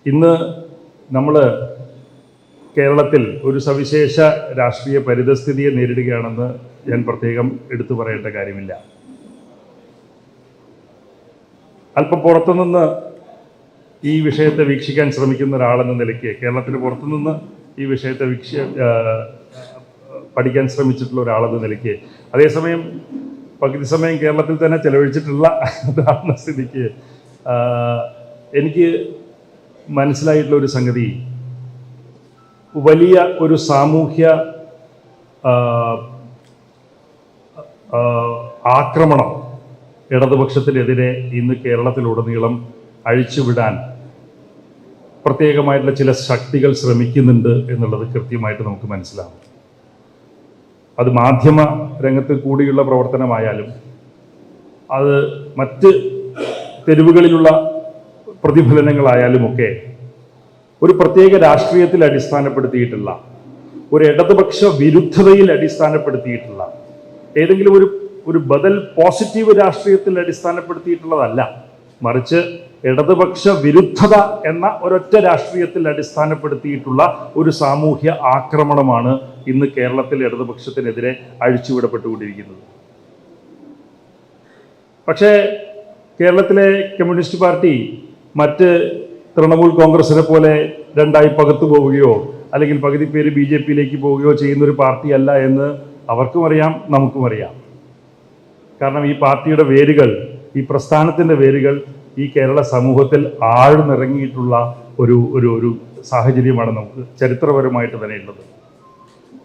ഇന്ന് നമ്മൾ കേരളത്തിൽ ഒരു സവിശേഷ രാഷ്ട്രീയ പരിതസ്ഥിതിയെ നേരിടുകയാണെന്ന് ഞാൻ പ്രത്യേകം എടുത്തു പറയേണ്ട കാര്യമില്ല. അല്പം പുറത്തുനിന്ന് ഈ വിഷയത്തെ വീക്ഷിക്കാൻ ശ്രമിക്കുന്ന ഒരാളെന്ന നിലയ്ക്ക്, കേരളത്തിന് പുറത്തുനിന്ന് ഈ വിഷയത്തെ പഠിക്കാൻ ശ്രമിച്ചിട്ടുള്ള ഒരാളെന്ന നിലയ്ക്ക്, അതേസമയം പകുതി സമയം കേരളത്തിൽ തന്നെ ചെലവഴിച്ചിട്ടുള്ള ഒരാളെന്ന സ്ഥിതിക്ക് എനിക്ക് മനസ്സിലായിട്ടുള്ള ഒരു സംഗതി, വലിയ ഒരു സാമൂഹ്യ ആക്രമണം ഇടതുപക്ഷത്തിനെതിരെ ഇന്ന് കേരളത്തിലുടനീളം അഴിച്ചുവിടാൻ പ്രത്യേകമായിട്ടുള്ള ചില ശക്തികൾ ശ്രമിക്കുന്നുണ്ട് എന്നുള്ളത് കൃത്യമായിട്ട് നമുക്ക് മനസ്സിലാവും. അത് മാധ്യമ രംഗത്ത് കൂടിയുള്ള പ്രവർത്തനമായാലും, അത് മറ്റ് തെരുവുകളിലുള്ള പ്രതിഫലനങ്ങളായാലുമൊക്കെ ഒരു പ്രത്യേക രാഷ്ട്രീയത്തിൽ അടിസ്ഥാനപ്പെടുത്തിയിട്ടുള്ള, ഒരു ഇടതുപക്ഷ വിരുദ്ധതയിൽ അടിസ്ഥാനപ്പെടുത്തിയിട്ടുള്ള, ഏതെങ്കിലും ഒരു ബദൽ പോസിറ്റീവ് രാഷ്ട്രീയത്തിൽ അടിസ്ഥാനപ്പെടുത്തിയിട്ടുള്ളതല്ല, മറിച്ച് ഇടതുപക്ഷ വിരുദ്ധത എന്ന ഒരൊറ്റ രാഷ്ട്രീയത്തിൽ അടിസ്ഥാനപ്പെടുത്തിയിട്ടുള്ള ഒരു സാമൂഹ്യ ആക്രമണമാണ് ഇന്ന് കേരളത്തിൽ ഇടതുപക്ഷത്തിനെതിരെ അഴിച്ചുവിടപ്പെട്ടുകൊണ്ടിരിക്കുന്നത്. പക്ഷേ കേരളത്തിലെ കമ്മ്യൂണിസ്റ്റ് പാർട്ടി മറ്റ് തൃണമൂൽ കോൺഗ്രസിനെ പോലെ രണ്ടായി പകുത്തു പോവുകയോ അല്ലെങ്കിൽ പകുതി പേര് BJP-യിലേക്ക് പോവുകയോ ചെയ്യുന്നൊരു പാർട്ടിയല്ല എന്ന് അവർക്കും അറിയാം, നമുക്കും അറിയാം. കാരണം ഈ പാർട്ടിയുടെ വേരുകൾ, ഈ പ്രസ്ഥാനത്തിൻ്റെ വേരുകൾ ഈ കേരള സമൂഹത്തിൽ ആഴ്ന്നിറങ്ങിയിട്ടുള്ള ഒരു സാഹചര്യമാണ് നമുക്ക് ചരിത്രപരമായിട്ട് തന്നെ ഉള്ളത്.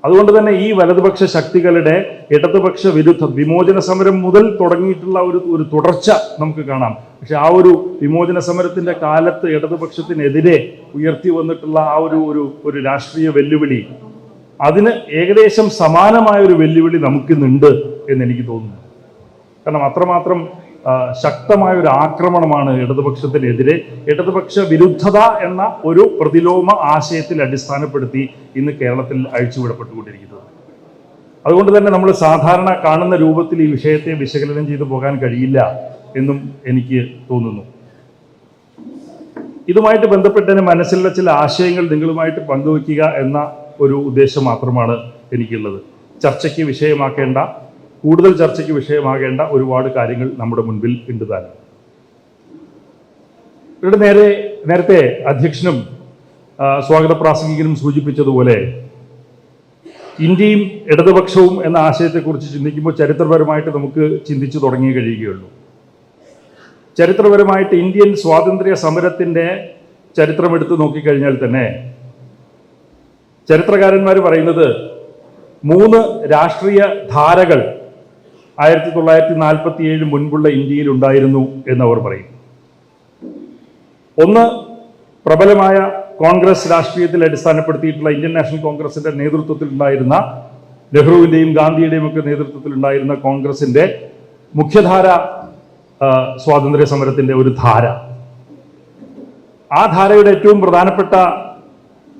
അതുകൊണ്ട് തന്നെ ഈ വലതുപക്ഷ ശക്തികളുടെ ഇടതുപക്ഷ വിരുദ്ധ വിമോചന സമരം മുതൽ തുടങ്ങിയിട്ടുള്ള ഒരു തുടർച്ച നമുക്ക് കാണാം. പക്ഷെ ആ ഒരു വിമോചന സമരത്തിന്റെ കാലത്ത് ഇടതുപക്ഷത്തിനെതിരെ ഉയർത്തി വന്നിട്ടുള്ള ആ ഒരു രാഷ്ട്രീയ വെല്ലുവിളി, അതിന് ഏകദേശം സമാനമായ ഒരു വെല്ലുവിളി നമുക്കിന്നുണ്ട് എന്നെനിക്ക് തോന്നുന്നു. കാരണം അത്രമാത്രം ശക്തമായ ഒരു ആക്രമണമാണ് ഇടതുപക്ഷത്തിനെതിരെ ഇടതുപക്ഷ വിരുദ്ധത എന്ന ഒരു പ്രതിലോമ ആശയത്തിൽ അടിസ്ഥാനപ്പെടുത്തി ഇന്ന് കേരളത്തിൽ അഴിച്ചുവിടപ്പെട്ടുകൊണ്ടിരിക്കുന്നത്. അതുകൊണ്ട് തന്നെ നമ്മൾ സാധാരണ കാണുന്ന രൂപത്തിൽ ഈ വിഷയത്തെ വിശകലനം ചെയ്തു പോകാൻ കഴിയില്ല എന്നും എനിക്ക് തോന്നുന്നു. ഇതുമായിട്ട് ബന്ധപ്പെട്ട് മനസ്സിലുള്ള ചില ആശയങ്ങൾ നിങ്ങളുമായിട്ട് പങ്കുവയ്ക്കുക എന്ന ഒരു ഉദ്ദേശം മാത്രമാണ് എനിക്കുള്ളത്. ചർച്ചയ്ക്ക് വിഷയമാക്കേണ്ട, കൂടുതൽ ചർച്ചയ്ക്ക് വിഷയമാകേണ്ട ഒരുപാട് കാര്യങ്ങൾ നമ്മുടെ മുൻപിൽ ഉണ്ട് താനും. ഇവിടെ നേരത്തെ അധ്യക്ഷനും സ്വാഗത പ്രാസംഗികനും സൂചിപ്പിച്ചതുപോലെ, ഇന്ത്യയും ഇടതുപക്ഷവും എന്ന ആശയത്തെക്കുറിച്ച് ചിന്തിക്കുമ്പോൾ ചരിത്രപരമായിട്ട് നമുക്ക് ചിന്തിച്ചു തുടങ്ങി കഴിയുകയുള്ളൂ. ചരിത്രപരമായിട്ട് ഇന്ത്യൻ സ്വാതന്ത്ര്യ സമരത്തിൻ്റെ ചരിത്രം എടുത്തു നോക്കിക്കഴിഞ്ഞാൽ തന്നെ ചരിത്രകാരന്മാർ പറയുന്നത് 3 രാഷ്ട്രീയ ധാരകൾ 1947 മുൻപുള്ള ഇന്ത്യയിൽ ഉണ്ടായിരുന്നു എന്നവർ പറയും. ഒന്ന്, പ്രബലമായ കോൺഗ്രസ് രാഷ്ട്രീയത്തിൽ അടിസ്ഥാനപ്പെടുത്തിയിട്ടുള്ള ഇന്ത്യൻ നാഷണൽ കോൺഗ്രസിന്റെ നേതൃത്വത്തിൽ ഉണ്ടായിരുന്ന, നെഹ്റുവിൻ്റെയും ഗാന്ധിയുടെയും ഒക്കെ നേതൃത്വത്തിൽ ഉണ്ടായിരുന്ന കോൺഗ്രസിന്റെ മുഖ്യധാര സ്വാതന്ത്ര്യ സമരത്തിന്റെ ഒരു ധാര. ആ ധാരയുടെ ഏറ്റവും പ്രധാനപ്പെട്ട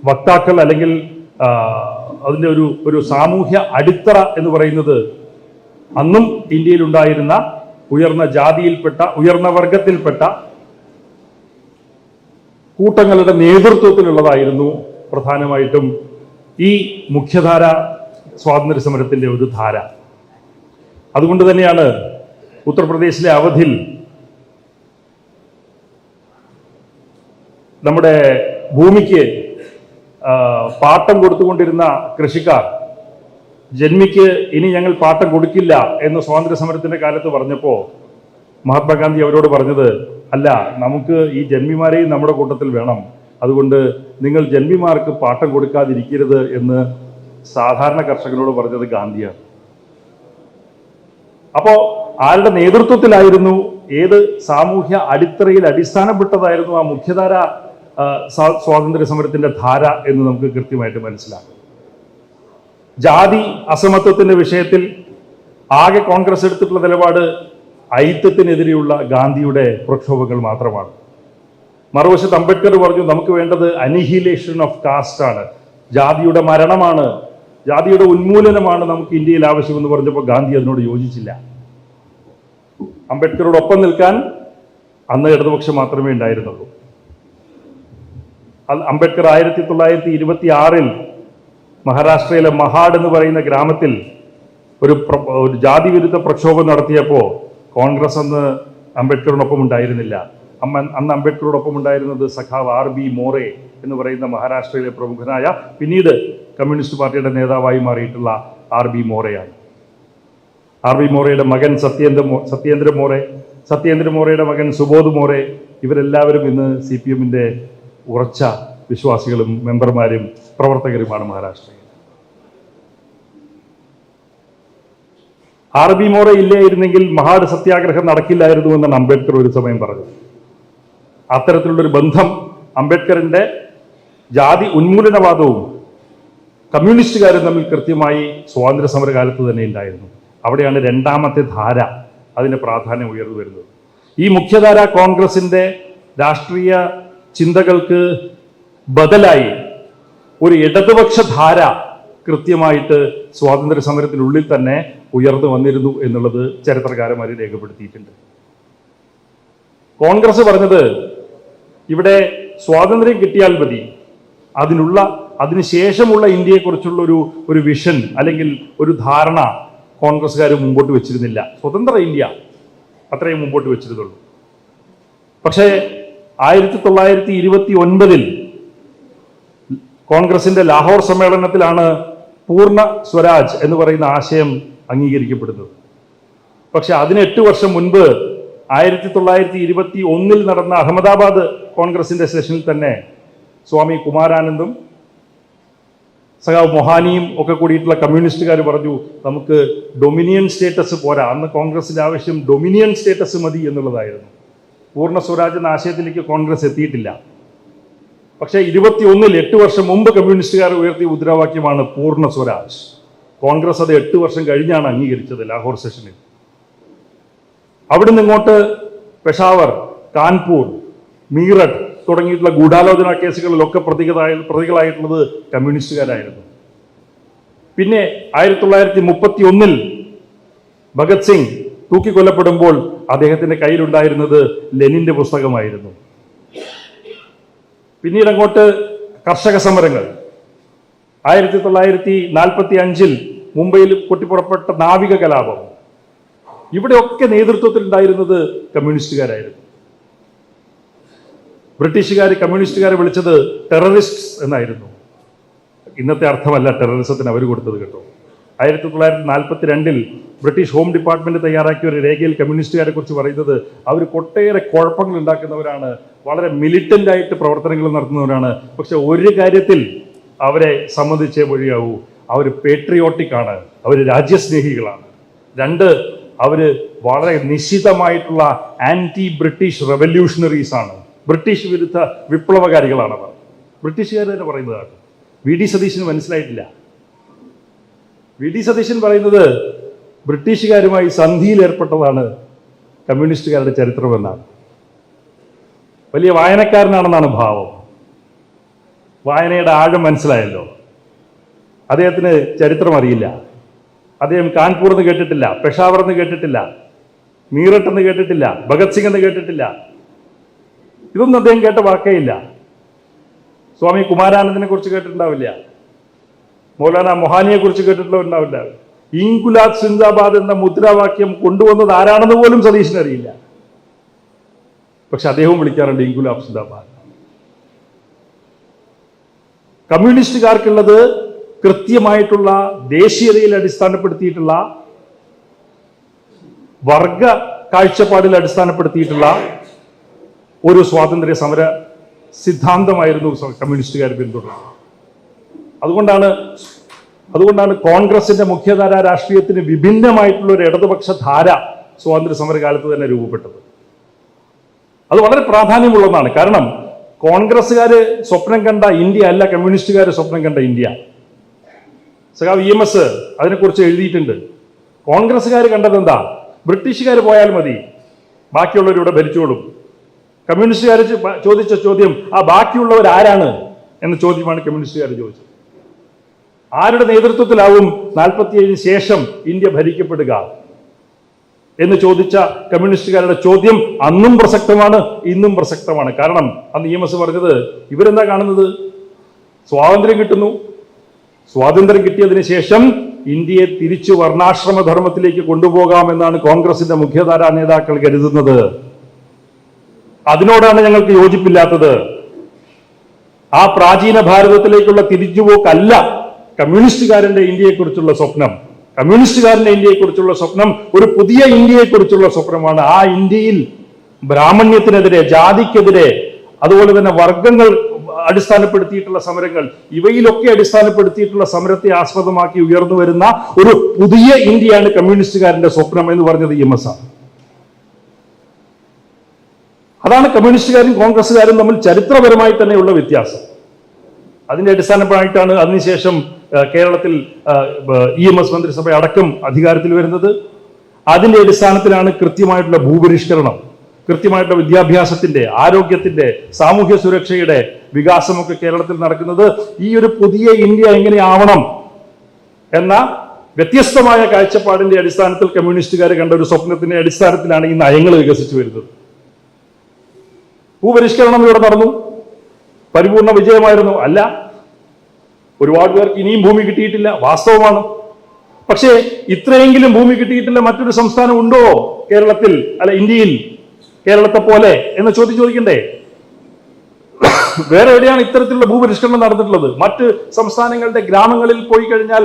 വക്താക്കൾ അല്ലെങ്കിൽ അതിൻ്റെ ഒരു സാമൂഹ്യ അടിത്തറ എന്ന് പറയുന്നത് അന്നും ഇന്ത്യയിൽ ഉണ്ടായിരുന്ന ഉയർന്ന ജാതിയിൽപ്പെട്ട, ഉയർന്ന വർഗത്തിൽപ്പെട്ട കൂട്ടങ്ങളുടെ നേതൃത്വത്തിലുള്ളതായിരുന്നു പ്രധാനമായിട്ടും ഈ മുഖ്യധാര സ്വാതന്ത്ര്യ സമരത്തിന്റെ ഒരു ധാര. അതുകൊണ്ട് തന്നെയാണ് ഉത്തർപ്രദേശിലെ അവധിൽ നമ്മുടെ ഭൂമിക്ക് പാട്ടം കൊടുത്തുകൊണ്ടിരുന്ന കൃഷിക്കാർ ജന്മിക്ക് ഇനി ഞങ്ങൾ പാട്ടം കൊടുക്കില്ല എന്ന് സ്വാതന്ത്ര്യ സമരത്തിന്റെ കാലത്ത് പറഞ്ഞപ്പോൾ മഹാത്മാഗാന്ധി അവരോട് പറഞ്ഞത്, അല്ല, നമുക്ക് ഈ ജന്മിമാരെയും നമ്മുടെ കൂട്ടത്തിൽ വേണം, അതുകൊണ്ട് നിങ്ങൾ ജന്മിമാർക്ക് പാട്ടം കൊടുക്കാതിരിക്കരുത് എന്ന് സാധാരണ കർഷകരോട് പറഞ്ഞത് ഗാന്ധിയാണ്. അപ്പോൾ ആരുടെ നേതൃത്വത്തിലായിരുന്നു, ഏത് സാമൂഹ്യ അടിത്തറയിൽ അടിസ്ഥാനപ്പെട്ടതായിരുന്നു ആ മുഖ്യധാര സ്വാതന്ത്ര്യ സമരത്തിന്റെ ധാര എന്ന് നമുക്ക് കൃത്യമായിട്ട് മനസ്സിലാക്കും. ജാതി അസമത്വത്തിന്റെ വിഷയത്തിൽ ആകെ കോൺഗ്രസ് എടുത്തിട്ടുള്ള നിലപാട് ഐക്യത്തിനെതിരെയുള്ള ഗാന്ധിയുടെ പ്രക്ഷോഭങ്ങൾ മാത്രമാണ്. മറുവശത്ത് അംബേദ്കർ പറഞ്ഞു, നമുക്ക് വേണ്ടത് അനിഹിലേഷൻ ഓഫ് കാസ്റ്റ് ആണ്, ജാതിയുടെ മരണമാണ്, ജാതിയുടെ ഉന്മൂലനമാണ് നമുക്ക് ഇന്ത്യയിൽ ആവശ്യമെന്ന് പറഞ്ഞപ്പോൾ ഗാന്ധി അതിനോട് യോജിച്ചില്ല. അംബേദ്കറോടൊപ്പം നിൽക്കാൻ അന്ന് ഇടതുപക്ഷം മാത്രമേ ഉണ്ടായിരുന്നുള്ളൂ. അംബേദ്കർ 1926 മഹാരാഷ്ട്രയിലെ മഹാഡ് എന്ന് പറയുന്ന ഗ്രാമത്തിൽ ഒരു ജാതി വിരുദ്ധ പ്രക്ഷോഭം നടത്തിയപ്പോൾ കോൺഗ്രസ് അന്ന് അംബേദ്കറിനൊപ്പം ഉണ്ടായിരുന്നില്ല. അന്ന് അംബേദ്കറോടൊപ്പം ഉണ്ടായിരുന്നത് സഖാവ് RB മോറെ എന്ന് പറയുന്ന മഹാരാഷ്ട്രയിലെ പ്രമുഖനായ പിന്നീട് കമ്മ്യൂണിസ്റ്റ് പാർട്ടിയുടെ നേതാവായി മാറിയിട്ടുള്ള RB മോറെയാണ്. RB മോറയുടെ മകൻ സത്യേന്ദ്ര മോറയുടെ മകൻ സുബോധ് മോറെ, ഇവരെല്ലാവരും ഇന്ന് CPM-ന്റെ ഉറച്ച വിശ്വാസികളും മെമ്പർമാരും പ്രവർത്തകരുമാണ് മഹാരാഷ്ട്രയിൽ. RB മോറെ ഇല്ലായിരുന്നെങ്കിൽ മഹാഡ് സത്യാഗ്രഹം നടക്കില്ലായിരുന്നു എന്നാണ് അംബേദ്കർ ഒരു സമയം പറഞ്ഞത്. അത്തരത്തിലുള്ളൊരു ബന്ധം അംബേദ്കറിന്റെ ജാതി ഉന്മൂലനവാദവും കമ്മ്യൂണിസ്റ്റുകാരും തമ്മിൽ കൃത്യമായി സ്വാതന്ത്ര്യ സമര കാലത്ത് തന്നെ ഉണ്ടായിരുന്നു. അവിടെയാണ് രണ്ടാമത്തെ ധാര അതിന്റെ പ്രാധാന്യം ഉയർന്നു വരുന്നത്. ഈ മുഖ്യധാര കോൺഗ്രസിന്റെ രാഷ്ട്രീയ ചിന്തകൾക്ക് ബദലായി ഒരു ഇടതുപക്ഷ ധാര കൃത്യമായിട്ട് സ്വാതന്ത്ര്യ സമരത്തിനുള്ളിൽ തന്നെ ഉയർന്നു വന്നിരുന്നു എന്നുള്ളത് ചരിത്രകാരന്മാർ രേഖപ്പെടുത്തിയിട്ടുണ്ട്. കോൺഗ്രസ് പറഞ്ഞത് ഇവിടെ സ്വാതന്ത്ര്യം കിട്ടിയാൽ മതി, അതിനുശേഷമുള്ള ഇന്ത്യയെക്കുറിച്ചുള്ള ഒരു വിഷൻ അല്ലെങ്കിൽ ഒരു ധാരണ കോൺഗ്രസ്സുകാർ മുമ്പോട്ട് വെച്ചിരുന്നില്ല. സ്വതന്ത്ര ഇന്ത്യ അത്രയും മുമ്പോട്ട് വെച്ചിരുന്നുള്ളൂ. പക്ഷേ 1929 കോൺഗ്രസിന്റെ ലാഹോർ സമ്മേളനത്തിലാണ് പൂർണ്ണ സ്വരാജ് എന്ന് പറയുന്ന ആശയം അംഗീകരിക്കപ്പെടുന്നത്. പക്ഷെ അതിന് 8 വർഷം മുൻപ് 1921 നടന്ന അഹമ്മദാബാദ് കോൺഗ്രസിന്റെ സെഷനിൽ തന്നെ സ്വാമി കുമാരാനന്ദും സഖാവ് മൊഹാനിയും ഒക്കെ കൂടിയിട്ടുള്ള കമ്മ്യൂണിസ്റ്റുകാർ പറഞ്ഞു, നമുക്ക് ഡൊമിനിയൻ സ്റ്റേറ്റസ് പോരാ. അന്ന് കോൺഗ്രസിന്റെ ആവശ്യം ഡൊമിനിയൻ സ്റ്റേറ്റസ് മതി എന്നുള്ളതായിരുന്നു. പൂർണ്ണ സ്വരാജ് എന്ന ആശയത്തിലേക്ക് കോൺഗ്രസ് എത്തിയിട്ടില്ല. പക്ഷേ 21 8 വർഷം മുമ്പ് കമ്മ്യൂണിസ്റ്റുകാർ ഉയർത്തിയ മുദ്രാവാക്യമാണ് പൂർണ്ണ സ്വരാജ്. കോൺഗ്രസ് അത് 8 വർഷം കഴിഞ്ഞാണ് അംഗീകരിച്ചത് ലാഹോർ സെഷനിൽ. അവിടുന്ന് ഇങ്ങോട്ട് പെഷാവർ, കാൺപൂർ, മീററ്റ് തുടങ്ങിയിട്ടുള്ള ഗൂഢാലോചന കേസുകളിലൊക്കെ പ്രതികളായിട്ടുള്ളത് കമ്മ്യൂണിസ്റ്റുകാരായിരുന്നു. പിന്നെ 1931 ഭഗത് സിംഗ് തൂക്കിക്കൊല്ലപ്പെടുമ്പോൾ അദ്ദേഹത്തിന്റെ കയ്യിലുണ്ടായിരുന്നത് ലെനിന്റെ പുസ്തകമായിരുന്നു. പിന്നീട് അങ്ങോട്ട് കർഷക സമരങ്ങൾ, 1945 മുംബൈയിൽ പൊട്ടിപ്പുറപ്പെട്ട നാവിക കലാപം, ഇവിടെയൊക്കെ നേതൃത്വത്തിലുണ്ടായിരുന്നത് കമ്മ്യൂണിസ്റ്റുകാരായിരുന്നു. ബ്രിട്ടീഷുകാർ കമ്മ്യൂണിസ്റ്റുകാരെ വിളിച്ചത് ടെററിസ്റ്റ്സ് എന്നായിരുന്നു. ഇന്നത്തെ അർത്ഥമല്ല ടെററിസത്തിന് അവർ കൊടുത്തത് കേട്ടോ. 1942 ബ്രിട്ടീഷ് ഹോം ഡിപ്പാർട്ട്മെന്റ് തയ്യാറാക്കിയ ഒരു രേഖയിൽ കമ്മ്യൂണിസ്റ്റുകാരെ കുറിച്ച് പറയുന്നത് അവർ ഒട്ടേറെ കുഴപ്പങ്ങൾ ഉണ്ടാക്കുന്നവരാണ്, വളരെ മിലിറ്റന്റ് ആയിട്ട് പ്രവർത്തനങ്ങൾ നടത്തുന്നവരാണ്. പക്ഷെ ഒരു കാര്യത്തിൽ അവരെ സംബന്ധിച്ചേ വഴിയാവൂ, അവർ പേട്രിയോട്ടിക് ആണ്, അവർ രാജ്യസ്നേഹികളാണ്. 2, അവര് വളരെ നിശ്ചിതമായിട്ടുള്ള ആന്റി ബ്രിട്ടീഷ് റെവല്യൂഷണറീസ് ആണ്, ബ്രിട്ടീഷ് വിരുദ്ധ വിപ്ലവകാരികളാണ് അവർ. ബ്രിട്ടീഷുകാർ തന്നെ പറയുന്നതാണ്. VD സതീശന് മനസ്സിലായിട്ടില്ല. VD സതീശൻ പറയുന്നത് ബ്രിട്ടീഷുകാരുമായി സന്ധിയിൽ ഏർപ്പെട്ടതാണ് കമ്മ്യൂണിസ്റ്റുകാരുടെ ചരിത്രമെന്നാണ്. വലിയ വായനക്കാരനാണെന്നാണ് ഭാവം. വായനയുടെ ആഴം മനസ്സിലായല്ലോ. അദ്ദേഹത്തിന് ചരിത്രം അറിയില്ല. അദ്ദേഹം കാൺപൂർ എന്ന് കേട്ടിട്ടില്ല, പെഷാവർ എന്ന് കേട്ടിട്ടില്ല, മീററ്റ് എന്ന് കേട്ടിട്ടില്ല, ഭഗത് സിംഗ് എന്ന് കേട്ടിട്ടില്ല. ഇതൊന്നും അദ്ദേഹം കേട്ട വാക്കേയില്ല. സ്വാമി കുമാരാനന്ദനെ കുറിച്ച് കേട്ടിട്ടുണ്ടാവില്ല, മൗലാന മൊഹാനിയെ കുറിച്ച് കേട്ടിട്ടുണ്ടാവില്ല. ഇൻകുലാബ് സിന്ദാബാദ് എന്ന മുദ്രാവാക്യം കൊണ്ടുവന്നത് ആരാണെന്ന് പോലും സതീശന് അറിയില്ല. പക്ഷെ അദ്ദേഹവും വിളിക്കാറുണ്ട് ഇൻകുലാബ് സിന്ദാബാദ്. കമ്മ്യൂണിസ്റ്റുകാർക്കുള്ളത് കൃത്യമായിട്ടുള്ള ദേശീയതയിൽ അടിസ്ഥാനപ്പെടുത്തിയിട്ടുള്ള, വർഗ കാഴ്ചപ്പാടിൽ അടിസ്ഥാനപ്പെടുത്തിയിട്ടുള്ള ഒരു സ്വാതന്ത്ര്യ സമര സിദ്ധാന്തമായിരുന്നു കമ്മ്യൂണിസ്റ്റുകാർ പിന്തുടർന്നത്. അതുകൊണ്ടാണ് കോൺഗ്രസിന്റെ മുഖ്യധാര രാഷ്ട്രീയത്തിന് വിഭിന്നമായിട്ടുള്ള ഒരു ഇടതുപക്ഷ ധാര സ്വാതന്ത്ര്യ സമരകാലത്ത് തന്നെ രൂപപ്പെട്ടത്. അത് വളരെ പ്രാധാന്യമുള്ളതാണ്. കാരണം കോൺഗ്രസ്സുകാര് സ്വപ്നം കണ്ട ഇന്ത്യ അല്ല കമ്മ്യൂണിസ്റ്റുകാർ സ്വപ്നം കണ്ട ഇന്ത്യ. സഖാവ് EMS അതിനെക്കുറിച്ച് എഴുതിയിട്ടുണ്ട്. കോൺഗ്രസ്സുകാർ കണ്ടത് എന്താ? ബ്രിട്ടീഷുകാർ പോയാൽ മതി, ബാക്കിയുള്ളവരിവിടെ ഭരിച്ചോളും. കമ്മ്യൂണിസ്റ്റുകാർ ചോദിച്ച ചോദ്യം ആ ബാക്കിയുള്ളവർ ആരാണ് എന്ന ചോദ്യമാണ് കമ്മ്യൂണിസ്റ്റുകാർ ചോദിച്ചത്. ആരുടെ നേതൃത്വത്തിലാവും 47 ശേഷം ഇന്ത്യ ഭരിക്കപ്പെടുക? എന്ന് ചോദിച്ച കമ്മ്യൂണിസ്റ്റുകാരുടെ ചോദ്യം അന്നും പ്രസക്തമാണ്, ഇന്നും പ്രസക്തമാണ്. കാരണം അന്ന് EMS പറഞ്ഞത് ഇവരെന്താ കാണുന്നത്, സ്വാതന്ത്ര്യം കിട്ടുന്നു, സ്വാതന്ത്ര്യം കിട്ടിയതിന് ശേഷം ഇന്ത്യയെ തിരിച്ചു വർണ്ണാശ്രമ ധർമ്മത്തിലേക്ക് കൊണ്ടുപോകാമെന്നാണ് കോൺഗ്രസിന്റെ മുഖ്യധാരാ നേതാക്കൾ കരുതുന്നത്. അതിനോടാണ് ഞങ്ങൾക്ക് യോജിപ്പില്ലാത്തത്. ആ പ്രാചീന ഭാരതത്തിലേക്കുള്ള തിരിച്ചുപോക്കല്ല കമ്മ്യൂണിസ്റ്റുകാരന്റെ ഇന്ത്യയെക്കുറിച്ചുള്ള സ്വപ്നം. കമ്മ്യൂണിസ്റ്റുകാരന്റെ ഇന്ത്യയെക്കുറിച്ചുള്ള സ്വപ്നം ഒരു പുതിയ ഇന്ത്യയെക്കുറിച്ചുള്ള സ്വപ്നമാണ്. ആ ഇന്ത്യയിൽ ബ്രാഹ്മണ്യത്തിനെതിരെ, ജാതിക്കെതിരെ, അതുപോലെ തന്നെ വർഗങ്ങൾ അടിസ്ഥാനപ്പെടുത്തിയിട്ടുള്ള സമരങ്ങൾ, ഇവയിലൊക്കെ അടിസ്ഥാനപ്പെടുത്തിയിട്ടുള്ള സമരത്തെ ആസ്പദമാക്കി ഉയർന്നു വരുന്ന ഒരു പുതിയ ഇന്ത്യയാണ് കമ്മ്യൂണിസ്റ്റുകാരന്റെ സ്വപ്നം എന്ന് പറഞ്ഞത് EMS ആണ്. അതാണ് കമ്മ്യൂണിസ്റ്റുകാരും കോൺഗ്രസ്സുകാരും തമ്മിൽ ചരിത്രപരമായി തന്നെയുള്ള വ്യത്യാസം. അതിന്റെ അടിസ്ഥാനമായിട്ടാണ് അതിനുശേഷം കേരളത്തിൽ EMS മന്ത്രിസഭ അടക്കം അധികാരത്തിൽ വരുന്നത്. അതിന്റെ അടിസ്ഥാനത്തിലാണ് കൃത്യമായിട്ടുള്ള ഭൂപരിഷ്കരണം, കൃത്യമായിട്ടുള്ള വിദ്യാഭ്യാസത്തിന്റെ, ആരോഗ്യത്തിന്റെ, സാമൂഹ്യ സുരക്ഷയുടെ വികാസമൊക്കെ കേരളത്തിൽ നടക്കുന്നത്. ഈ ഒരു പുതിയ ഇന്ത്യ എങ്ങനെയാവണം എന്ന വ്യത്യസ്തമായ കാഴ്ചപ്പാടിന്റെ അടിസ്ഥാനത്തിൽ കമ്മ്യൂണിസ്റ്റുകാർ കണ്ട ഒരു സ്വപ്നത്തിന്റെ അടിസ്ഥാനത്തിലാണ് ഈ നയങ്ങൾ വികസിച്ചു വരുന്നത്. ഭൂപരിഷ്കരണം ഇവിടെ നടന്നു, പരിപൂർണ വിജയമായിരുന്നു? അല്ല. ഒരുപാട് പേർക്ക് ഇനിയും ഭൂമി കിട്ടിയിട്ടില്ല, വാസ്തവമാണ്. പക്ഷേ ഇത്രയെങ്കിലും ഭൂമി കിട്ടിയിട്ടില്ല മറ്റൊരു സംസ്ഥാനം ഉണ്ടോ കേരളത്തിൽ, അല്ല ഇന്ത്യയിൽ, കേരളത്തെ പോലെ എന്ന് ചോദിക്കണ്ടേ? വേറെ എവിടെയാണ് ഇത്തരത്തിലുള്ള ഭൂപരിഷ്കരണം നടന്നിട്ടുള്ളത്? മറ്റ് സംസ്ഥാനങ്ങളുടെ ഗ്രാമങ്ങളിൽ പോയി കഴിഞ്ഞാൽ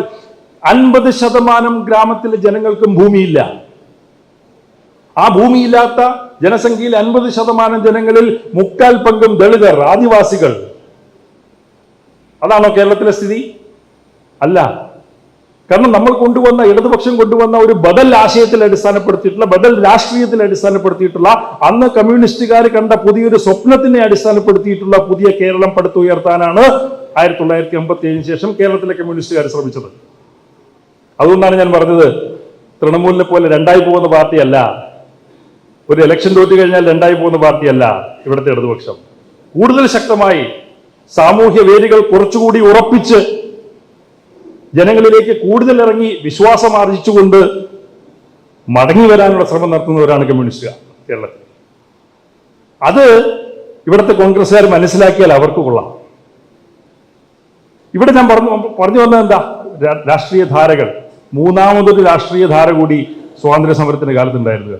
50% ഗ്രാമത്തിലെ ജനങ്ങൾക്കും ഭൂമിയില്ല. ആ ഭൂമിയില്ലാത്ത ജനസംഖ്യയിൽ 50% ജനങ്ങളിൽ 3/4 ദളിതർ, ആദിവാസികൾ. അതാണോ കേരളത്തിലെ സ്ഥിതി? അല്ല. കാരണം നമ്മൾ കൊണ്ടുവന്ന, ഇടതുപക്ഷം കൊണ്ടുവന്ന ഒരു ബദൽ ആശയത്തിൽ അടിസ്ഥാനപ്പെടുത്തിയിട്ടുള്ള, ബദൽ രാഷ്ട്രീയത്തിൽ അടിസ്ഥാനപ്പെടുത്തിയിട്ടുള്ള, അന്ന് കമ്മ്യൂണിസ്റ്റുകാർ കണ്ട പുതിയൊരു സ്വപ്നത്തിനെ അടിസ്ഥാനപ്പെടുത്തിയിട്ടുള്ള പുതിയ കേരളം പടുത്തുയർത്താനാണ് 1957 ശേഷം കേരളത്തിലെ കമ്മ്യൂണിസ്റ്റുകാർ ശ്രമിച്ചത്. അതുകൊണ്ടാണ് ഞാൻ പറഞ്ഞത്, തൃണമൂലിനെ പോലെ രണ്ടായി പോകുന്ന പാർട്ടിയല്ല, ഒരു ഇലക്ഷൻ തോറ്റു കഴിഞ്ഞാൽ രണ്ടായി പോകുന്ന പാർട്ടിയല്ല ഇവിടുത്തെ ഇടതുപക്ഷം. കൂടുതൽ ശക്തമായി സാമൂഹ്യ വേദികൾ കുറച്ചുകൂടി ഉറപ്പിച്ച് ജനങ്ങളിലേക്ക് കൂടുതൽ ഇറങ്ങി വിശ്വാസം ആർജിച്ചുകൊണ്ട് മടങ്ങി വരാനുള്ള ശ്രമം നടത്തുന്നവരാണ് കമ്മ്യൂണിസ്റ്റുകാർ കേരളത്തിൽ. അത് ഇവിടുത്തെ കോൺഗ്രസ്സുകാർ മനസ്സിലാക്കിയാൽ അവർക്ക് കൊള്ളാം. ഇവിടെ ഞാൻ പറഞ്ഞു വന്നത് എന്താ? രാഷ്ട്രീയ ധാരകൾ. മൂന്നാമതൊരു രാഷ്ട്രീയ ധാര കൂടി സ്വാതന്ത്ര്യ സമരത്തിന്റെ കാലത്തുണ്ടായിരുന്നു.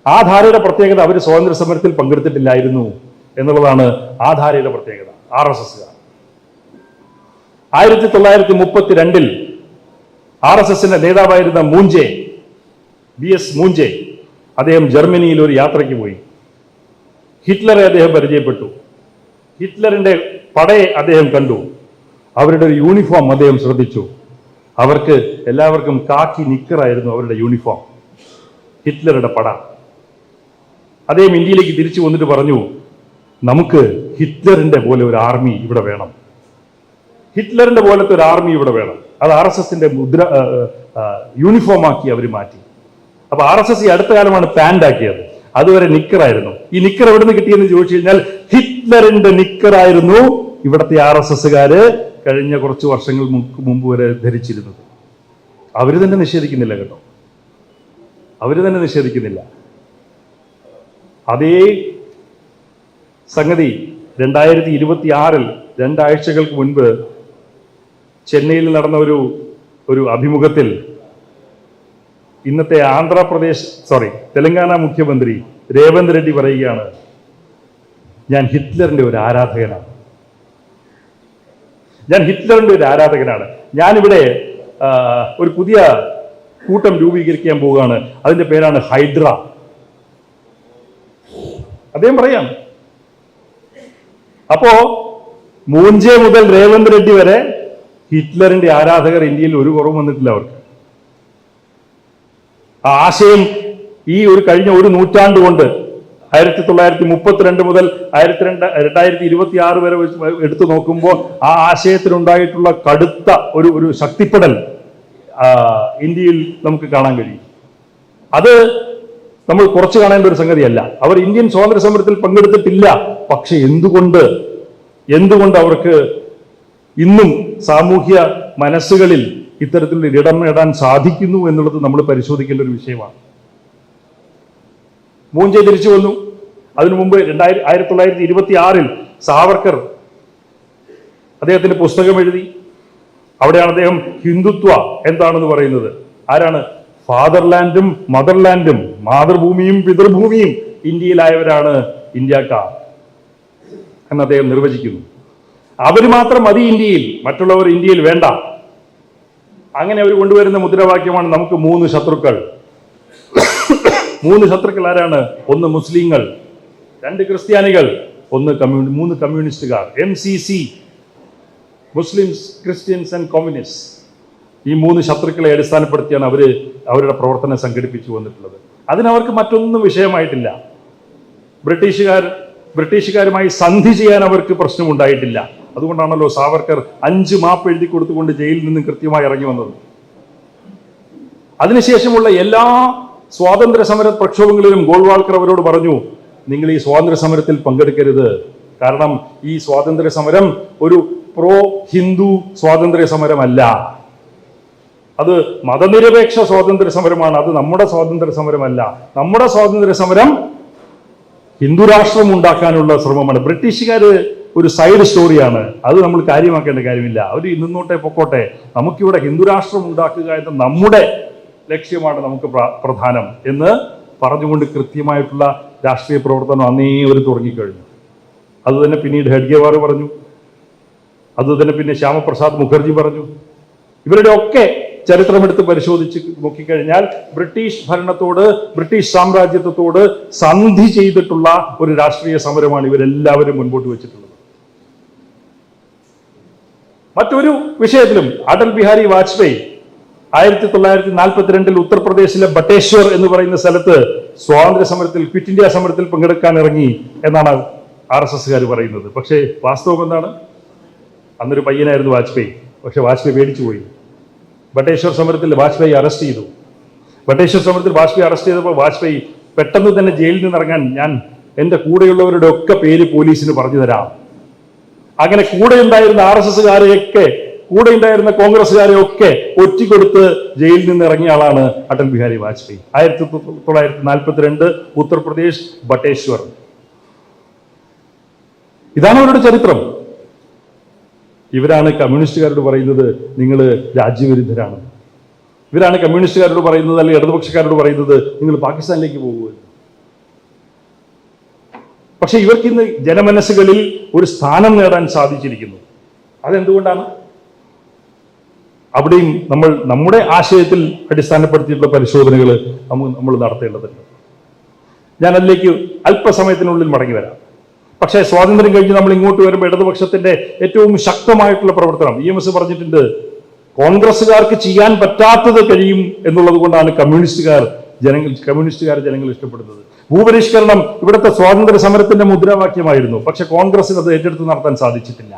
ആ ധാരയുടെ പ്രത്യേകത, അവർ സ്വാതന്ത്ര്യ സമരത്തിൽ പങ്കെടുത്തിട്ടില്ലായിരുന്നു എന്നുള്ളതാണ് ആ ധാരയുടെ പ്രത്യേകത. RSSകാർ 1932 RSSന്റെ നേതാവായിരുന്ന മൂഞ്ചെ, BS മൂഞ്ചെ, അദ്ദേഹം ജർമ്മനിയിൽ ഒരു യാത്രയ്ക്ക് പോയി. ഹിറ്റ്ലറെ അദ്ദേഹം പരിചയപ്പെട്ടു. ഹിറ്റ്ലറിന്റെ പടയെ അദ്ദേഹം കണ്ടു. അവരുടെ ഒരു യൂണിഫോം അദ്ദേഹം ശ്രദ്ധിച്ചു. അവർക്ക് എല്ലാവർക്കും കാക്കി നിക്കറായിരുന്നു അവരുടെ യൂണിഫോം. ഹിറ്റ്ലറുടെ പട. അദ്ദേഹം ഇന്ത്യയിലേക്ക് തിരിച്ചു വന്നിട്ട് പറഞ്ഞു, നമുക്ക് ഹിറ്റ്ലറിന്റെ പോലെ ഒരു ആർമി ഇവിടെ വേണം, ഹിറ്റ്ലറിന്റെ പോലത്തെ ഒരു ആർമി ഇവിടെ വേണം. അത് RSSന്റെ യൂണിഫോം ആക്കി അവർ മാറ്റി. അപ്പൊ RSS ഈ അടുത്ത കാലമാണ് പാന്റ് ആക്കിയത്. അതുവരെ നിക്കറായിരുന്നു. ഈ നിക്കർ എവിടെ നിന്ന് കിട്ടിയെന്ന് ചോദിച്ചു കഴിഞ്ഞാൽ ഹിറ്റ്ലറിന്റെ നിക്കറായിരുന്നു ഇവിടുത്തെ RSSകാര് കഴിഞ്ഞ കുറച്ച് വർഷങ്ങൾ മുമ്പ് വരെ ധരിച്ചിരുന്നത്. അവര് തന്നെ നിഷേധിക്കുന്നില്ല കേട്ടോ, അവര് തന്നെ നിഷേധിക്കുന്നില്ല. അതേ സംഗതി 2026 രണ്ടാഴ്ചകൾക്ക് മുൻപ് ചെന്നൈയിൽ നടന്ന ഒരു അഭിമുഖത്തിൽ ഇന്നത്തെ തെലങ്കാന മുഖ്യമന്ത്രി രേവന്ത് റെഡ്ഡി പറയുകയാണ്, ഞാൻ ഹിറ്റ്ലറിന്റെ ഒരു ആരാധകനാണ്, ഞാനിവിടെ ഒരു പുതിയ കൂട്ടം രൂപീകരിക്കാൻ പോവുകയാണ്, അതിന്റെ പേരാണ് ഹൈഡ്ര. അദ്ദേഹം പറയാണ്. അപ്പോ മൂഞ്ചെ മുതൽ രേവന്ത് റെഡ്ഡി വരെ ഹിറ്റ്ലറിന്റെ ആരാധകർ ഇന്ത്യയിൽ ഒരു കുറവും വന്നിട്ടില്ല അവർക്ക്. ആ ആശയം ഈ കഴിഞ്ഞ ഒരു നൂറ്റാണ്ട് കൊണ്ട് 1932 മുതൽ 2026 വരെ എടുത്തു നോക്കുമ്പോൾ ആ ആശയത്തിനുണ്ടായിട്ടുള്ള കടുത്ത ഒരു ശക്തിപ്പെടൽ ഇന്ത്യയിൽ നമുക്ക് കാണാൻ കഴിയും. അത് നമ്മൾ കുറച്ച് കാണേണ്ട ഒരു സംഗതിയല്ല. അവർ ഇന്ത്യൻ സ്വാതന്ത്ര്യ സമരത്തിൽ പങ്കെടുത്തിട്ടില്ല. പക്ഷെ എന്തുകൊണ്ട് അവർക്ക് ഇന്നും സാമൂഹ്യ മനസ്സുകളിൽ ഇത്തരത്തിലുള്ള ഇടം നേടാൻ സാധിക്കുന്നു എന്നുള്ളത് നമ്മൾ പരിശോധിക്കേണ്ട ഒരു വിഷയമാണ്. മൂഞ്ചെ തിരിച്ചു വന്നു. അതിനു മുമ്പ് 1926 സാവർക്കർ അദ്ദേഹത്തിന്റെ പുസ്തകം എഴുതി. അവിടെയാണ് അദ്ദേഹം ഹിന്ദുത്വ എന്താണെന്ന് പറയുന്നത്. ആരാണ്? ഫാദർലാൻഡും മദർലാൻഡും, മാതൃഭൂമിയും പിതൃഭൂമിയും ഇന്ത്യയിലായവരാണ് ഇന്ത്യക്കാർ എന്ന് അദ്ദേഹം നിർവചിക്കുന്നു. അവർ മാത്രം മതി ഇന്ത്യയിൽ, മറ്റുള്ളവർ ഇന്ത്യയിൽ വേണ്ട. അങ്ങനെ അവർ കൊണ്ടുവരുന്ന മുദ്രാവാക്യമാണ് നമുക്ക് 3 ശത്രുക്കൾ. 3 ശത്രുക്കൾ ആരാണ്? 1 മുസ്ലിങ്ങൾ, 2 ക്രിസ്ത്യാനികൾ, 3 കമ്മ്യൂണിസ്റ്റുകാർ. MCC, Muslims, Christians and communist. ഈ 3 ശത്രുക്കളെ അടിസ്ഥാനപ്പെടുത്തിയാണ് അവരുടെ പ്രവർത്തനം സംഘടിപ്പിച്ചു വന്നിട്ടുള്ളത്. അതിനവർക്ക് മറ്റൊന്നും വിഷയമായിട്ടില്ല. ബ്രിട്ടീഷുകാരുമായി സന്ധി ചെയ്യാൻ അവർക്ക് പ്രശ്നമുണ്ടായിട്ടില്ല. അതുകൊണ്ടാണല്ലോ സാവർക്കർ 5 മാപ്പ് എഴുതി കൊടുത്തുകൊണ്ട് ജയിലിൽ നിന്നും കൃത്യമായി ഇറങ്ങി വന്നത്. അതിനുശേഷമുള്ള എല്ലാ സ്വാതന്ത്ര്യ സമര പ്രക്ഷോഭങ്ങളിലും ഗോൾവാൾക്കർ അവരോട് പറഞ്ഞു, നിങ്ങൾ ഈ സ്വാതന്ത്ര്യ സമരത്തിൽ പങ്കെടുക്കരുത്. കാരണം ഈ സ്വാതന്ത്ര്യ സമരം ഒരു പ്രോ ഹിന്ദു സ്വാതന്ത്ര്യ സമരമല്ല, അത് മതനിരപേക്ഷ സ്വാതന്ത്ര്യ സമരമാണ്. അത് നമ്മുടെ സ്വാതന്ത്ര്യ സമരമല്ല. നമ്മുടെ സ്വാതന്ത്ര്യ സമരം ഹിന്ദു രാഷ്ട്രം ഉണ്ടാക്കാനുള്ള ശ്രമമാണ്. ബ്രിട്ടീഷുകാർ ഒരു സൈഡ് സ്റ്റോറിയാണ്, അത് നമ്മൾ കാര്യമാക്കേണ്ട കാര്യമില്ല. അവർ നിന്നോട്ടെ പൊക്കോട്ടെ, നമുക്കിവിടെ ഹിന്ദു രാഷ്ട്രം ഉണ്ടാക്കുക എന്ന നമ്മുടെ ലക്ഷ്യമാണ് നമുക്ക് പ്രധാനം എന്ന് പറഞ്ഞുകൊണ്ട് കൃത്യമായിട്ടുള്ള രാഷ്ട്രീയ പ്രവർത്തനം അന്നേ അവർ തുടങ്ങിക്കഴിഞ്ഞു. അതുതന്നെ പിന്നീട് ഹെഡ്ഗേവാർ പറഞ്ഞു, അതുതന്നെ പിന്നെ ശ്യാമപ്രസാദ് മുഖർജി പറഞ്ഞു. ഇവരുടെ ഒക്കെ ചരിത്രമെടുത്ത് പരിശോധിച്ച് നോക്കിക്കഴിഞ്ഞാൽ ബ്രിട്ടീഷ് ഭരണത്തോട്, ബ്രിട്ടീഷ് സാമ്രാജ്യത്വത്തോട് സന്ധി ചെയ്തിട്ടുള്ള ഒരു രാഷ്ട്രീയ സമരമാണ് ഇവരെല്ലാവരും മുൻപോട്ട് വെച്ചിട്ടുള്ളത്. മറ്റൊരു വിഷയത്തിലും അടൽ ബിഹാരി വാജ്പേയി 1942 ഉത്തർപ്രദേശിലെ ബട്ടേശ്വർ എന്ന് പറയുന്ന സ്ഥലത്ത് സ്വാതന്ത്ര്യ സമരത്തിൽ, ക്വിറ്റ് ഇന്ത്യ സമരത്തിൽ പങ്കെടുക്കാൻ ഇറങ്ങി എന്നാണ് RSSകാർ പറയുന്നത്. പക്ഷേ വാസ്തവം എന്താണ്? അന്നൊരു പയ്യനായിരുന്നു വാജ്പേയി. പക്ഷെ വാജ്പേയി പേടിച്ചു പോയി. ബട്ടേശ്വർ സമരത്തിൽ വാജ്പേയി അറസ്റ്റ് ചെയ്തു. ബട്ടേശ്വർ സമരത്തിൽ വാജ്പേയി അറസ്റ്റ് ചെയ്തപ്പോൾ വാജ്പേയി പെട്ടെന്ന് തന്നെ ജയിലിൽ നിന്ന് ഇറങ്ങാൻ, ഞാൻ എൻ്റെ കൂടെയുള്ളവരുടെ ഒക്കെ പേര് പോലീസിന് പറഞ്ഞു തരാം. അങ്ങനെ കൂടെ ഉണ്ടായിരുന്ന RSSകാരെയൊക്കെ, കൂടെ ഉണ്ടായിരുന്ന കോൺഗ്രസ്സുകാരെയൊക്കെ ഒറ്റിക്കൊടുത്ത് ജയിലിൽ നിന്ന് ഇറങ്ങിയ ആളാണ് അടൽ ബിഹാരി വാജ്പേയി. 1942 ഉത്തർപ്രദേശ് ബട്ടേശ്വർ. ഇതാണ് അവരുടെ ചരിത്രം. ഇവരാണ് കമ്മ്യൂണിസ്റ്റുകാരോട് പറയുന്നത് നിങ്ങൾ രാജ്യവിരുദ്ധരാണ്. ഇവരാണ് കമ്മ്യൂണിസ്റ്റുകാരോട് പറയുന്നത്, അല്ലെങ്കിൽ ഇടതുപക്ഷക്കാരോട് പറയുന്നത് നിങ്ങൾ പാകിസ്ഥാനിലേക്ക് പോകുക. പക്ഷെ ഇവർക്ക് ഇന്ന് ജനമനസ്സുകളിൽ ഒരു സ്ഥാനം നേടാൻ സാധിച്ചിരിക്കുന്നു. അതെന്തുകൊണ്ടാണ്? അവിടെയും നമ്മൾ നമ്മുടെ ആശയത്തിൽ അടിസ്ഥാനപ്പെടുത്തിയിട്ടുള്ള പരിശോധനകൾ നമ്മൾ നടത്തേണ്ടതുണ്ട്. ഞാൻ അതിലേക്ക് അല്പസമയത്തിനുള്ളിൽ മടങ്ങി വരാം. പക്ഷേ സ്വാതന്ത്ര്യം കഴിഞ്ഞ് നമ്മൾ ഇങ്ങോട്ട് വരുമ്പോൾ ഇടതുപക്ഷത്തിന്റെ ഏറ്റവും ശക്തമായിട്ടുള്ള പ്രവർത്തനം EMS പറഞ്ഞിട്ടുണ്ട്, കോൺഗ്രസ്സുകാർക്ക് ചെയ്യാൻ പറ്റാത്തത് കഴിയും എന്നുള്ളത് കൊണ്ടാണ് കമ്മ്യൂണിസ്റ്റുകാർ ജനങ്ങൾ ഇഷ്ടപ്പെടുന്നത്. ഭൂപരിഷ്കരണം ഇവിടുത്തെ സ്വാതന്ത്ര്യ സമരത്തിന്റെ മുദ്രാവാക്യമായിരുന്നു. പക്ഷെ കോൺഗ്രസിന് അത് ഏറ്റെടുത്ത് നടത്താൻ സാധിച്ചിട്ടില്ല.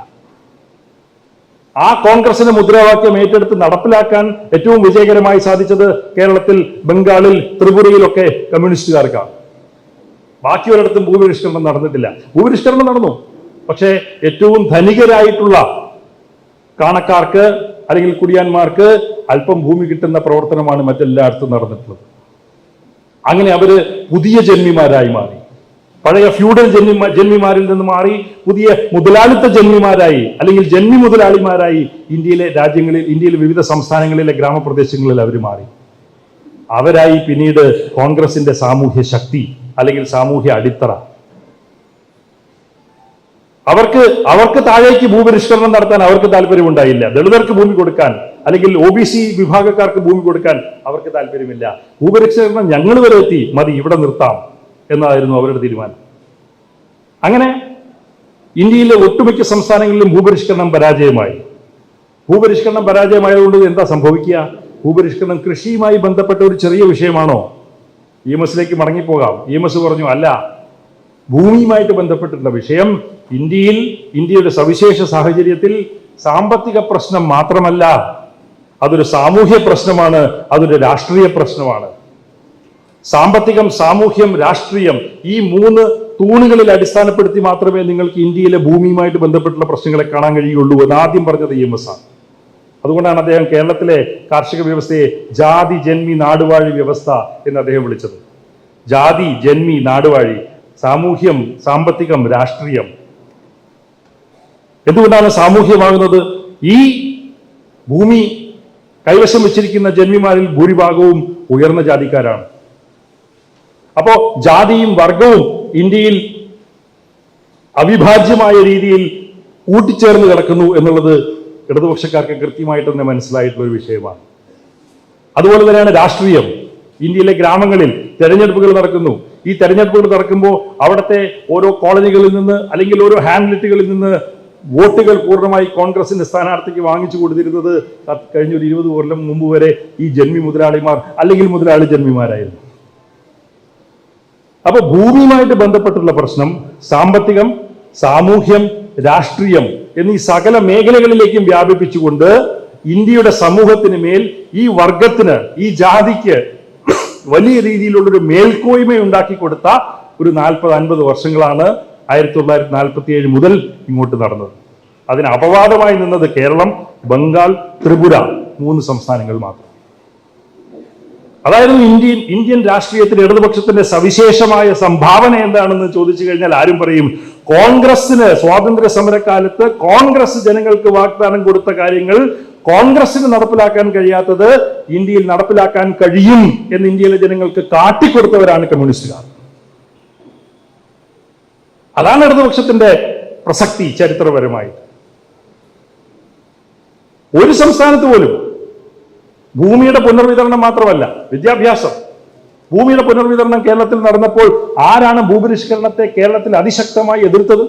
ആ കോൺഗ്രസിന്റെ മുദ്രാവാക്യം ഏറ്റെടുത്ത് നടപ്പിലാക്കാൻ ഏറ്റവും വിജയകരമായി സാധിച്ചത് കേരളത്തിൽ, ബംഗാളിൽ, ത്രിപുരയിലൊക്കെ കമ്മ്യൂണിസ്റ്റുകാർക്കാണ്. ബാക്കി ഒരിടത്തും ഭൂപരിഷ്കരണം നടന്നിട്ടില്ല. ഭൂപരിഷ്കരണം നടന്നു, പക്ഷേ ഏറ്റവും ധനികരായിട്ടുള്ള കാണക്കാർക്ക് അല്ലെങ്കിൽ കുടിയാന്മാർക്ക് അല്പം ഭൂമി കിട്ടുന്ന പ്രവർത്തനമാണ് മറ്റെല്ലായിടത്തും നടന്നിട്ടുള്ളത്. അങ്ങനെ അവര് പുതിയ ജന്മിമാരായി മാറി. പഴയ ഫ്യൂഡൽ ജന്മിമാരിൽ നിന്ന് മാറി പുതിയ മുതലാളിത്ത ജന്മിമാരായി, അല്ലെങ്കിൽ ജന്മി മുതലാളിമാരായി ഇന്ത്യയിലെ വിവിധ സംസ്ഥാനങ്ങളിലെ ഗ്രാമപ്രദേശങ്ങളിൽ അവർ മാറി. അവരായി പിന്നീട് കോൺഗ്രസിന്റെ സാമൂഹ്യ ശക്തി അല്ലെങ്കിൽ സാമൂഹ്യ അടിത്തറ. അവർക്ക് താഴേക്ക് ഭൂപരിഷ്കരണം നടത്താൻ അവർക്ക് താല്പര്യമുണ്ടായില്ല. ദളിതർക്ക് ഭൂമി കൊടുക്കാൻ, അല്ലെങ്കിൽ OBC വിഭാഗക്കാർക്ക് ഭൂമി കൊടുക്കാൻ അവർക്ക് താല്പര്യമില്ല. ഭൂപരിഷ്കരണം ഞങ്ങൾ വരെ എത്തി, മതി, ഇവിടെ നിർത്താം എന്നായിരുന്നു അവരുടെ തീരുമാനം. അങ്ങനെ ഇന്ത്യയിലെ ഒട്ടുമിക്ക സംസ്ഥാനങ്ങളിലും ഭൂപരിഷ്കരണം പരാജയമായി. ഭൂപരിഷ്കരണം പരാജയമായതുകൊണ്ട് എന്താ സംഭവിക്കുക? ഭൂപരിഷ്കരണം കൃഷിയുമായി ബന്ധപ്പെട്ട ഒരു ചെറിയ വിഷയമാണോ? EMSലേക്ക് മടങ്ങിപ്പോകാം. EMS പറഞ്ഞു, അല്ല, ഭൂമിയുമായിട്ട് ബന്ധപ്പെട്ടിട്ടുള്ള വിഷയം ഇന്ത്യയുടെ സവിശേഷ സാഹചര്യത്തിൽ സാമ്പത്തിക പ്രശ്നം മാത്രമല്ല, അതൊരു സാമൂഹ്യ പ്രശ്നമാണ്, അതൊരു രാഷ്ട്രീയ പ്രശ്നമാണ്. സാമ്പത്തികം, സാമൂഹ്യം, രാഷ്ട്രീയം, ഈ 3 തൂണുകളിൽ അടിസ്ഥാനപ്പെടുത്തി മാത്രമേ നിങ്ങൾക്ക് ഇന്ത്യയിലെ ഭൂമിയുമായിട്ട് ബന്ധപ്പെട്ടുള്ള പ്രശ്നങ്ങളെ കാണാൻ കഴിയുള്ളൂ എന്ന് ആദ്യം പറഞ്ഞത് EMS ആണ്. അതുകൊണ്ടാണ് അദ്ദേഹം കേരളത്തിലെ കാർഷിക വ്യവസ്ഥയെ ജാതി ജന്മി നാടുവാഴി വ്യവസ്ഥ എന്ന് അദ്ദേഹം വിളിച്ചത്. ജാതി ജന്മി നാടുവാഴി, സാമൂഹ്യം സാമ്പത്തികം രാഷ്ട്രീയം. എന്തുകൊണ്ടാണ് സാമൂഹ്യമാകുന്നത്? ഈ ഭൂമി കൈവശം വെച്ചിരിക്കുന്ന ജന്മിമാരിൽ ഭൂരിഭാഗവും ഉയർന്ന ജാതിക്കാരാണ്. അപ്പോ ജാതിയും വർഗവും ഇന്ത്യയിൽ അവിഭാജ്യമായ രീതിയിൽ കൂട്ടിച്ചേർന്ന് കിടക്കുന്നു എന്നുള്ളത് ഇടതുപക്ഷക്കാർക്ക് കൃത്യമായിട്ട് തന്നെ മനസ്സിലായിട്ടുള്ള ഒരു വിഷയമാണ്. അതുപോലെ തന്നെയാണ് രാഷ്ട്രീയം. ഇന്ത്യയിലെ ഗ്രാമങ്ങളിൽ തെരഞ്ഞെടുപ്പുകൾ നടക്കുന്നു. ഈ തെരഞ്ഞെടുപ്പുകൾ നടക്കുമ്പോൾ അവിടുത്തെ ഓരോ കോളനികളിൽ നിന്ന് അല്ലെങ്കിൽ ഓരോ ഹാംലെറ്റുകളിൽ നിന്ന് വോട്ടുകൾ പൂർണ്ണമായി കോൺഗ്രസിന്റെ സ്ഥാനാർത്ഥിക്ക് വാങ്ങിച്ചു കൊടുത്തിരുന്നത് കഴിഞ്ഞ ഒരു 20 കൊല്ലം മുമ്പ് വരെ ഈ ജന്മി മുതലാളിമാർ അല്ലെങ്കിൽ മുതലാളി ജന്മിമാരായിരുന്നു. അപ്പൊ ഭൂമിയുമായിട്ട് ബന്ധപ്പെട്ടുള്ള പ്രശ്നം സാമ്പത്തികം, സാമൂഹ്യം, രാഷ്ട്രീയം എന്നീ സകല മേഖലകളിലേക്കും വ്യാപിപ്പിച്ചുകൊണ്ട് ഇന്ത്യയുടെ സമൂഹത്തിന് മേൽ ഈ വർഗത്തിന്, ഈ ജാതിക്ക് വലിയ രീതിയിലുള്ളൊരു മേൽക്കോയ്മ ഉണ്ടാക്കി കൊടുത്ത ഒരു 40-50 വർഷങ്ങളാണ് 1947 മുതൽ ഇങ്ങോട്ട് നടന്നത്. അതിന് അപവാദമായി നിന്നത് കേരളം, ബംഗാൾ, ത്രിപുര 3 സംസ്ഥാനങ്ങൾ മാത്രം. അതായിരുന്നു ഇന്ത്യൻ രാഷ്ട്രീയത്തിൽ ഇടതുപക്ഷത്തിന്റെ സവിശേഷമായ സംഭാവന എന്താണെന്ന് ചോദിച്ചു കഴിഞ്ഞാൽ ആരും പറയും കോൺഗ്രസിന് സ്വാതന്ത്ര്യ സമരക്കാലത്ത് കോൺഗ്രസ് ജനങ്ങൾക്ക് വാഗ്ദാനം കൊടുത്ത കാര്യങ്ങൾ കോൺഗ്രസിന് നടപ്പിലാക്കാൻ കഴിയാത്തത് ഇന്ത്യയിൽ നടപ്പിലാക്കാൻ കഴിയും എന്ന് ഇന്ത്യയിലെ ജനങ്ങൾക്ക് കാട്ടിക്കൊടുത്തവരാണ് കമ്മ്യൂണിസ്റ്റുകാർ. അതാണ് ഇടതുപക്ഷത്തിന്റെ പ്രസക്തി. ചരിത്രപരമായി ഒരു സംസ്ഥാനത്ത് പോലും ഭൂമിയുടെ പുനർവിതരണം മാത്രമല്ല, വിദ്യാഭ്യാസം, ഭൂമിയുടെ പുനർവിതരണം കേരളത്തിൽ നടന്നപ്പോൾ ആരാണ് ഭൂപരിഷ്കരണത്തെ കേരളത്തിൽ അതിശക്തമായി എതിർത്തത്?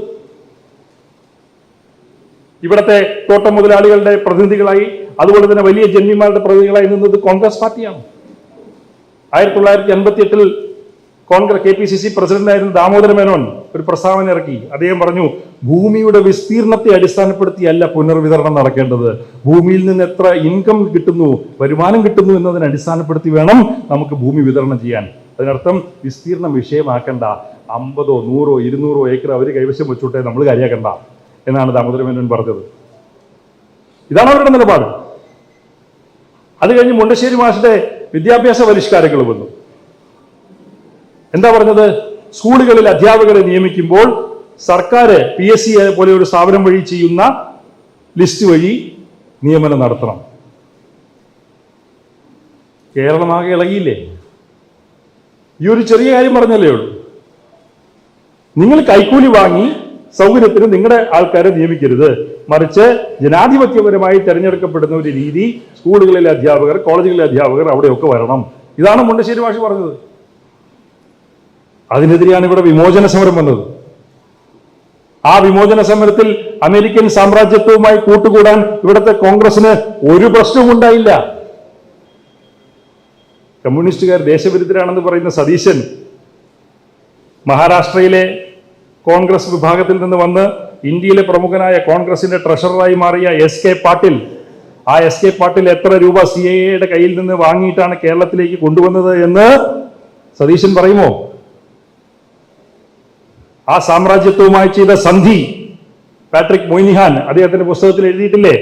ഇവിടത്തെ തോട്ടം മുതലാളികളുടെ പ്രതിനിധികളായി, അതുപോലെ തന്നെ വലിയ ജന്മിമാരുടെ പ്രതിനിധികളായി നിന്നത് കോൺഗ്രസ് പാർട്ടിയാണ്. 1988 കോൺഗ്രസ് KPCC പ്രസിഡന്റായിരുന്ന ദാമോദര മേനോൻ ഒരു പ്രസ്താവന ഇറക്കി. അദ്ദേഹം പറഞ്ഞു, ഭൂമിയുടെ വിസ്തീർണത്തെ അടിസ്ഥാനപ്പെടുത്തിയല്ല പുനർവിതരണം നടക്കേണ്ടത്, ഭൂമിയിൽ നിന്ന് എത്ര ഇൻകം കിട്ടുന്നു, വരുമാനം കിട്ടുന്നു എന്നതിനെ അടിസ്ഥാനപ്പെടുത്തി വേണം നമുക്ക് ഭൂമി വിതരണം ചെയ്യാൻ. അതിനർത്ഥം വിസ്തീർണം വിഷയമാക്കണ്ട, 50, 100, 200 ഏക്കർ അവർ കൈവശം വെച്ചോട്ടെ, നമ്മൾ കാര്യമാക്കണ്ട എന്നാണ് ദാമോദര മേനോൻ പറഞ്ഞത്. ഇതാണ് അവരുടെ നിലപാട്. അത് കഴിഞ്ഞ് മുണ്ടശ്ശേരി മാഷിന്റെ വിദ്യാഭ്യാസ പരിഷ്കാരങ്ങൾ വന്നു. എന്താ പറഞ്ഞത്? സ്കൂളുകളിൽ അധ്യാപകരെ നിയമിക്കുമ്പോൾ സർക്കാർ PSC പോലെ ഒരു സ്ഥാപനം വഴി ചെയ്യുന്ന ലിസ്റ്റ് വഴി നിയമനം നടത്തണം. കേരളമാകെ ഇളകിയില്ലേ? ഈ ഒരു ചെറിയ കാര്യം പറഞ്ഞല്ലേ ഉള്ളൂ. നിങ്ങൾ കൈക്കൂലി വാങ്ങി സൗകര്യത്തിന് നിങ്ങളുടെ ആൾക്കാരെ നിയമിക്കരുത്, മറിച്ച് ജനാധിപത്യപരമായി തെരഞ്ഞെടുക്കപ്പെടുന്ന ഒരു രീതി സ്കൂളുകളിലെ അധ്യാപകർ, കോളേജുകളിലെ അധ്യാപകർ അവിടെയൊക്കെ വരണം. ഇതാണ് മുണ്ടശ്ശേരി മാഷ് പറഞ്ഞത്. അതിനെതിരെയാണ് ഇവിടെ വിമോചന സമരം വന്നത്. ആ വിമോചന സമരത്തിൽ അമേരിക്കൻ സാമ്രാജ്യത്വവുമായി കൂട്ടുകൂടാൻ ഇവിടുത്തെ കോൺഗ്രസിന് ഒരു പ്രശ്നവും ഉണ്ടായില്ല. കമ്മ്യൂണിസ്റ്റുകാർ ദേശവിരുദ്ധരാണെന്ന് പറയുന്ന സതീശൻ മഹാരാഷ്ട്രയിലെ കോൺഗ്രസ് വിഭാഗത്തിൽ നിന്ന് വന്ന് ഇന്ത്യയിലെ പ്രമുഖനായ കോൺഗ്രസിന്റെ ട്രഷററായി മാറിയ SK പാട്ടീൽ, ആ SK പാട്ടീൽ എത്ര രൂപ CIA കയ്യിൽ നിന്ന് വാങ്ങിയിട്ടാണ് കേരളത്തിലേക്ക് കൊണ്ടുവന്നത് എന്ന് സതീശൻ പറയുമോ? ആ സാമ്രാജ്യത്വവുമായി ചെയ്ത സന്ധി പാട്രിക് മൊയ്നിഹാൻ അദ്ദേഹത്തിന്റെ പുസ്തകത്തിൽ എഴുതിയിട്ടില്ലേ?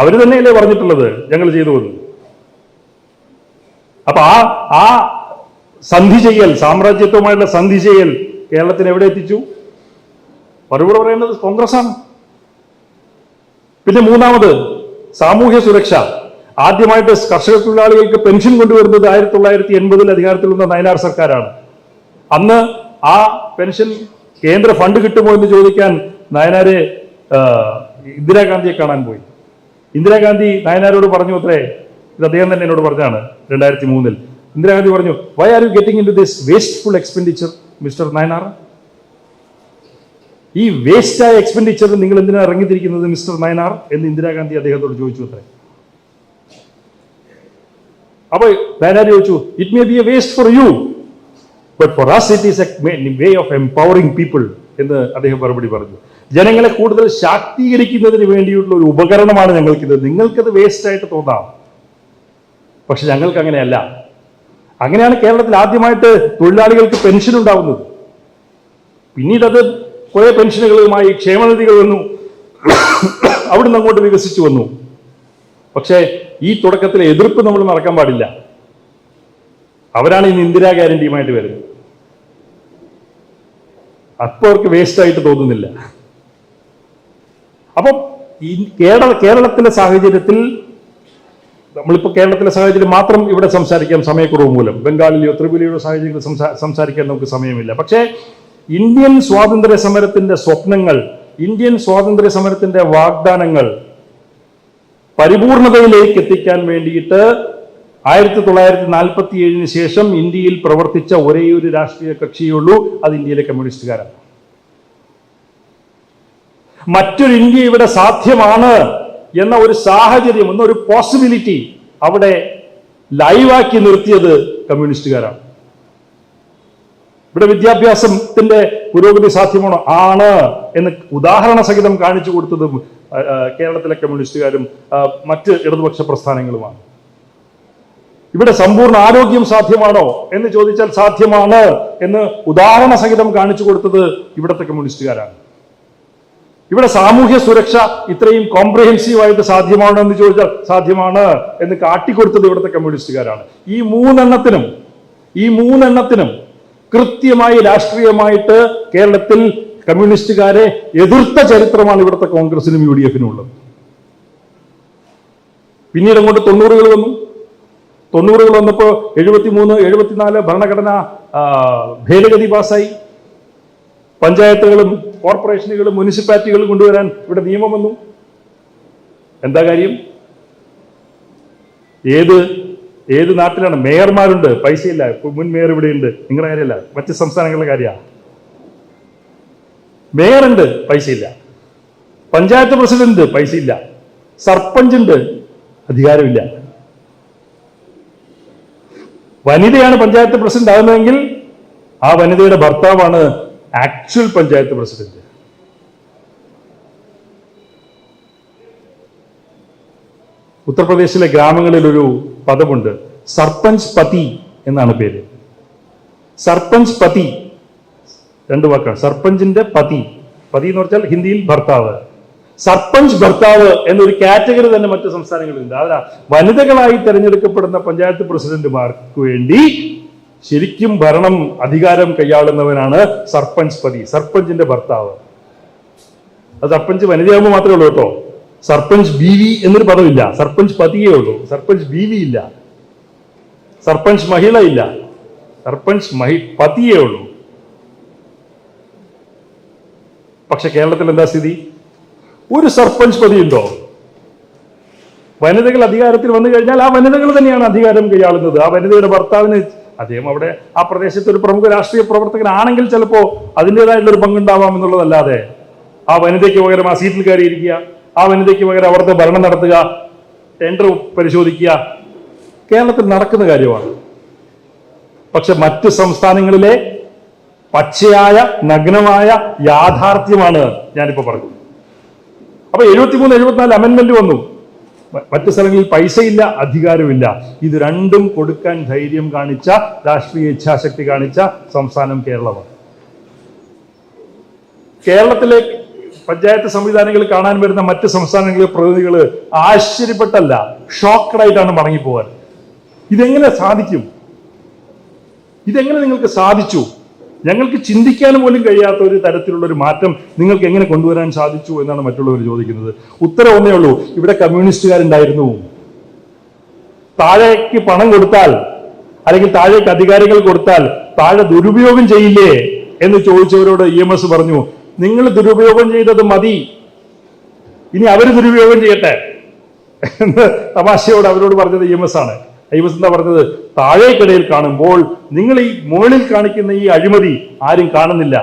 അവര് തന്നെയല്ലേ പറഞ്ഞിട്ടുള്ളത് ഞങ്ങൾ ചെയ്തു എന്ന്. അപ്പൊ ആ സന്ധി ചെയ്യൽ, സാമ്രാജ്യത്വമായിട്ടുള്ള സന്ധി ചെയ്യൽ കേരളത്തിന് എവിടെ എത്തിച്ചു? മറുപടി പറയേണ്ടത് കോൺഗ്രസ്സാണ്. പിന്നെ മൂന്നാമത് സാമൂഹ്യ സുരക്ഷ. ആദ്യമായിട്ട് കർഷക തൊഴിലാളികൾക്ക് പെൻഷൻ കൊണ്ടുവരുന്നത് 1980 അധികാരത്തിൽ വന്ന നയനാർ സർക്കാരാണ്. അന്ന് ആ പെൻഷൻ കേന്ദ്ര ഫണ്ട് കിട്ടുമോ എന്ന് ചോദിക്കാൻ നയനാര് ഇന്ദിരാഗാന്ധിയെ കാണാൻ പോയി. ഇന്ദിരാഗാന്ധി നയനാരോട് പറഞ്ഞു അത്രേ, ഇത് അദ്ദേഹം തന്നെ എന്നോട് പറഞ്ഞാണ് 2003. ഇന്ദിരാഗാന്ധി പറഞ്ഞു, why are you getting in to this wasteful expenditure mister Nayanar? ഈ വേസ്റ്റായ എക്സ്പെൻഡിച്ചർ നിങ്ങൾ എന്തിനാണ് ഇറങ്ങിത്തിരിക്കുന്നത് മിസ്റ്റർ നയനാർ എന്ന് ഇന്ദിരാഗാന്ധി അദ്ദേഹത്തോട് ചോദിച്ചു അത്രേ. അപ്പൊ നയനാർ ചോദിച്ചു, it may be A waste for you, but for us it is a way of empowering people എന്ന് അദ്ദേഹം മറുപടി പറഞ്ഞു. ജനങ്ങളെ കൂടുതൽ ശാക്തീകരിക്കുന്നതിന് വേണ്ടിയിട്ടുള്ള ഒരു ഉപകരണമാണ് ഞങ്ങൾക്കിത്. നിങ്ങൾക്കത് വേസ്റ്റ് ആയിട്ട് തോന്നാം, പക്ഷെ ഞങ്ങൾക്ക് അങ്ങനെയല്ല. അങ്ങനെയാണ് കേരളത്തിൽ ആദ്യമായിട്ട് തൊഴിലാളികൾക്ക് പെൻഷൻ ഉണ്ടാവുന്നത്. പിന്നീട് അത് കുറെ പെൻഷനുകളുമായി ക്ഷേമനിധികൾ വന്നു. അവിടുന്ന് അങ്ങോട്ട് വികസിച്ചു വന്നു. പക്ഷേ ഈ തുടക്കത്തിലെ എതിർപ്പ് നമ്മൾ മറക്കാൻ പാടില്ല. അവരാണ് ഇന്ന് ഇന്ദിരാ ഗ്യാരണ്ടിയുമായിട്ട് വരുന്നത്. അപ്പോൾ അവർക്ക് വേസ്റ്റ് ആയിട്ട് തോന്നുന്നില്ല. അപ്പം ഈ കേരളത്തിലെ സാഹചര്യത്തിൽ, നമ്മളിപ്പോൾ കേരളത്തിലെ സാഹചര്യം മാത്രം ഇവിടെ സംസാരിക്കാം സമയക്കുറവ് മൂലം, ബംഗാളിലെയോ ത്രിപുരയിലോ സാഹചര്യത്തിൽ സംസാരിക്കാൻ നമുക്ക് സമയമില്ല. പക്ഷേ ഇന്ത്യൻ സ്വാതന്ത്ര്യ സമരത്തിന്റെ സ്വപ്നങ്ങൾ, ഇന്ത്യൻ സ്വാതന്ത്ര്യ സമരത്തിന്റെ വാഗ്ദാനങ്ങൾ പരിപൂർണതയിലേക്ക് എത്തിക്കാൻ വേണ്ടിയിട്ട് 1947 ശേഷം ഇന്ത്യയിൽ പ്രവർത്തിച്ച ഒരേയൊരു രാഷ്ട്രീയ കക്ഷിയുള്ളൂ, അത് ഇന്ത്യയിലെ കമ്മ്യൂണിസ്റ്റുകാരാണ്. മറ്റൊരു ഇന്ത്യ ഇവിടെ സാധ്യമാണ് എന്ന ഒരു സാഹചര്യം, എന്നൊരു പോസിബിലിറ്റി അവിടെ ലൈവാക്കി നിർത്തിയത് കമ്മ്യൂണിസ്റ്റുകാരാണ്. ഇവിടെ വിദ്യാഭ്യാസത്തിന്റെ പുരോഗതി സാധ്യമാണോ? ആണ് എന്ന് ഉദാഹരണ സഹിതം കാണിച്ചു കൊടുത്തതും കേരളത്തിലെ കമ്മ്യൂണിസ്റ്റുകാരും മറ്റ് ഇടതുപക്ഷ പ്രസ്ഥാനങ്ങളുമാണ്. ഇവിടെ സമ്പൂർണ്ണ ആരോഗ്യം സാധ്യമാണോ എന്ന് ചോദിച്ചാൽ സാധ്യമാണ് എന്ന് ഉദാഹരണ സഹിതം കാണിച്ചു കൊടുത്തത് ഇവിടുത്തെ കമ്മ്യൂണിസ്റ്റുകാരാണ്. ഇവിടെ സാമൂഹ്യ സുരക്ഷ ഇത്രയും കോംപ്രഹെൻസീവായിട്ട് സാധ്യമാണോ എന്ന് ചോദിച്ചാൽ സാധ്യമാണ് എന്ന് കാട്ടിക്കൊടുത്തത് ഇവിടുത്തെ കമ്മ്യൂണിസ്റ്റുകാരാണ്. ഈ മൂന്നെണ്ണത്തിനും കൃത്യമായി രാഷ്ട്രീയമായിട്ട് കേരളത്തിൽ കമ്മ്യൂണിസ്റ്റുകാരെ എതിർത്ത ചരിത്രമാണ് ഇവിടുത്തെ കോൺഗ്രസിനും UDF-നും ഉള്ളത്. പിന്നീട് അങ്ങോട്ട് 90-കൾ വന്നു. 90-കൾ വന്നപ്പോൾ 73, 74 ഭരണഘടന ഭേദഗതി പാസ്സായി. പഞ്ചായത്തുകളും കോർപ്പറേഷനുകളും മുനിസിപ്പാലിറ്റികളും കൊണ്ടുവരാൻ ഇവിടെ നിയമം വന്നു. എന്താ കാര്യം? ഏത് നാട്ടിലാണ് മേയർമാരുണ്ട്, പൈസയില്ല. മുൻ മേയർ ഇവിടെയുണ്ട്, നിങ്ങളുടെ കാര്യമല്ല, മറ്റ് സംസ്ഥാനങ്ങളുടെ കാര്യമാണ്. മേയറുണ്ട്, പൈസയില്ല. പഞ്ചായത്ത് പ്രസിഡന്റ്, പൈസയില്ല. സർപഞ്ചുണ്ട്, അധികാരമില്ല. വനിതയാണ് പഞ്ചായത്ത് പ്രസിഡന്റ് ആകുന്നതെങ്കിൽ ആ വനിതയുടെ ഭർത്താവാണ് ആക്ച്വൽ പഞ്ചായത്ത് പ്രസിഡന്റ്. ഉത്തർപ്രദേശിലെ ഗ്രാമങ്ങളിൽ ഒരു പദമുണ്ട്, സർപഞ്ച് പതി എന്നാണ് പേര്. സർപഞ്ച് പതി, രണ്ട് വാക്കാണ്. സർപഞ്ചിന്റെ പതി എന്ന് പറഞ്ഞാൽ ഹിന്ദിയിൽ ഭർത്താവ്. സർപഞ്ച് ഭർത്താവ് എന്നൊരു കാറ്റഗറി തന്നെ മറ്റു സംസ്ഥാനങ്ങളിലുണ്ട്. അതാ വനിതകളായി തെരഞ്ഞെടുക്കപ്പെടുന്ന പഞ്ചായത്ത് പ്രസിഡന്റുമാർക്ക് വേണ്ടി ശരിക്കും അധികാരം കൈയാളുന്നവനാണ് സർപഞ്ച് പതി, സർപഞ്ചിന്റെ ഭർത്താവ്. അത് സർപഞ്ച് വനിതയാകുമ്പോൾ മാത്രമേ ഉള്ളൂ കേട്ടോ. സർപഞ്ച് ബീവി എന്നൊരു പദമില്ല, സർപഞ്ച് പതിയേ ഉള്ളൂ. സർപഞ്ച് ബീവി ഇല്ല, സർപഞ്ച് മഹിള ഇല്ല, സർപഞ്ച് പതിയേ ഉള്ളൂ. പക്ഷെ കേരളത്തിൽ എന്താ സ്ഥിതി? ഒരു സർപഞ്ച് പതി ഉണ്ടോ? വനിതകൾ അധികാരത്തിൽ വന്നു കഴിഞ്ഞാൽ ആ വനിതകൾ തന്നെയാണ് അധികാരം കൈയാളുന്നത്. ആ വനിതയുടെ ഭർത്താവിന്, അദ്ദേഹം അവിടെ ആ പ്രദേശത്ത് ഒരു പ്രമുഖ രാഷ്ട്രീയ പ്രവർത്തകനാണെങ്കിൽ ചിലപ്പോ അതിൻ്റെതായിട്ടുള്ള ഒരു പങ്കുണ്ടാവാം എന്നുള്ളതല്ലാതെ ആ വനിതയ്ക്ക് പകരം ആ സീറ്റിൽ കയറിയിരിക്കുക, ആ വനിതയ്ക്ക് പകരം അവിടുത്തെ ഭരണം നടത്തുക, ടെൻഡർ പരിശോധിക്കുക, കേരളത്തിൽ നടക്കുന്ന കാര്യമാണ്. പക്ഷെ മറ്റ് സംസ്ഥാനങ്ങളിലെ പച്ചയായ നഗ്നമായ യാഥാർത്ഥ്യമാണ് ഞാനിപ്പോ പറഞ്ഞത്. അപ്പൊ 73, 74 അമെന്റ്മെന്റ് വന്നു. മറ്റു സ്ഥലങ്ങളിൽ പൈസയില്ല, അധികാരമില്ല. ഇത് രണ്ടും കൊടുക്കാൻ ധൈര്യം കാണിച്ച, രാഷ്ട്രീയ ഇച്ഛാശക്തി കാണിച്ച സംസ്ഥാനം കേരളമാണ്. കേരളത്തിലെ പഞ്ചായത്ത് സംവിധാനങ്ങൾ കാണാൻ വരുന്ന മറ്റ് സംസ്ഥാനങ്ങളിലെ പ്രതിനിധികൾ ആശ്ചര്യപ്പെട്ടല്ല, ഷോക്കഡായിട്ടാണ് മടങ്ങിപ്പോവാൻ. ഇതെങ്ങനെ സാധിക്കും? ഇതെങ്ങനെ നിങ്ങൾക്ക് സാധിച്ചു? ഞങ്ങൾക്ക് ചിന്തിക്കാൻ പോലും കഴിയാത്ത ഒരു തരത്തിലുള്ള ഒരു മാറ്റം നിങ്ങൾക്ക് എങ്ങനെ കൊണ്ടുവരാൻ സാധിച്ചു എന്നാണ് മറ്റുള്ളവർ ചോദിക്കുന്നത്. ഉത്തരം ഒന്നേ ഉള്ളൂ, ഇവിടെ കമ്മ്യൂണിസ്റ്റുകാരുണ്ടായിരുന്നു. താഴേക്ക് പണം കൊടുത്താൽ അല്ലെങ്കിൽ താഴേക്ക് അധികാരികൾ കൊടുത്താൽ താഴെ ദുരുപയോഗം ചെയ്യില്ലേ എന്ന് ചോദിച്ചവരോട് EMS പറഞ്ഞു, നിങ്ങൾ ദുരുപയോഗം ചെയ്തത് മതി, ഇനി അവർ ദുരുപയോഗം ചെയ്യട്ടെ എന്ന് തമാശയോട് അവരോട് പറഞ്ഞത് EMS ആണ്. EMS എന്താ പറഞ്ഞത്? താഴേക്കിടയിൽ കാണുമ്പോൾ നിങ്ങൾ ഈ മുകളിൽ കാണിക്കുന്ന ഈ അഴിമതി ആരും കാണുന്നില്ല,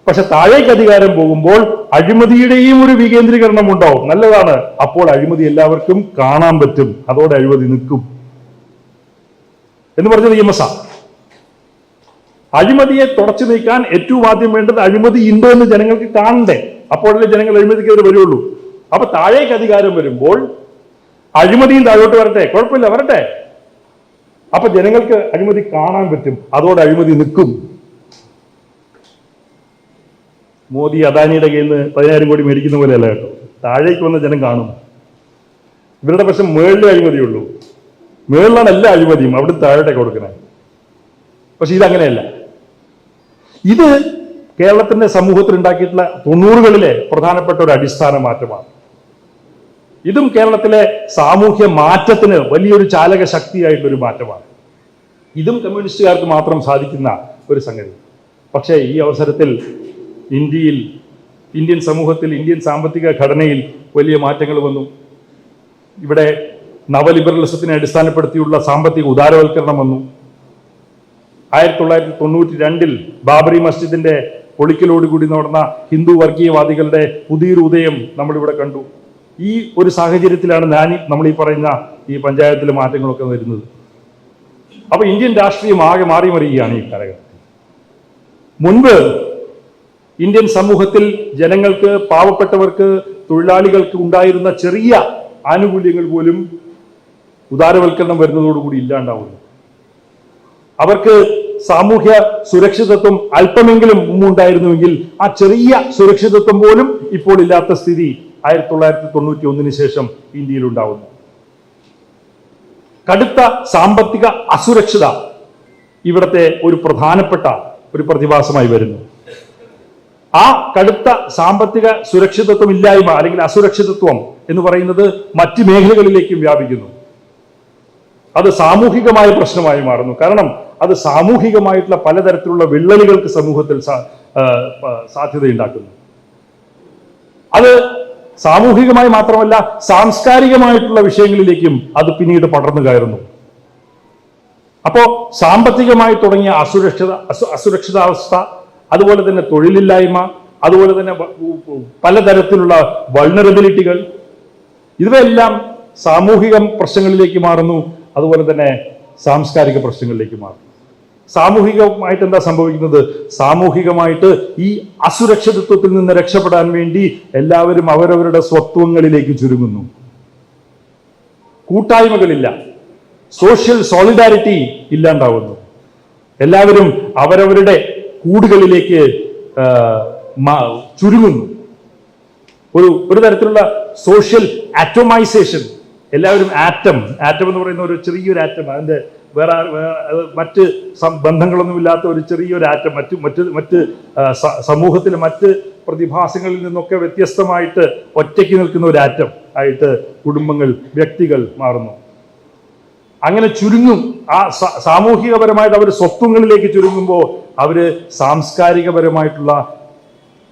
പക്ഷെ താഴേക്ക് അധികാരം പോകുമ്പോൾ അഴിമതിയുടെയും ഒരു വികേന്ദ്രീകരണം ഉണ്ടാവും. നല്ലതാണ്, അപ്പോൾ അഴിമതി എല്ലാവർക്കും കാണാൻ പറ്റും, അതോടെ അഴിമതി നിൽക്കും എന്ന് പറഞ്ഞത് EMS. അഴിമതിയെ തുടച്ചു നീക്കാൻ ഏറ്റവും ആദ്യം വേണ്ടത് അഴിമതി ഉണ്ടോ എന്ന് ജനങ്ങൾക്ക് കാണണ്ടേ, അപ്പോഴല്ലേ ജനങ്ങൾ അഴിമതിക്കെതിരെ വരുള്ളൂ. അപ്പൊ താഴേക്ക് അധികാരം വരുമ്പോൾ അഴിമതിയും താഴോട്ട് വരട്ടെ, കുഴപ്പമില്ല, വരട്ടെ. അപ്പൊ ജനങ്ങൾക്ക് അഴിമതി കാണാൻ പറ്റും, അതോടെ അഴിമതി നിൽക്കും. മോദി അദാനിയുടെ കയ്യിൽ നിന്ന് 10,000 കോടി മേടിക്കുന്ന പോലെയല്ല കേട്ടോ. താഴേക്ക് വന്ന ജനം കാണും. ഇവരുടെ പക്ഷെ മേളിലെ അഴിമതിയുള്ളൂ. മേളിലാണ് എല്ലാ അഴിമതിയും, അവിടെ താഴോട്ടേക്ക് കൊടുക്കുന്നത്. പക്ഷെ ഇതങ്ങനെയല്ല. ഇത് കേരളത്തിന്റെ സമൂഹത്തിൽ ഉണ്ടാക്കിയിട്ടുള്ള 90കളിലെ പ്രധാനപ്പെട്ട ഒരു അടിസ്ഥാന മാറ്റമാണ്. ഇതും കേരളത്തിലെ സാമൂഹ്യ മാറ്റത്തിന് വലിയൊരു ചാലക ശക്തിയായിട്ടൊരു മാറ്റമാണ്. ഇതും കമ്മ്യൂണിസ്റ്റുകാർക്ക് മാത്രം സാധിക്കുന്ന ഒരു സംഗതി. പക്ഷേ ഈ അവസരത്തിൽ ഇന്ത്യൻ സമൂഹത്തിൽ, ഇന്ത്യൻ സാമ്പത്തിക ഘടനയിൽ വലിയ മാറ്റങ്ങൾ വന്നു. ഇവിടെ നവലിബറലിസത്തിനെ അടിസ്ഥാനപ്പെടുത്തിയുള്ള സാമ്പത്തിക ഉദാരവൽക്കരണം വന്നു. 1992 ബാബറി മസ്ജിദിന്റെ പൊളിക്കലോടുകൂടി നടന്ന ഹിന്ദു വർഗീയവാദികളുടെ പുതിയൊരു ഉദയം നമ്മളിവിടെ കണ്ടു. ഈ ഒരു സാഹചര്യത്തിലാണ് നമ്മൾ ഈ പറയുന്ന ഈ പഞ്ചായത്തിലെ മാറ്റങ്ങളൊക്കെ വരുന്നത്. അപ്പൊ ഇന്ത്യൻ രാഷ്ട്രീയം ആകെ മാറി മറിയുകയാണ് ഈ കാലഘട്ടത്തിൽ. മുൻപ് ഇന്ത്യൻ സമൂഹത്തിൽ ജനങ്ങൾക്ക്, പാവപ്പെട്ടവർക്ക്, തൊഴിലാളികൾക്ക് ഉണ്ടായിരുന്ന ചെറിയ ആനുകൂല്യങ്ങൾ പോലും ഉദാരവൽക്കരണം വരുന്നതോടുകൂടി ഇല്ലാണ്ടാവുന്നു. അവർക്ക് സാമൂഹ്യ സുരക്ഷിതത്വം അല്പമെങ്കിലും മുമ്പുണ്ടായിരുന്നുവെങ്കിൽ ആ ചെറിയ സുരക്ഷിതത്വം പോലും ഇപ്പോൾ ഇല്ലാത്ത സ്ഥിതി 1991 ശേഷം ഇന്ത്യയിൽ ഉണ്ടാവുന്നു. കടുത്ത സാമ്പത്തിക അസുരക്ഷത ഇവിടുത്തെ ഒരു പ്രധാനപ്പെട്ട ഒരു പ്രതിഭാസമായി വരുന്നു. ആ കടുത്ത സാമ്പത്തിക സുരക്ഷിതത്വം ഇല്ലായ്മ അല്ലെങ്കിൽ അസുരക്ഷിതത്വം എന്ന് പറയുന്നത് മറ്റ് മേഖലകളിലേക്കും വ്യാപിക്കുന്നു. അത് സാമൂഹികമായ പ്രശ്നമായി മാറുന്നു. കാരണം അത് സാമൂഹികമായിട്ടുള്ള പലതരത്തിലുള്ള വിള്ളലുകൾക്ക് സമൂഹത്തിൽ സാധ്യതയുണ്ടാക്കുന്നു. അത് സാമൂഹികമായി മാത്രമല്ല, സാംസ്കാരികമായിട്ടുള്ള വിഷയങ്ങളിലേക്കും അത് പിന്നീട് പടർന്നു കയറുന്നു. അപ്പോ സാമ്പത്തികമായി തുടങ്ങിയ അസുരക്ഷിതാവസ്ഥ, അതുപോലെ തന്നെ തൊഴിലില്ലായ്മ, അതുപോലെ തന്നെ പലതരത്തിലുള്ള വൾണറബിലിറ്റികൾ, ഇവയെല്ലാം സാമൂഹിക പ്രശ്നങ്ങളിലേക്ക് മാറുന്നു. അതുപോലെ തന്നെ സാംസ്കാരിക പ്രശ്നങ്ങളിലേക്ക് മാറുന്നു. സാമൂഹികമായിട്ട് എന്താ സംഭവിക്കുന്നത്? സാമൂഹികമായിട്ട് ഈ അസുരക്ഷിതത്വത്തിൽ നിന്ന് രക്ഷപ്പെടാൻ വേണ്ടി എല്ലാവരും അവരവരുടെ സ്വത്വങ്ങളിലേക്ക് ചുരുങ്ങുന്നു. കൂട്ടായ്മകളില്ല, സോഷ്യൽ സോളിഡാരിറ്റി ഇല്ലാണ്ടാവുന്നു. എല്ലാവരും അവരവരുടെ കൂടുകളിലേക്ക് ചുരുങ്ങുന്നു. ഒരു തരത്തിലുള്ള സോഷ്യൽ ആറ്റോമൈസേഷൻ. എല്ലാവരും ആറ്റം എന്ന് പറയുന്ന ഒരു ചെറിയൊരു ആറ്റം, അതിന്റെ വേറെ മറ്റ് ബന്ധങ്ങളൊന്നുമില്ലാത്ത ഒരു ചെറിയൊരു ആറ്റം, മറ്റ് സമൂഹത്തിലെ മറ്റ് പ്രതിഭാസങ്ങളിൽ നിന്നൊക്കെ വ്യത്യസ്തമായിട്ട് ഒറ്റയ്ക്ക് നിൽക്കുന്ന ഒരു ആറ്റം ആയിട്ട് കുടുംബങ്ങൾ, വ്യക്തികൾ മാറുന്നു. അങ്ങനെ ചുരുങ്ങും. ആ സാമൂഹികപരമായിട്ട് അവർ സ്വത്വങ്ങളിലേക്ക് ചുരുങ്ങുമ്പോൾ അവര് സാംസ്കാരികപരമായിട്ടുള്ള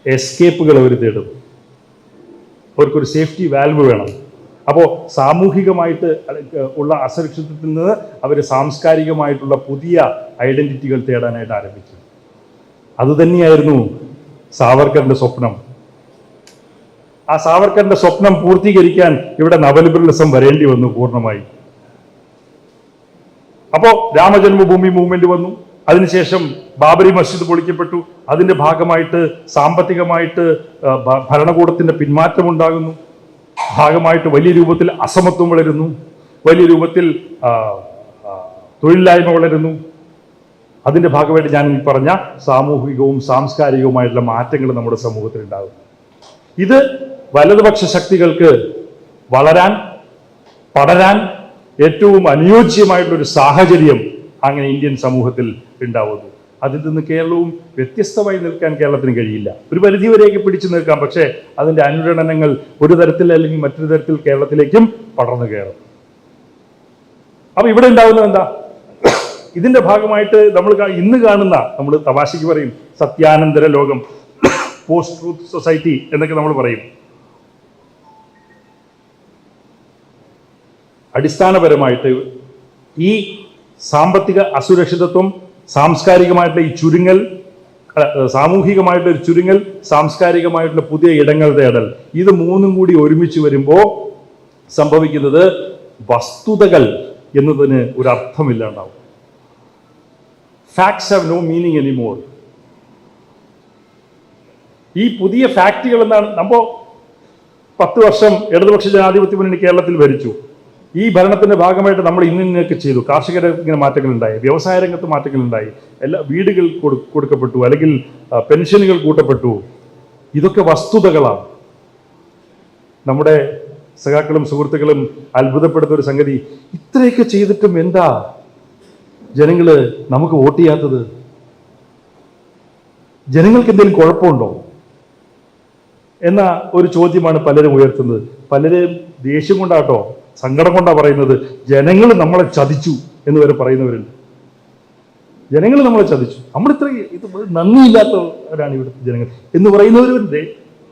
എസ്കേപ്പുകൾ അവർ തേടും. അവർക്കൊരു സേഫ്റ്റി വാൽവ് വേണം. അപ്പോൾ സാമൂഹികമായിട്ട് ഉള്ള അസുരക്ഷിതത്വത്തിൽ നിന്ന് അവർ സാംസ്കാരികമായിട്ടുള്ള പുതിയ ഐഡന്റിറ്റികൾ തേടാനായിട്ട് ആരംഭിച്ചു. അതുതന്നെയായിരുന്നു സാവർക്കറിന്റെ സ്വപ്നം. ആ സാവർക്കറിന്റെ സ്വപ്നം പൂർത്തീകരിക്കാൻ ഇവിടെ നവലിബറലിസം വരേണ്ടി വന്നു പൂർണ്ണമായി. അപ്പോ രാമജന്മഭൂമി മൂവ്മെന്റ് വന്നു. അതിനുശേഷം ബാബറി മസ്ജിദ് പൊളിക്കപ്പെട്ടു. അതിന്റെ ഭാഗമായിട്ട് സാമ്പത്തികമായിട്ട് ഭരണകൂടത്തിന്റെ പിന്മാറ്റം ഉണ്ടാകുന്നു. ഭാഗമായിട്ട് വലിയ രൂപത്തിൽ അസമത്വം വളരുന്നു. വലിയ രൂപത്തിൽ തൊഴിലില്ലായ്മ വളരുന്നു. അതിന്റെ ഭാഗമായിട്ട് ഞാൻ ഈ പറഞ്ഞ സാമൂഹികവും സാംസ്കാരികവുമായിട്ടുള്ള മാറ്റങ്ങൾ നമ്മുടെ സമൂഹത്തിൽ ഉണ്ടാകും. ഇത് വലതുപക്ഷ ശക്തികൾക്ക് വളരാൻ, പടരാൻ ഏറ്റവും അനുയോജ്യമായിട്ടുള്ളൊരു സാഹചര്യം അങ്ങനെ ഇന്ത്യൻ സമൂഹത്തിൽ ഉണ്ടാവുന്നു. അതിൽ നിന്ന് കേരളവും വ്യത്യസ്തമായി നിൽക്കാൻ കേരളത്തിന് കഴിയില്ല. ഒരു പരിധിവരെയൊക്കെ പിടിച്ചു നിൽക്കാം. പക്ഷേ അതിൻ്റെ അനുരണനങ്ങൾ ഒരു തരത്തിൽ അല്ലെങ്കിൽ മറ്റൊരു തരത്തിൽ കേരളത്തിലേക്കും പടർന്നു കയറും. അപ്പൊ ഇവിടെ ഉണ്ടാവുന്നത് എന്താ? ഇതിന്റെ ഭാഗമായിട്ട് നമ്മൾ ഇന്ന് കാണുന്ന, നമ്മൾ തമാശയ്ക്ക് പറയും സത്യാനന്തര ലോകം, പോസ്റ്റ് ട്രൂത്ത് സൊസൈറ്റി എന്നൊക്കെ നമ്മൾ പറയും. അടിസ്ഥാനപരമായിട്ട് ഈ സാമ്പത്തിക അസുരക്ഷിതത്വം, സാംസ്കാരികമായിട്ടുള്ള ഈ ചുരുങ്ങൽ, സാമൂഹികമായിട്ടുള്ള ഒരു ചുരുങ്ങൽ, സാംസ്കാരികമായിട്ടുള്ള പുതിയ ഇടങ്ങൾ തേടൽ, ഇത് മൂന്നും കൂടി ഒരുമിച്ച് വരുമ്പോൾ സംഭവിക്കുന്നത് വസ്തുതകൾ എന്നതിന് ഒരു അർത്ഥമില്ലാണ്ടാവും. Facts have no meaning anymore. ഈ പുതിയ ഫാക്റ്റുകൾ എന്താണ്? നമ്മൾ 10 വർഷം ഇടതുപക്ഷ ജനാധിപത്യ മുന്നണി കേരളത്തിൽ ഭരിച്ചു. ഈ ഭരണത്തിന്റെ ഭാഗമായിട്ട് നമ്മൾ ഇന്നൊക്കെ ചെയ്തു. കാർഷിക ഇങ്ങനെ മാറ്റങ്ങളുണ്ടായി, വ്യവസായ രംഗത്ത് മാറ്റങ്ങളുണ്ടായി, എല്ലാ വീടുകൾ കൊടുക്കപ്പെട്ടു, അല്ലെങ്കിൽ പെൻഷനുകൾ കൂട്ടപ്പെട്ടു. ഇതൊക്കെ വസ്തുതകളാണ്. നമ്മുടെ സഖാക്കളും സുഹൃത്തുക്കളും അത്ഭുതപ്പെടുന്ന ഒരു സംഗതി, ഇത്രയൊക്കെ ചെയ്തിട്ടും എന്താ ജനങ്ങള് നമുക്ക് വോട്ട് ചെയ്യാത്തത്? ജനങ്ങൾക്ക് എന്തെങ്കിലും കുഴപ്പമുണ്ടോ എന്ന ഒരു ചോദ്യമാണ് പലരും ഉയർത്തുന്നത്. പലരും ദേഷ്യം കൊണ്ടാട്ടോ, സങ്കടം കൊണ്ടാ പറയുന്നത്. ജനങ്ങൾ നമ്മളെ ചതിച്ചു എന്ന് വരെ പറയുന്നവരുണ്ട്. ജനങ്ങൾ നമ്മളെ ചതിച്ചു, നമ്മളിത്ര ഇത് നന്ദിയില്ലാത്തവരാണ് ഇവിടുത്തെ ജനങ്ങൾ എന്ന് പറയുന്നവരുണ്ട്.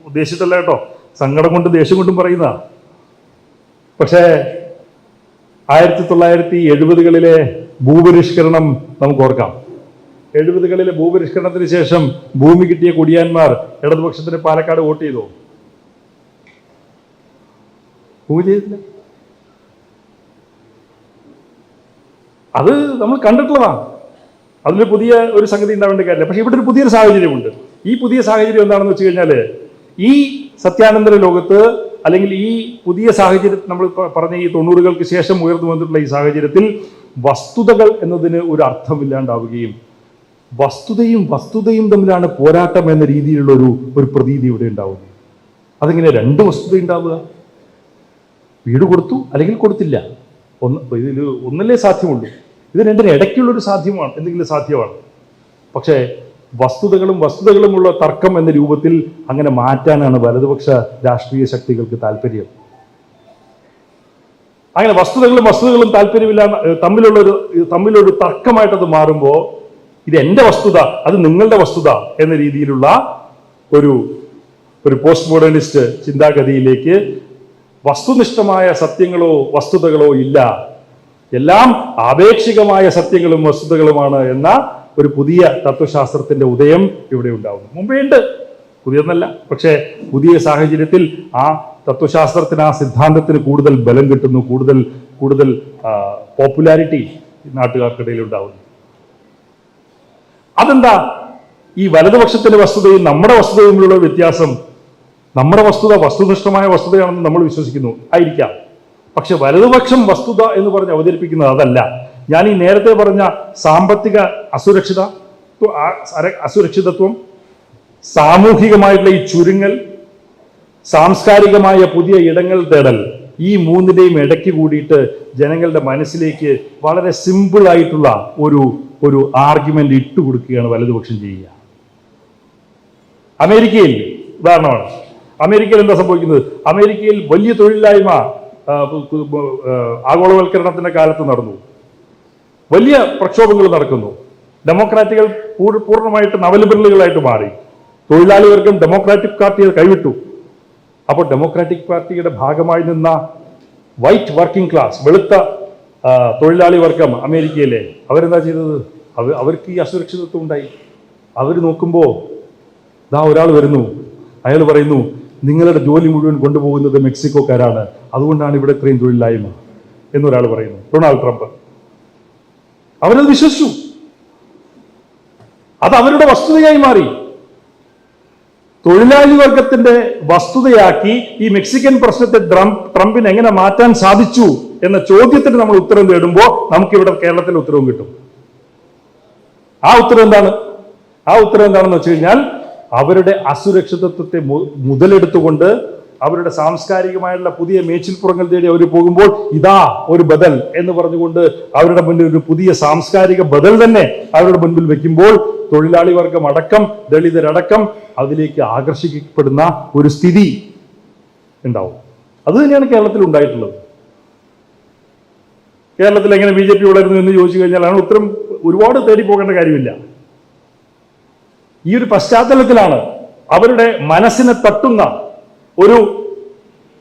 ഉദ്ദേശിച്ചല്ല കേട്ടോ, സങ്കടം കൊണ്ട് ദേഷ്യം കൊണ്ടും പറയുന്നതാ. പക്ഷേ 1970-കളിലെ ഭൂപരിഷ്കരണം നമുക്ക് ഓർക്കാം. 70-കളിലെ ഭൂപരിഷ്കരണത്തിന് ശേഷം ഭൂമി കിട്ടിയ കുടിയാന്മാർ ഇടതുപക്ഷത്തിന് പാലക്കാട് വോട്ട് ചെയ്തോ? ഭൂമി ചെയ്തില്ല. അത് നമ്മൾ കണ്ടിട്ടുള്ളതാണ്. അതിൽ പുതിയ ഒരു സംഗതി ഉണ്ടാവേണ്ട കാര്യമില്ല. പക്ഷെ ഇവിടെ ഒരു പുതിയൊരു സാഹചര്യമുണ്ട്. ഈ പുതിയ സാഹചര്യം എന്താണെന്ന് വെച്ച് കഴിഞ്ഞാൽ, ഈ സത്യാനന്തര ലോകത്ത് അല്ലെങ്കിൽ ഈ പുതിയ സാഹചര്യം നമ്മൾ പറഞ്ഞ ഈ 90-കൾക്ക് ശേഷം ഉയർന്നു വന്നിട്ടുള്ള ഈ സാഹചര്യത്തിൽ വസ്തുതകൾ എന്നതിന് ഒരു അർത്ഥമില്ലാണ്ടാവുകയും വസ്തുതയും തമ്മിലാണ് പോരാട്ടം എന്ന രീതിയിലുള്ള ഒരു പ്രതീതി ഇവിടെ ഉണ്ടാവുന്നത്. അതെങ്ങനെ രണ്ട് വസ്തുത ഉണ്ടാവുക? വീട് കൊടുത്തു അല്ലെങ്കിൽ കൊടുത്തില്ല, ഇതിൽ ഒന്നല്ലേ സാധ്യമുള്ളൂ. ഇത് രണ്ടിന് ഇടയ്ക്കുള്ളൊരു സാധ്യമാണ്, എന്തെങ്കിലും സാധ്യമാണ്. പക്ഷേ വസ്തുതകളുമുള്ള തർക്കം എന്ന രൂപത്തിൽ അങ്ങനെ മാറ്റാനാണ് വലതുപക്ഷ രാഷ്ട്രീയ ശക്തികൾക്ക് താല്പര്യം. അങ്ങനെ വസ്തുതകളും താല്പര്യമില്ല തമ്മിലൊരു തർക്കമായിട്ടത് മാറുമ്പോൾ, ഇത് എൻ്റെ വസ്തുത, അത് നിങ്ങളുടെ വസ്തുത എന്ന രീതിയിലുള്ള ഒരു പോസ്റ്റ് മോഡേണിസ്റ്റ് ചിന്താഗതിയിലേക്ക് വസ്തുനിഷ്ഠമായ സത്യങ്ങളോ വസ്തുതകളോ ഇല്ല, എല്ലാം ആപേക്ഷികമായ സത്യങ്ങളും വസ്തുതകളുമാണ് എന്ന ഒരു പുതിയ തത്വശാസ്ത്രത്തിന്റെ ഉദയം ഇവിടെ ഉണ്ടാവുന്നു. മുമ്പേ ഉണ്ട്, പുതിയതെന്നല്ല. പക്ഷേ പുതിയ സാഹചര്യത്തിൽ ആ തത്വശാസ്ത്രത്തിന്, ആ സിദ്ധാന്തത്തിന് കൂടുതൽ ബലം കിട്ടുന്നു, കൂടുതൽ പോപ്പുലാരിറ്റി നാട്ടുകാർക്കിടയിൽ ഉണ്ടാവുന്നു. അതെന്താ? ഈ വലതുപക്ഷത്തിന്റെ വസ്തുതയും നമ്മുടെ വസ്തുതയുമുള്ള വ്യത്യാസം. നമ്മുടെ വസ്തുത വസ്തുനിഷ്ഠമായ വസ്തുതയാണെന്ന് നമ്മൾ വിശ്വസിക്കുന്നു, ആയിരിക്കാം. പക്ഷെ വലതുപക്ഷം വസ്തുത എന്ന് പറഞ്ഞ് അവതരിപ്പിക്കുന്നത് അതല്ല. ഞാൻ ഈ നേരത്തെ പറഞ്ഞ സാമ്പത്തിക അസുരക്ഷിതത്വം, സാമൂഹികമായിട്ടുള്ള ഈ ചുരുങ്ങൽ, സാംസ്കാരികമായ പുതിയ ഇടങ്ങൾ തേടൽ, ഈ മൂന്നിന്റെയും ഇടയ്ക്ക് കൂടിയിട്ട് ജനങ്ങളുടെ മനസ്സിലേക്ക് വളരെ സിമ്പിൾ ആയിട്ടുള്ള ഒരു ആർഗ്യുമെന്റ് ഇട്ടുകൊടുക്കുകയാണ് വലതുപക്ഷം ചെയ്യുക. അമേരിക്കയിൽ ഉദാഹരണമാണ്. അമേരിക്കയിൽ എന്താ സംഭവിക്കുന്നത്? അമേരിക്കയിൽ വലിയ തൊഴിലില്ലായ്മ ആഗോളവൽക്കരണത്തിന്റെ കാലത്ത് നടന്നു. വലിയ പ്രക്ഷോഭങ്ങൾ നടക്കുന്നു. ഡെമോക്രാറ്റുകൾ പൂർണ്ണമായിട്ട് നവലിബറലുകളായിട്ട് മാറി. തൊഴിലാളി വർഗം ഡെമോക്രാറ്റിക് പാർട്ടിയെ കൈവിട്ടു. അപ്പോൾ ഡെമോക്രാറ്റിക് പാർട്ടിയുടെ ഭാഗമായി നിന്ന വൈറ്റ് വർക്കിംഗ് ക്ലാസ്, വെളുത്ത തൊഴിലാളി വർഗം അമേരിക്കയിലെ അവരെന്താ ചെയ്തത്? അവർക്ക് ഈ അസുരക്ഷിതത്വം ഉണ്ടായി. അവർ നോക്കുമ്പോൾ ദാ ഒരാൾ വരുന്നു, അയാൾ പറയുന്നു, നിങ്ങളുടെ ജോലി മുഴുവൻ കൊണ്ടുപോകുന്നത് മെക്സിക്കോക്കാരാണ്, അതുകൊണ്ടാണ് ഇവിടെ ഇത്രയും തൊഴിലില്ലായ്മ എന്നൊരാൾ പറയുന്നു, ഡൊണാൾഡ് ട്രംപ്. അവരത് വിശ്വസിച്ചു. അത് അവരുടെ വസ്തുതയായി മാറി. തൊഴിലാളി വർഗത്തിന്റെ വസ്തുതയാക്കി ഈ മെക്സിക്കൻ പ്രശ്നത്തെ ട്രംപിന് എങ്ങനെ മാറ്റാൻ സാധിച്ചു എന്ന ചോദ്യത്തിന് നമ്മൾ ഉത്തരം തേടുമ്പോൾ നമുക്കിവിടെ കേരളത്തിൽ ഉത്തരവും കിട്ടും. ആ ഉത്തരം എന്താണെന്ന് വെച്ച് കഴിഞ്ഞാൽ, അവരുടെ അസുരക്ഷിതത്വത്തെ മുതലെടുത്തുകൊണ്ട് അവരുടെ സാംസ്കാരികമായുള്ള പുതിയ മേച്ചിൽപ്പുറങ്ങൾ തേടി അവർ പോകുമ്പോൾ ഇതാ ഒരു ബദൽ എന്ന് പറഞ്ഞുകൊണ്ട് അവരുടെ മുന്നിൽ ഒരു പുതിയ സാംസ്കാരിക ബദൽ തന്നെ അവരുടെ മുൻപിൽ വെക്കുമ്പോൾ തൊഴിലാളി വർഗം അടക്കം, ദളിതരടക്കം അതിലേക്ക് ആകർഷിക്കപ്പെടുന്ന ഒരു സ്ഥിതി ഉണ്ടാവും. അത് തന്നെയാണ് കേരളത്തിൽ ഉണ്ടായിട്ടുള്ളത്. കേരളത്തിൽ എങ്ങനെ BJP വളരുന്നു എന്ന് ചോദിച്ചു കഴിഞ്ഞാൽ ഉത്തരം ഒരുപാട് തേടി പോകേണ്ട കാര്യമില്ല. ഈ ഒരു പശ്ചാത്തലത്തിലാണ് അവരുടെ മനസ്സിനെ തട്ടുന്ന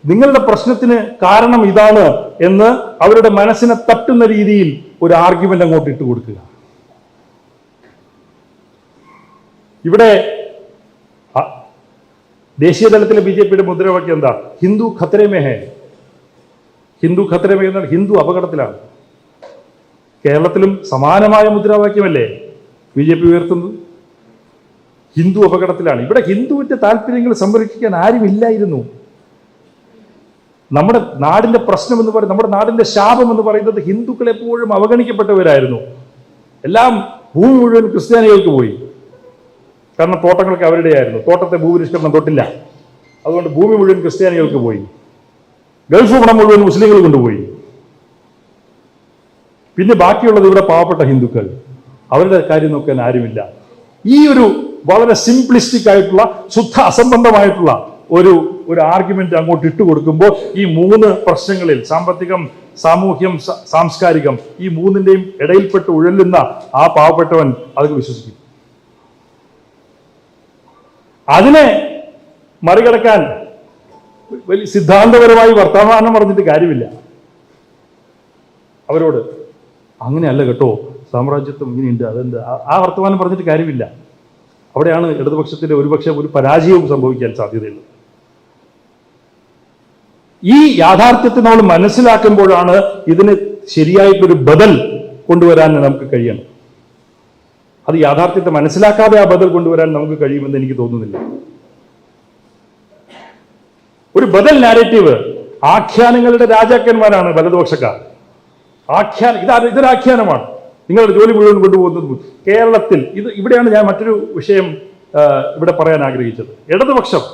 നിങ്ങളുടെ പ്രശ്നത്തിന് കാരണം ഇതാണ് എന്ന് അവരുടെ മനസ്സിനെ തട്ടുന്ന രീതിയിൽ ഒരു ആർഗ്യുമെന്റ് അങ്ങോട്ട് ഇട്ട് കൊടുക്കുക. ഇവിടെ ദേശീയ തലത്തിലെ BJPയുടെ മുദ്രാവാക്യം എന്താ? ഹിന്ദു ഖത്തരെ മേ ഹേ. ഹിന്ദു ഖത്തരെ മേ എന്നാൽ ഹിന്ദു അപകടത്തിലാണ്. കേരളത്തിലും സമാനമായ മുദ്രാവാക്യമല്ലേ BJP ഉയർത്തുന്നത്? ഹിന്ദു അപകടത്തിലാണ്. ഇവിടെ ഹിന്ദുവിന്റെ താല്പര്യങ്ങൾ സംരക്ഷിക്കാൻ ആരുമില്ലായിരുന്നു. നമ്മുടെ നാടിന്റെ പ്രശ്നം എന്ന് പറയുന്നത്, നമ്മുടെ നാടിന്റെ ശാപം എന്ന് പറയുന്നത് ഹിന്ദുക്കൾ എപ്പോഴും അവഗണിക്കപ്പെട്ടവരായിരുന്നു. എല്ലാം ഭൂമി മുഴുവൻ ക്രിസ്ത്യാനികൾക്ക് പോയി. കാരണം തോട്ടങ്ങളൊക്കെ അവരുടെയായിരുന്നു. തോട്ടത്തെ ഭൂപരിഷ്കരണം തൊട്ടില്ല. അതുകൊണ്ട് ഭൂമി മുഴുവൻ ക്രിസ്ത്യാനികൾക്ക് പോയി, ഗൾഫ് പണം മുഴുവൻ മുസ്ലിങ്ങൾ കൊണ്ടുപോയി. പിന്നെ ബാക്കിയുള്ളത് ഇവിടെ പാവപ്പെട്ട ഹിന്ദുക്കൾ, അവരുടെ കാര്യം നോക്കാൻ ആരുമില്ല. ഈ ഒരു വളരെ സിംപ്ലിസ്റ്റിക് ആയിട്ടുള്ള ശുദ്ധ അസംബന്ധമായിട്ടുള്ള ഒരു ആർഗ്യുമെന്റ് അങ്ങോട്ട് ഇട്ടുകൊടുക്കുമ്പോൾ ഈ മൂന്ന് പ്രശ്നങ്ങളിൽ സാമ്പത്തികം, സാമൂഹ്യം, സാംസ്കാരികം, ഈ മൂന്നിന്റെയും ഇടയിൽപ്പെട്ട് ഉഴലുന്ന ആ പാവപ്പെട്ടവൻ അതൊക്കെ വിശ്വസിക്കും. അതിനെ മറികടക്കാൻ വലിയ സിദ്ധാന്തപരമായി വർത്തമാനം പറഞ്ഞിട്ട് കാര്യമില്ല. അവരോട് അങ്ങനെയല്ല കേട്ടോ, സാമ്രാജ്യത്വം ഇങ്ങനെയുണ്ട്, അതെന്ത്, ആ വർത്തമാനം പറഞ്ഞിട്ട് കാര്യമില്ല. അവിടെയാണ് ഇടതുപക്ഷത്തിന്റെ ഒരുപക്ഷെ ഒരു പരാജയവും സംഭവിക്കാൻ സാധ്യതയുള്ളത്. ഈ യാഥാർത്ഥ്യത്തെ നമ്മൾ മനസ്സിലാക്കുമ്പോഴാണ് ഇതിന് ശരിയായിട്ടൊരു ബദൽ കൊണ്ടുവരാൻ നമുക്ക് കഴിയണം. അത് യാഥാർത്ഥ്യത്തെ മനസ്സിലാക്കാതെ ആ ബദൽ കൊണ്ടുവരാൻ നമുക്ക് കഴിയുമെന്ന് എനിക്ക് തോന്നുന്നില്ല. ഒരു ബദൽ നാരേറ്റീവ്, ആഖ്യാനങ്ങളുടെ രാജാക്കന്മാരാണ് വലതുപക്ഷക്കാർ. ഇതൊരു ആഖ്യാനമാണ്. നിങ്ങളുടെ ജോലി മുഴുവൻ കൊണ്ടുപോകുന്നത് കേരളത്തിൽ. ഇവിടെയാണ് ഞാൻ മറ്റൊരു വിഷയം ഇവിടെ പറയാൻ ആഗ്രഹിച്ചത്. ഇടതുപക്ഷം,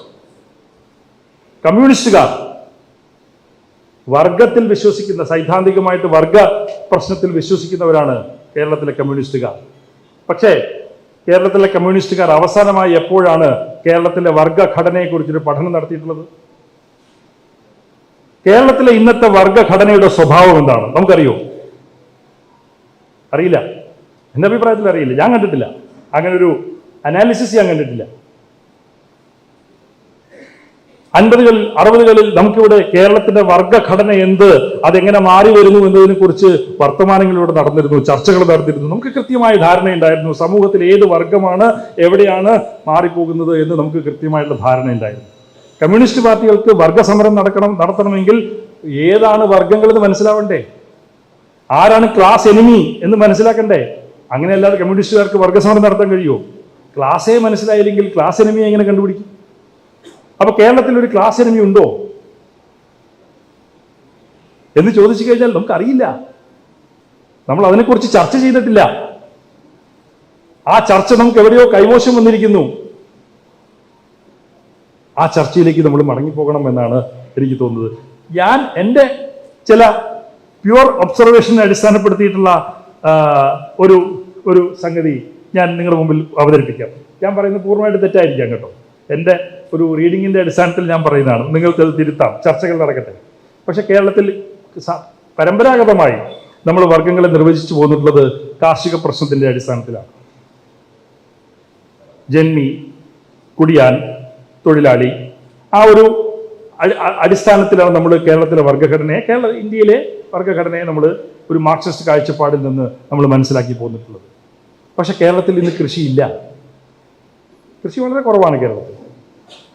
കമ്മ്യൂണിസ്റ്റുകാർ വർഗത്തിൽ വിശ്വസിക്കുന്ന, സൈദ്ധാന്തികമായിട്ട് വർഗ പ്രശ്നത്തിൽ വിശ്വസിക്കുന്നവരാണ് കേരളത്തിലെ കമ്മ്യൂണിസ്റ്റുകാർ. പക്ഷേ കേരളത്തിലെ കമ്മ്യൂണിസ്റ്റുകാർ അവസാനമായി എപ്പോഴാണ് കേരളത്തിലെ വർഗഘടനയെക്കുറിച്ചൊരു പഠനം നടത്തിയിട്ടുള്ളത്? കേരളത്തിലെ ഇന്നത്തെ വർഗഘടനയുടെ സ്വഭാവം എന്താണ് നമുക്കറിയോ? അറിയില്ല. എൻ്റെ അഭിപ്രായത്തിൽ അറിയില്ല. ഞാൻ കണ്ടിട്ടില്ല. അങ്ങനെ ഒരു അനാലിസിസ് ഞാൻ കണ്ടിട്ടില്ല. 50-കളിൽ 60-കളിൽ നമുക്കിവിടെ കേരളത്തിന്റെ വർഗഘടന എന്ത്, അതെങ്ങനെ മാറി വരുന്നു എന്നതിനെ കുറിച്ച് വർത്തമാനങ്ങളിലൂടെ നടന്നിരുന്നു, ചർച്ചകൾ നടന്നിരുന്നു. നമുക്ക് കൃത്യമായ ധാരണയുണ്ടായിരുന്നു. സമൂഹത്തിൽ ഏത് വർഗമാണ് എവിടെയാണ് മാറിപ്പോകുന്നത് എന്ന് നമുക്ക് കൃത്യമായിട്ടുള്ള ധാരണയുണ്ടായിരുന്നു. കമ്മ്യൂണിസ്റ്റ് പാർട്ടികൾക്ക് വർഗസമരം നടത്തണമെങ്കിൽ ഏതാണ് വർഗങ്ങൾ എന്ന് മനസ്സിലാവണ്ടേ? ആരാണ് ക്ലാസ് എനിമി എന്ന് മനസ്സിലാക്കണ്ടേ? അങ്ങനെയല്ലാതെ കമ്മ്യൂണിസ്റ്റുകാർക്ക് വർഗസമരം നടത്താൻ കഴിയുമോ? ക്ലാസ്സേ മനസ്സിലായില്ലെങ്കിൽ ക്ലാസ് എനിമിയെ എങ്ങനെ കണ്ടുപിടിക്കും? അപ്പൊ കേരളത്തിൽ ഒരു ക്ലാസ് എനിമി ഉണ്ടോ എന്ന് ചോദിച്ചു കഴിഞ്ഞാൽ നമുക്കറിയില്ല. നമ്മൾ അതിനെക്കുറിച്ച് ചർച്ച ചെയ്തിട്ടില്ല. ആ ചർച്ച നമുക്ക് എവിടെയോ കൈമോശം വന്നിരിക്കുന്നു. ആ ചർച്ചയിലേക്ക് നമ്മൾ മടങ്ങിപ്പോകണം എന്നാണ് എനിക്ക് തോന്നുന്നത്. ഞാൻ എൻ്റെ ചില പ്യുവർ ഒബ്സർവേഷനെ അടിസ്ഥാനപ്പെടുത്തിയിട്ടുള്ള ഒരു സംഗതി ഞാൻ നിങ്ങളുടെ മുമ്പിൽ അവതരിപ്പിക്കാം. ഞാൻ പറയുന്നത് പൂർണ്ണമായിട്ട് തെറ്റായിരിക്കാം കേട്ടോ. എൻ്റെ ഒരു റീഡിങ്ങിൻ്റെ അടിസ്ഥാനത്തിൽ ഞാൻ പറയുന്നതാണ്. നിങ്ങൾക്ക് അത് തിരുത്താം, ചർച്ചകൾ നടക്കട്ടെ. പക്ഷെ കേരളത്തിൽ പരമ്പരാഗതമായി നമ്മൾ വർഗങ്ങളെ നിർവചിച്ചു പോന്നിട്ടുള്ളത് കാർഷിക പ്രശ്നത്തിൻ്റെ അടിസ്ഥാനത്തിലാണ്. ജന്മി, കുടിയാൻ, തൊഴിലാളി, ആ ഒരു അടിസ്ഥാനത്തിലാണ് നമ്മൾ കേരളത്തിലെ വർഗഘടനയെ, ഇന്ത്യയിലെ വർഗഘടനയെ നമ്മൾ ഒരു മാർക്സിസ്റ്റ് കാഴ്ചപ്പാടിൽ നിന്ന് നമ്മൾ മനസ്സിലാക്കി പോന്നിട്ടുള്ളത്. പക്ഷെ കേരളത്തിൽ ഇന്ന് കൃഷിയില്ല. കൃഷി വളരെ കുറവാണ് കേരളത്തിൽ.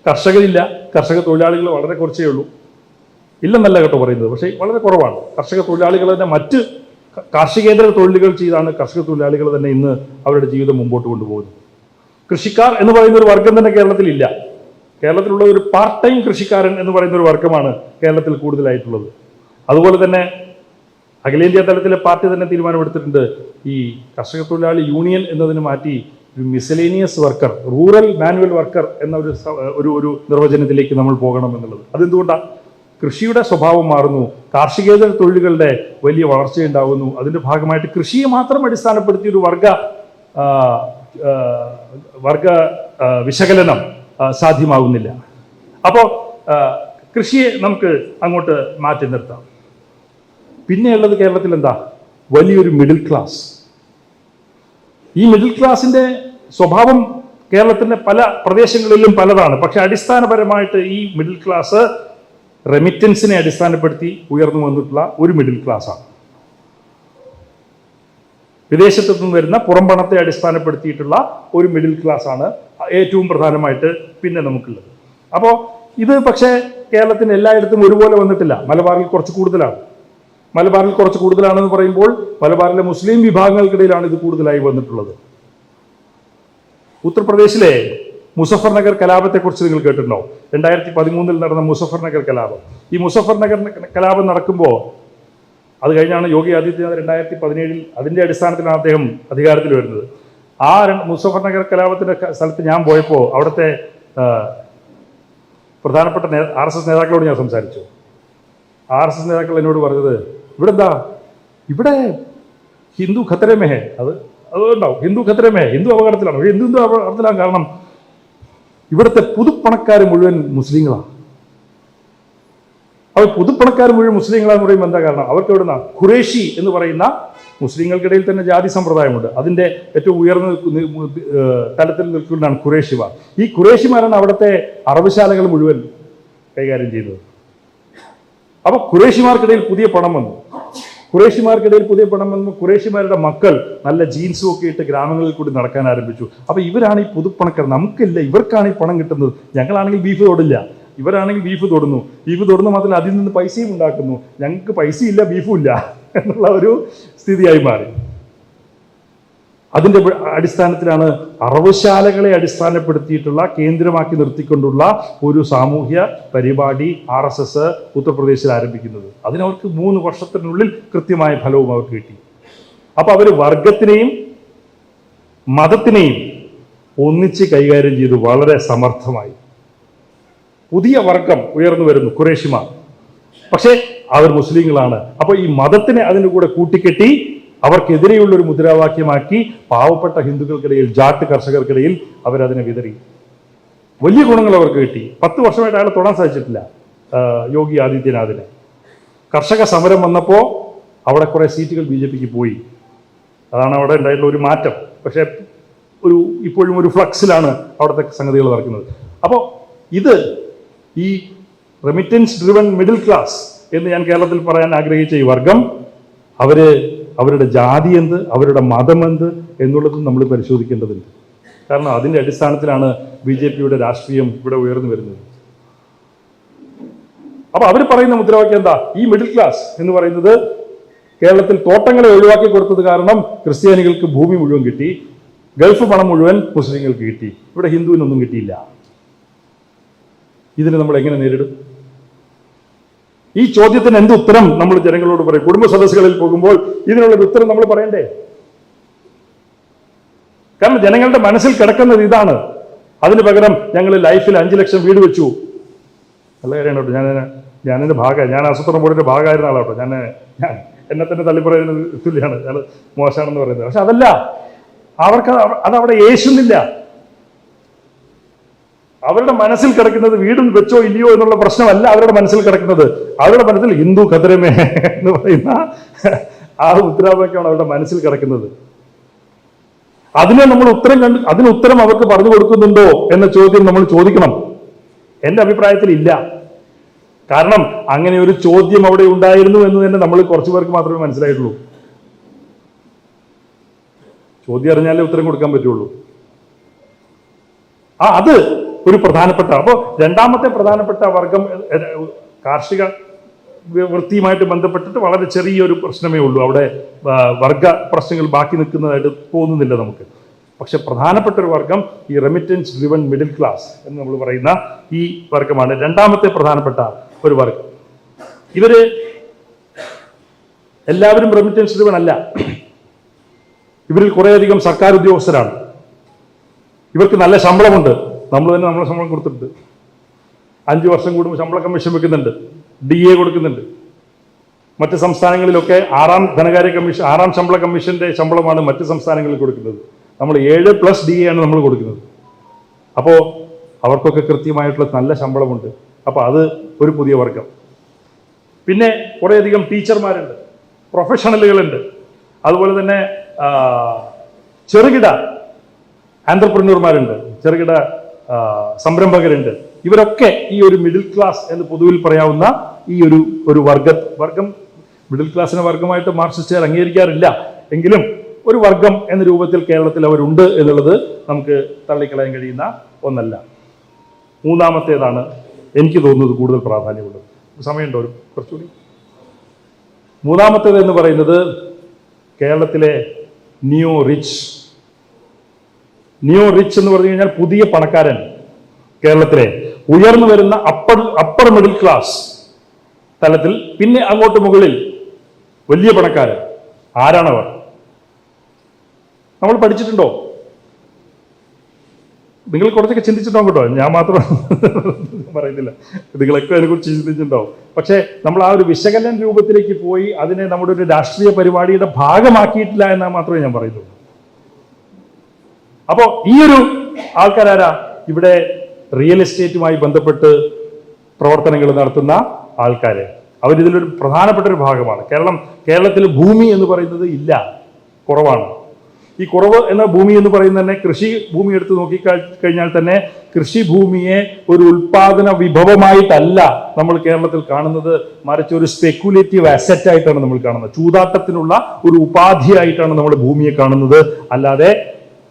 കർഷകരില്ല, കർഷക തൊഴിലാളികൾ വളരെ കുറച്ചേ ഉള്ളൂ. ഇല്ലെന്നല്ല കേട്ടോ പറയുന്നത്, പക്ഷേ വളരെ കുറവാണ്. കർഷക തൊഴിലാളികൾ തന്നെ മറ്റ് കാർഷികേതര തൊഴിലുകൾ ചെയ്താണ് കർഷക തൊഴിലാളികൾ തന്നെ ഇന്ന് അവരുടെ ജീവിതം മുമ്പോട്ട് കൊണ്ടുപോകുന്നത്. കൃഷിക്കാർ എന്ന് പറയുന്ന ഒരു വർഗം തന്നെ കേരളത്തിലില്ല. കേരളത്തിലുള്ള ഒരു പാർട്ട് ടൈം കൃഷിക്കാരൻ എന്ന് പറയുന്ന ഒരു വർഗമാണ് കേരളത്തിൽ കൂടുതലായിട്ടുള്ളത്. അതുപോലെ തന്നെ അഖിലേന്ത്യാ തലത്തിലെ പാർട്ടി തന്നെ തീരുമാനമെടുത്തിട്ടുണ്ട് ഈ കർഷക തൊഴിലാളി യൂണിയൻ എന്നതിന് മാറ്റി ഒരു miscellaneous worker, rural manual worker എന്ന ഒരു നിർവചനത്തിലേക്ക് നമ്മൾ പോകണം എന്നുള്ളത്. അതെന്തുകൊണ്ടാണ്? കൃഷിയുടെ സ്വഭാവം മാറുന്നു, കാർഷികേതര തൊഴിലുകളുടെ വലിയ വളർച്ചയുണ്ടാകുന്നു. അതിൻ്റെ ഭാഗമായിട്ട് കൃഷിയെ മാത്രം അടിസ്ഥാനപ്പെടുത്തി ഒരു വർഗ വിശകലനം സാധ്യമാകുന്നില്ല. അപ്പോൾ കൃഷിയെ നമുക്ക് അങ്ങോട്ട് മാറ്റി നിർത്താം. പിന്നെയുള്ളത് കേരളത്തിൽ എന്താ? വലിയൊരു മിഡിൽ ക്ലാസ്. ഈ മിഡിൽ ക്ലാസിൻ്റെ സ്വഭാവം കേരളത്തിൻ്റെ പല പ്രദേശങ്ങളിലും പലതാണ്. പക്ഷെ അടിസ്ഥാനപരമായിട്ട് ഈ മിഡിൽ ക്ലാസ് റെമിറ്റൻസിനെ അടിസ്ഥാനപ്പെടുത്തി ഉയർന്നു വന്നിട്ടുള്ള ഒരു മിഡിൽ ക്ലാസ്സാണ്. വിദേശത്തു നിന്ന് വരുന്ന പുറംപണത്തെ അടിസ്ഥാനപ്പെടുത്തിയിട്ടുള്ള ഒരു മിഡിൽ ക്ലാസ് ആണ് ഏറ്റവും പ്രധാനമായിട്ട് പിന്നെ നമുക്കുള്ളത്. അപ്പോൾ ഇത് പക്ഷേ കേരളത്തിന് എല്ലായിടത്തും ഒരുപോലെ വന്നിട്ടില്ല. മലബാറിൽ കുറച്ച് കൂടുതലാണ്. മലബാറിൽ കുറച്ച് കൂടുതലാണെന്ന് പറയുമ്പോൾ മലബാറിലെ മുസ്ലിം വിഭാഗങ്ങൾക്കിടയിലാണ് ഇത് കൂടുതലായി വന്നിട്ടുള്ളത്. ഉത്തർപ്രദേശിലെ മുസഫർ നഗർ കലാപത്തെക്കുറിച്ച് നിങ്ങൾ കേട്ടിട്ടുണ്ടോ? 2013 നടന്ന മുസഫർ നഗർ കലാപം. ഈ മുസഫർ നഗർ കലാപം നടക്കുമ്പോൾ അത് കഴിഞ്ഞാണ് യോഗി ആദിത്യനാഥ് 2017 അതിൻ്റെ അടിസ്ഥാനത്തിലാണ് അദ്ദേഹം അധികാരത്തിൽ വരുന്നത്. ആ മുസഫർ നഗർ കലാപത്തിൻ്റെ സ്ഥലത്ത് ഞാൻ പോയപ്പോൾ അവിടുത്തെ പ്രധാനപ്പെട്ട RSS നേതാക്കളോട് ഞാൻ സംസാരിച്ചു. RSS നേതാക്കൾ എന്നോട് പറഞ്ഞത്, ഇവിടെ എന്താ, ഇവിടെ ഹിന്ദു ഖത്തരമേ, അതുണ്ടാവും, ഹിന്ദു ഖത്തരമേ, ഹിന്ദു അപകടത്തിലാണ്. ഹിന്ദു അപകടത്തിലാണ് കാരണം ഇവിടുത്തെ പുതുപ്പണക്കാർ മുഴുവൻ മുസ്ലിങ്ങളാണ്. അവർ പുതുപ്പണക്കാർ മുഴുവൻ മുസ്ലിങ്ങളാന്ന് പറയുമ്പോൾ എന്താ കാരണം? അവർക്ക് എവിടുന്ന ഖുറേഷി എന്ന് പറയുന്ന മുസ്ലിങ്ങൾക്കിടയിൽ തന്നെ ജാതി സമ്പ്രദായമുണ്ട്. അതിൻ്റെ ഏറ്റവും ഉയർന്ന തലത്തിൽ നിൽക്കുന്നതാണ് ഖുറേഷിമാർ. ഈ ഖുറേഷിമാരാണ് അവിടുത്തെ അറബുശാലകൾ മുഴുവൻ കൈകാര്യം ചെയ്തത്. അപ്പോൾ ഖുറേഷിമാർക്കിടയിൽ പുതിയ പണം വന്നു. ഖുറേഷിമാരുടെ മക്കൾ നല്ല ജീൻസും ഒക്കെ ഇട്ട് ഗ്രാമങ്ങളിൽ കൂടി നടക്കാൻ ആരംഭിച്ചു. അപ്പോൾ ഇവരാണ് ഈ പുതുപ്പണക്കാർ. നമുക്കില്ല, ഇവർക്കാണ് ഈ പണം കിട്ടുന്നത്. ഞങ്ങളാണെങ്കിൽ ബീഫ് തൊടില്ല, ഇവരാണെങ്കിൽ ബീഫ് തൊടുന്നു മാത്രമല്ല അതിൽ നിന്ന് പൈസയും ഉണ്ടാക്കുന്നു. ഞങ്ങൾക്ക് പൈസയില്ല, ബീഫും ഇല്ല എന്നുള്ള ഒരു സ്ഥിതിയായി മാറി. അതിൻ്റെ അടിസ്ഥാനത്തിലാണ് അറവുശാലകളെ അടിസ്ഥാനപ്പെടുത്തിയിട്ടുള്ള കേന്ദ്രമാക്കി നിർത്തിക്കൊണ്ടുള്ള ഒരു സാമൂഹ്യ പരിപാടി RSS ഉത്തർപ്രദേശിൽ ആരംഭിക്കുന്നത്. അതിനവർക്ക് 3 വർഷത്തിനുള്ളിൽ കൃത്യമായ ഫലവും അവർക്ക് കിട്ടി. അപ്പോൾ അവർ വർഗത്തിനെയും മതത്തിനെയും ഒന്നിച്ച് കൈകാര്യം ചെയ്തു വളരെ സമർത്ഥമായി. പുതിയ വർഗം ഉയർന്നു വരുന്നു, ഖുറേഷിമാർ. പക്ഷേ അവർ മുസ്ലിങ്ങളാണ്. അപ്പോൾ ഈ മതത്തിനെ അതിൻ്റെ കൂടെ കൂട്ടിക്കെട്ടി അവർക്കെതിരെയുള്ളൊരു മുദ്രാവാക്യമാക്കി പാവപ്പെട്ട ഹിന്ദുക്കൾക്കിടയിൽ, ജാട്ട് കർഷകർക്കിടയിൽ അവരതിനെ വിതറി. വലിയ ഗുണങ്ങൾ അവർക്ക് കിട്ടി. 10 വർഷമായിട്ട് അയാളെ തൊടാൻ സാധിച്ചിട്ടില്ല യോഗി ആദിത്യനാഥിനെ. കർഷക സമരം വന്നപ്പോൾ അവിടെ കുറേ സീറ്റുകൾ BJPക്ക് പോയി. അതാണ് അവിടെ ഉണ്ടായിട്ടുള്ള ഒരു മാറ്റം. പക്ഷേ ഇപ്പോഴും ഒരു ഫ്ലക്സിലാണ് അവിടുത്തെ സംഗതികൾ നടക്കുന്നത്. അപ്പോൾ ഇത് ഈ റെമിറ്റൻസ് ഡ്രിവൺ മിഡിൽ ക്ലാസ് എന്ന് ഞാൻ കേരളത്തിൽ പറയാൻ ആഗ്രഹിച്ച ഈ വർഗം, അവരുടെ ജാതി എന്ത്, അവരുടെ മതം എന്ത് എന്നുള്ളതും നമ്മൾ പരിശോധിക്കേണ്ടതുണ്ട്. കാരണം അതിൻ്റെ അടിസ്ഥാനത്തിലാണ് BJPയുടെ രാഷ്ട്രീയം ഇവിടെ ഉയർന്നു വരുന്നത്. അപ്പോൾ അവർ പറയുന്ന മുദ്രാവാക്യം എന്താ? ഈ മിഡിൽ ക്ലാസ് എന്ന് പറയുന്നത് കേരളത്തിൽ തോട്ടങ്ങളെ ഒഴിവാക്കി കൊടുത്തത് കാരണം ക്രിസ്ത്യാനികൾക്ക് ഭൂമി മുഴുവൻ കിട്ടി, ഗൾഫ് പണം മുഴുവൻ മുസ്ലിങ്ങൾക്ക് കിട്ടി, ഇവിടെ ഹിന്ദുവിനൊന്നും കിട്ടിയില്ല. ഇതിന് നമ്മൾ എങ്ങനെ നേരിടും? ഈ ചോദ്യത്തിന് എന്ത് ഉത്തരം നമ്മൾ ജനങ്ങളോട് പറയും? കുടുംബ സദസ്സുകളിൽ പോകുമ്പോൾ ഇതിനുള്ളൊരു ഉത്തരം നമ്മൾ പറയണ്ടേ? കാരണം ജനങ്ങളുടെ മനസ്സിൽ കിടക്കുന്നത് ഇതാണ്. അതിന് പകരം ഞങ്ങൾ ലൈഫിൽ 5 ലക്ഷം വീട് വെച്ചു. നല്ല കാര്യമാണ് കേട്ടോ. ഞാൻ ആസൂത്രണ ബോർഡിന്റെ ഭാഗമായിരുന്ന ആളാട്ടോ. ഞാൻ എന്നെ തന്നെ തള്ളിപ്പറയുന്നത് തുല്യാണ്, ഞാൻ മോശമാണെന്ന് പറയുന്നത്. പക്ഷെ അതല്ല, അവർക്ക് അതവിടെ യേശുന്നില്ല. അവരുടെ മനസ്സിൽ കിടക്കുന്നത് വീടും വെച്ചോ ഇല്ലയോ എന്നുള്ള പ്രശ്നമല്ല അവരുടെ മനസ്സിൽ കിടക്കുന്നത്. അവരുടെ മനസ്സിൽ ഹിന്ദു ഖത്തരമേ എന്ന് പറയുന്ന ആ മുദ്രാവാക്യമാണ് അവരുടെ മനസ്സിൽ കിടക്കുന്നത്. അതിന് നമ്മൾ അതിന് ഉത്തരം അവർക്ക് പറഞ്ഞു കൊടുക്കുന്നുണ്ടോ എന്ന ചോദ്യം നമ്മൾ ചോദിക്കണം. എൻ്റെ അഭിപ്രായത്തിൽ ഇല്ല. കാരണം അങ്ങനെ ഒരു ചോദ്യം അവിടെ ഉണ്ടായിരുന്നു എന്ന് തന്നെ നമ്മൾ കുറച്ചു പേർക്ക് മാത്രമേ മനസ്സിലായിട്ടുള്ളൂ. ചോദ്യം അറിഞ്ഞാലേ ഉത്തരം കൊടുക്കാൻ പറ്റുള്ളൂ. അത് ഒരു പ്രധാനപ്പെട്ട. അപ്പോൾ രണ്ടാമത്തെ പ്രധാനപ്പെട്ട വർഗം കാർഷിക വൃത്തിയുമായിട്ട് ബന്ധപ്പെട്ടിട്ട് വളരെ ചെറിയൊരു പ്രശ്നമേ ഉള്ളൂ. അവിടെ വർഗ പ്രശ്നങ്ങൾ ബാക്കി നിൽക്കുന്നതായിട്ട് തോന്നുന്നില്ല നമുക്ക്. പക്ഷെ പ്രധാനപ്പെട്ട ഒരു വർഗം ഈ റെമിറ്റൻസ് ഡ്രിവൺ മിഡിൽ ക്ലാസ് എന്ന് നമ്മൾ പറയുന്ന ഈ വർഗമാണ് രണ്ടാമത്തെ പ്രധാനപ്പെട്ട ഒരു വർഗം. ഇവര് എല്ലാവരും റെമിറ്റൻസ് ഡ്രിവൺ അല്ല. ഇവരിൽ കുറേയധികം സർക്കാർ ഉദ്യോഗസ്ഥരാണ്. ഇവർക്ക് നല്ല ശമ്പളമുണ്ട്. നമ്മൾ തന്നെ നമ്മളെ ശമ്പളം കൊടുത്തിട്ടുണ്ട്. 5 വർഷം കൂടുമ്പോൾ ശമ്പള കമ്മീഷൻ വെക്കുന്നുണ്ട്, DA കൊടുക്കുന്നുണ്ട്. മറ്റ് സംസ്ഥാനങ്ങളിലൊക്കെ 6ാം ധനകാര്യ കമ്മീഷൻ, 6ാം ശമ്പള കമ്മീഷന്റെ ശമ്പളമാണ് മറ്റ് സംസ്ഥാനങ്ങളിൽ കൊടുക്കുന്നത്. നമ്മൾ 7+ DA ആണ് നമ്മൾ കൊടുക്കുന്നത്. അപ്പോൾ അവർക്കൊക്കെ കൃത്യമായിട്ടുള്ള നല്ല ശമ്പളമുണ്ട്. അപ്പോൾ അത് ഒരു പുതിയ വർഗം. പിന്നെ കുറേയധികം ടീച്ചർമാരുണ്ട്, പ്രൊഫഷണലുകളുണ്ട്, അതുപോലെ തന്നെ ചെറുകിട ആന്റർപ്രന്യൂർമാരുണ്ട്, ചെറുകിട സംരംഭകരുണ്ട്. ഇവരൊക്കെ ഈ ഒരു മിഡിൽ ക്ലാസ് എന്ന് പൊതുവിൽ പറയാവുന്ന ഈ ഒരു വർഗം മിഡിൽ ക്ലാസ്സിനെ വർഗമായിട്ട് മാർക്സിസ്റ്റുകാർ അംഗീകരിക്കാറില്ല. എങ്കിലും ഒരു വർഗം എന്ന രൂപത്തിൽ കേരളത്തിൽ അവരുണ്ട് എന്നുള്ളത് നമുക്ക് തള്ളിക്കളയാൻ കഴിയുന്ന ഒന്നല്ല. മൂന്നാമത്തേതാണ് എനിക്ക് തോന്നുന്നത് കൂടുതൽ പ്രാധാന്യമുള്ളത്. സമയമുണ്ടോ കുറച്ചുകൂടി? മൂന്നാമത്തേത് എന്ന് പറയുന്നത് കേരളത്തിലെ നിയോ റിച്ച് എന്ന് പറഞ്ഞു കഴിഞ്ഞാൽ പുതിയ പണക്കാരൻ. കേരളത്തിലെ ഉയർന്നു വരുന്ന അപ്പർ മിഡിൽ ക്ലാസ് തലത്തിൽ, പിന്നെ അങ്ങോട്ട് മുകളിൽ വലിയ പണക്കാരൻ. ആരാണവർ? നമ്മൾ പഠിച്ചിട്ടുണ്ടോ? നിങ്ങൾ കുറച്ചൊക്കെ ചിന്തിച്ചിട്ടുണ്ടാവും കേട്ടോ, ഞാൻ മാത്രം പറയുന്നില്ല, നിങ്ങളൊക്കെ അതിനെക്കുറിച്ച് ചിന്തിച്ചിട്ടുണ്ടാവും. പക്ഷേ നമ്മൾ ആ ഒരു വിശകലന രൂപത്തിലേക്ക് പോയി അതിനെ നമ്മുടെ ഒരു രാഷ്ട്രീയ പരിപാടിയുടെ ഭാഗമാക്കിയിട്ടില്ല എന്നാൽ മാത്രമേ ഞാൻ പറയുന്നുള്ളൂ. അപ്പോൾ ഈ ഒരു ആൾക്കാരാരാ? ഇവിടെ റിയൽ എസ്റ്റേറ്റുമായി ബന്ധപ്പെട്ട് പ്രവർത്തനങ്ങൾ നടത്തുന്ന ആൾക്കാർ. അവരിതിലൊരു പ്രധാനപ്പെട്ട ഒരു ഭാഗമാണ്. കേരളത്തിൽ ഭൂമി എന്ന് പറയുന്നത് ഇല്ല, കുറവാണ്. ഈ കുറവ് എന്ന ഭൂമി എന്ന് പറയുന്നത് തന്നെ കൃഷി ഭൂമി എടുത്ത് നോക്കിക്കഴിഞ്ഞാൽ തന്നെ കൃഷിഭൂമിയെ ഒരു ഉൽപാദന വിഭവമായിട്ടല്ല നമ്മൾ കേരളത്തിൽ കാണുന്നത്, മറിച്ച് ഒരു സ്പെക്കുലേറ്റീവ് അസറ്റ് ആയിട്ടാണ് നമ്മൾ കാണുന്നത്. ചൂതാട്ടത്തിനുള്ള ഒരു ഉപാധിയായിട്ടാണ് നമ്മൾ ഭൂമിയെ കാണുന്നത്, അല്ലാതെ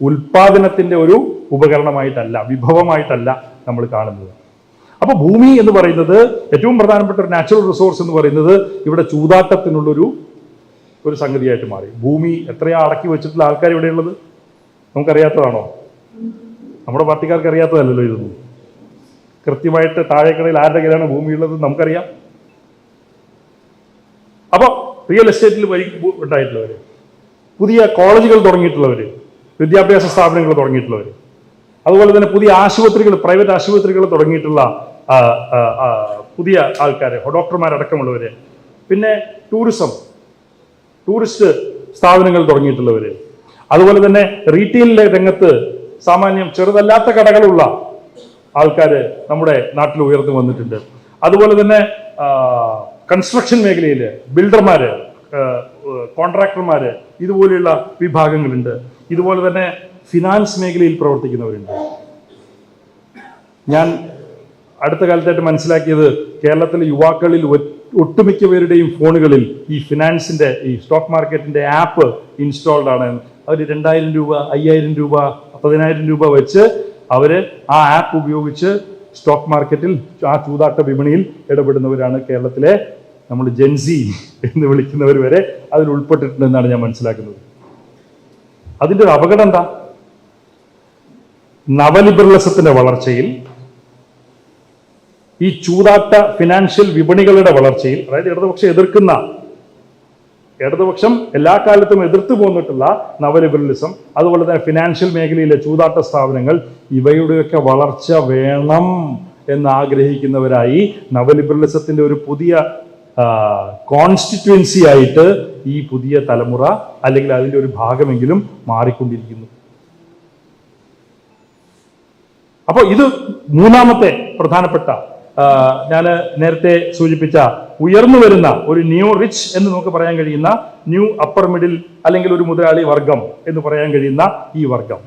ഉൽപാദനത്തിന്റെ ഒരു ഉപകരണമായിട്ടല്ല, വിഭവമായിട്ടല്ല നമ്മൾ കാണുന്നത്. അപ്പൊ ഭൂമി എന്ന് പറയുന്നത് ഏറ്റവും പ്രധാനപ്പെട്ട ഒരു നാച്ചുറൽ റിസോഴ്സ് എന്ന് പറയുന്നത് ഇവിടെ ചൂതാട്ടത്തിനുള്ളൊരു സംഗതിയായിട്ട് മാറി. ഭൂമി എത്രയാ അടക്കി വെച്ചിട്ടുള്ള ആൾക്കാർ ഇവിടെയുള്ളത് നമുക്കറിയാത്തതാണോ? നമ്മുടെ പാർട്ടിക്കാർക്ക് അറിയാത്തതല്ലല്ലോ ഇതൊന്നും. കൃത്യമായിട്ട് താഴേക്കടയിൽ ആരുടെ കയ്യിലാണ് ഭൂമിയുള്ളത് നമുക്കറിയാം. അപ്പോൾ റിയൽ എസ്റ്റേറ്റിൽ ഉണ്ടായിട്ടുള്ളവർ, പുതിയ കോളേജുകൾ തുടങ്ങിയിട്ടുള്ളവർ, വിദ്യാഭ്യാസ സ്ഥാപനങ്ങൾ തുടങ്ങിയിട്ടുള്ളവർ, അതുപോലെ തന്നെ പുതിയ ആശുപത്രികൾ, പ്രൈവറ്റ് ആശുപത്രികൾ തുടങ്ങിയിട്ടുള്ള പുതിയ ആൾക്കാർ, ഡോക്ടർമാരടക്കമുള്ളവർ, പിന്നെ ടൂറിസ്റ്റ് സ്ഥാപനങ്ങൾ തുടങ്ങിയിട്ടുള്ളവർ, അതുപോലെ തന്നെ റീറ്റെയിലിലെ രംഗത്ത് സാമാന്യം ചെറുതല്ലാത്ത കടകളുള്ള ആൾക്കാർ നമ്മുടെ നാട്ടിൽ ഉയർന്നു വന്നിട്ടുണ്ട്. അതുപോലെ തന്നെ കൺസ്ട്രക്ഷൻ മേഖലയിൽ ബിൽഡർമാര്, കോൺട്രാക്ടർമാര്, ഇതുപോലെയുള്ള വിഭാഗങ്ങളുണ്ട്. ഇതുപോലെ തന്നെ ഫിനാൻസ് മേഖലയിൽ പ്രവർത്തിക്കുന്നവരുണ്ട്. ഞാൻ അടുത്ത കാലത്തായിട്ട് മനസ്സിലാക്കിയത് കേരളത്തിലെ യുവാക്കളിൽ ഒട്ടുമിക്ക പേരുടെയും ഫോണുകളിൽ ഈ ഫിനാൻസിന്റെ, ഈ സ്റ്റോക്ക് മാർക്കറ്റിന്റെ ആപ്പ് ഇൻസ്റ്റാൾഡ് ആണ്. അവർ 2000 രൂപ, 5000 രൂപ, 10000 രൂപ വെച്ച് അവര് ആ ആപ്പ് ഉപയോഗിച്ച് സ്റ്റോക്ക് മാർക്കറ്റിൽ, ആ ചൂതാട്ട വിപണിയിൽ ഇടപെടുന്നവരാണ്. കേരളത്തിലെ നമ്മൾ ജെൻസി എന്ന് വിളിക്കുന്നവർ വരെ അതിൽ ഉൾപ്പെട്ടിട്ടുണ്ടെന്നാണ് ഞാൻ മനസ്സിലാക്കുന്നത്. അതിൻ്റെ ഒരു അപകടം എന്താ? നവലിബറലിസത്തിന്റെ വളർച്ചയിൽ, ഈ ചൂതാട്ട ഫിനാൻഷ്യൽ വിപണികളുടെ വളർച്ചയിൽ, അതായത് ഇടതുപക്ഷം എല്ലാ കാലത്തും എതിർത്തു പോന്നിട്ടുള്ള നവലിബറലിസം, അതുപോലെ തന്നെ ഫിനാൻഷ്യൽ മേഖലയിലെ ചൂതാട്ട സ്ഥാപനങ്ങൾ, ഇവയുടെയൊക്കെ വളർച്ച വേണം എന്ന് ആഗ്രഹിക്കുന്നവരായി നവലിബറലിസത്തിന്റെ ഒരു പുതിയ കോൺസ്റ്റിറ്റ്യുവൻസി ആയിട്ട് ഈ പുതിയ തലമുറ, അല്ലെങ്കിൽ അതിൻ്റെ ഒരു ഭാഗമെങ്കിലും മാറിക്കൊണ്ടിരിക്കുന്നു. അപ്പോൾ ഇത് മൂന്നാമത്തെ പ്രധാനപ്പെട്ട, ഞാൻ നേരത്തെ സൂചിപ്പിച്ച ഉയർന്നു വരുന്ന ഒരു ന്യൂ റിച്ച് എന്ന് നമുക്ക് പറയാൻ കഴിയുന്ന, ന്യൂ അപ്പർ മിഡിൽ, അല്ലെങ്കിൽ ഒരു മുതലാളി വർഗം എന്ന് പറയാൻ കഴിയുന്ന ഈ വർഗം,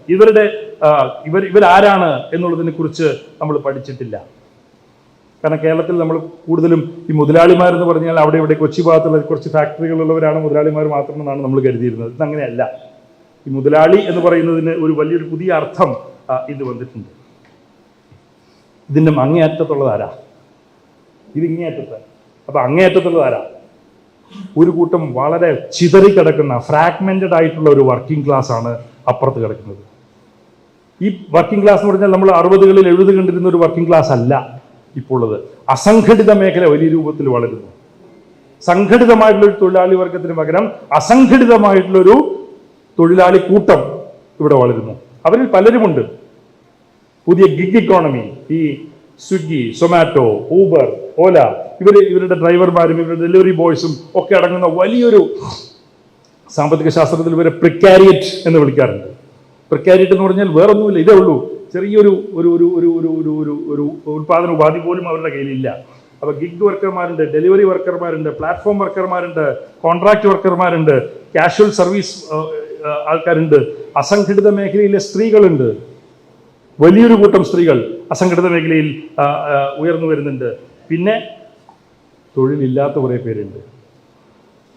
ഇവരാരാണ് എന്നുള്ളതിനെ കുറിച്ച് നമ്മൾ പഠിച്ചിട്ടില്ല. കാരണം കേരളത്തിൽ നമ്മൾ കൂടുതലും ഈ മുതലാളിമാരെന്ന് പറഞ്ഞാൽ അവിടെ ഇവിടെ കൊച്ചി ഭാഗത്തുള്ള കുറച്ച് ഫാക്ടറികളുള്ളവരാണ് മുതലാളിമാർ മാത്രമെന്നാണ് നമ്മൾ കരുതിയിരുന്നത്. ഇതങ്ങനെയല്ല. ഈ മുതലാളി എന്ന് പറയുന്നതിന് ഒരു വലിയൊരു പുതിയ അർത്ഥം ഇത് വന്നിട്ടുണ്ട്. ഇതിൻ്റെ അങ്ങേയറ്റത്തുള്ളത് ആരാ? ഇത് ഇങ്ങേയറ്റത്ത്. അപ്പൊ അങ്ങേയറ്റത്തുള്ളത് ആരാ? ഒരു കൂട്ടം വളരെ ചിതറിക്കിടക്കുന്ന, ഫ്രാഗ്മെന്റഡ് ആയിട്ടുള്ള ഒരു വർക്കിംഗ് ക്ലാസ് ആണ് അപ്പുറത്ത് കിടക്കുന്നത്. ഈ വർക്കിംഗ് ക്ലാസ് എന്ന് പറഞ്ഞാൽ നമ്മൾ 60കളിൽ 70 കണ്ടിരുന്ന ഒരു വർക്കിംഗ് ക്ലാസ് അല്ല ഇപ്പോൾ ഉള്ളത്. അസംഘടിത മേഖല വലിയ രൂപത്തിൽ വളരുന്നു. സംഘടിതമായിട്ടുള്ളൊരു തൊഴിലാളി വർഗത്തിന് പകരം അസംഘടിതമായിട്ടുള്ളൊരു തൊഴിലാളി കൂട്ടം ഇവിടെ വളരുന്നു. അവരിൽ പലരുമുണ്ട്. പുതിയ ഗിഗ് ഇക്കോണമി, ഈ സ്വിഗ്ഗി, സൊമാറ്റോ, ഊബർ, ഓല, ഇവരുടെ ഡ്രൈവർമാരും ഇവരുടെ ഡെലിവറി ബോയ്സും ഒക്കെ അടങ്ങുന്ന വലിയൊരു സാമ്പത്തിക ശാസ്ത്രത്തിൽ ഇവരെ പ്രിക്കാരിയറ്റ് എന്ന് വിളിക്കാറുണ്ട്. പ്രിക്കാരിയറ്റ് എന്ന് പറഞ്ഞാൽ വേറൊന്നുമില്ല, ഇതേ ഉള്ളൂ. ചെറിയൊരു ഒരു ഒരു ഒരു ഒരു ഒരു ഒരു ഒരു ഉൽപാദന ഉപാധി പോലും അവരുടെ കയ്യിലില്ല. അപ്പോൾ ഗിഗ് വർക്കർമാരുണ്ട്, ഡെലിവറി വർക്കർമാരുണ്ട്, പ്ലാറ്റ്ഫോം വർക്കർമാരുണ്ട്, കോൺട്രാക്ട് വർക്കർമാരുണ്ട്, കാഷ്വൽ സർവീസ് ആൾക്കാരുണ്ട്, അസംഘടിത മേഖലയിലെ സ്ത്രീകളുണ്ട്. വലിയൊരു കൂട്ടം സ്ത്രീകൾ അസംഘടിത മേഖലയിൽ ഉയർന്നു വരുന്നുണ്ട്. പിന്നെ തൊഴിലില്ലാത്ത കുറേ പേരുണ്ട്,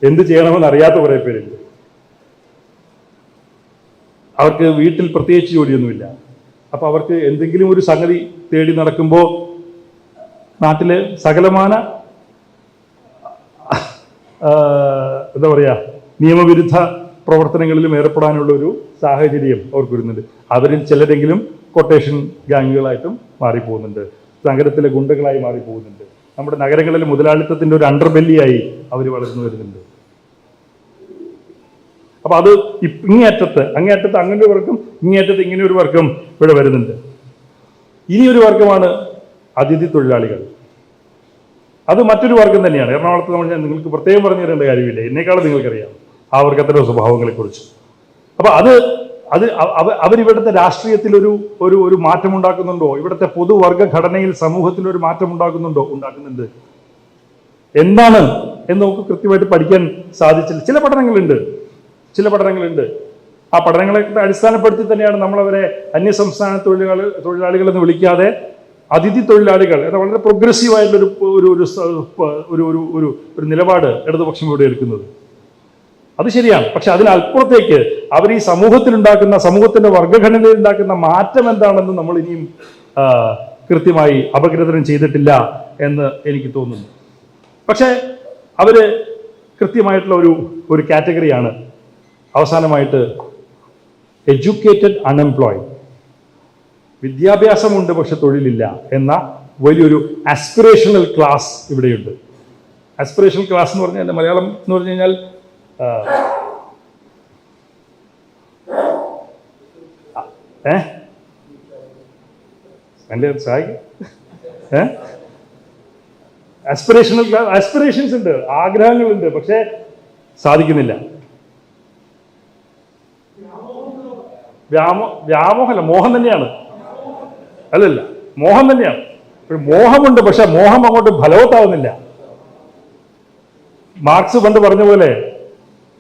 എന്ത് ചെയ്യണമെന്ന് അറിയാത്ത കുറേ പേരുണ്ട്. അവർക്ക് വീട്ടിൽ പ്രത്യേകിച്ച് ജോലിയൊന്നുമില്ല. അപ്പൊ അവർക്ക് എന്തെങ്കിലും ഒരു സംഗതി തേടി നടക്കുമ്പോൾ നാട്ടിലെ സകലമാന എന്താ പറയാ, നിയമവിരുദ്ധ പ്രവർത്തനങ്ങളിലും ഏർപ്പെടാനുള്ള ഒരു സാഹചര്യം അവർക്ക് വരുന്നുണ്ട്. അവരിൽ ചിലരെങ്കിലും കൊട്ടേഷൻ ഗാങ്ങുകളായിട്ടും മാറിപ്പോകുന്നുണ്ട്, നഗരത്തിലെ ഗുണ്ടകളായി മാറിപ്പോകുന്നുണ്ട്. നമ്മുടെ നഗരങ്ങളിലെ മുതലാളിത്തത്തിന്റെ ഒരു അണ്ടർബെല്ലിയായി അവർ വളർന്നു വരുന്നുണ്ട്. അപ്പൊ അത് അങ്ങേയറ്റത്ത് അങ്ങനെ ഒരു വർക്കും, ഇങ്ങേയറ്റത്ത് ഇങ്ങനെ ഒരു വർക്കും ഇവിടെ വരുന്നുണ്ട്. ഇനിയൊരു വർഗമാണ് അതിഥി തൊഴിലാളികൾ. അത് മറ്റൊരു വർഗം തന്നെയാണ്. എറണാകുളത്ത് നമ്മൾ ഞാൻ നിങ്ങൾക്ക് പ്രത്യേകം പറഞ്ഞു തരേണ്ട കാര്യമില്ല, എന്നേക്കാളും നിങ്ങൾക്കറിയാം ആ വർഗത്തിൻ്റെ സ്വഭാവങ്ങളെക്കുറിച്ച്. അപ്പോൾ അവരിവിടുത്തെ രാഷ്ട്രീയത്തിൽ ഒരു മാറ്റം ഉണ്ടാക്കുന്നുണ്ടോ? ഇവിടുത്തെ പൊതുവർഗ ഘടനയിൽ സമൂഹത്തിൽ ഒരു മാറ്റം ഉണ്ടാക്കുന്നുണ്ടോ? ഉണ്ടാക്കുന്നുണ്ട്. എന്താണ് എന്ന് നമുക്ക് കൃത്യമായിട്ട് പഠിക്കാൻ സാധിച്ചില്ല. ചില പഠനങ്ങളുണ്ട്. ആ പഠനങ്ങളെ അടിസ്ഥാനപ്പെടുത്തി തന്നെയാണ് നമ്മളവരെ അന്യസംസ്ഥാന തൊഴിലാളികൾ എന്ന് വിളിക്കാതെ അതിഥി തൊഴിലാളികൾ എന്ന വളരെ പ്രോഗ്രസീവായിട്ടുള്ളൊരു ഒരു നിലപാട് ഇടതുപക്ഷം ഇവിടെ എടുക്കുന്നത്. അത് ശരിയാണ്. പക്ഷെ അതിനപ്പുറത്തേക്ക് അവർ ഈ സമൂഹത്തിന്റെ വർഗഘടനയിൽ ഉണ്ടാക്കുന്ന മാറ്റം എന്താണെന്ന് നമ്മൾ ഇനിയും കൃത്യമായി അപഗ്രഥനം ചെയ്തിട്ടില്ല എന്ന് എനിക്ക് തോന്നുന്നു. പക്ഷെ അവര് കൃത്യമായിട്ടുള്ള ഒരു കാറ്റഗറിയാണ് അവസാനമായിട്ട് എഡ്യൂക്കേറ്റഡ് അൺഎംപ്ലോയിഡ്. വിദ്യാഭ്യാസമുണ്ട് പക്ഷെ തൊഴിലില്ല എന്ന വലിയൊരു ആസ്പിറേഷണൽ ക്ലാസ് ഇവിടെയുണ്ട്. ആസ്പിറേഷണൽ ക്ലാസ് എന്ന് പറഞ്ഞാൽ എൻ്റെ മലയാളം എന്ന് പറഞ്ഞു കഴിഞ്ഞാൽ എൻ്റെ സഹായിക്കും. ആസ്പിറേഷണൽ ക്ലാസ്, ആസ്പിറേഷൻസ് ഉണ്ട്, ആഗ്രഹങ്ങളുണ്ട്, പക്ഷെ സാധിക്കുന്നില്ല. വ്യാമോഹമല്ല, മോഹം തന്നെയാണ്. അല്ലല്ല, മോഹം തന്നെയാണ്. മോഹമുണ്ട്, പക്ഷെ മോഹം അങ്ങോട്ട് ഫലവത്താവുന്നില്ല. മാർക്സ് പണ്ട് പറഞ്ഞ പോലെ,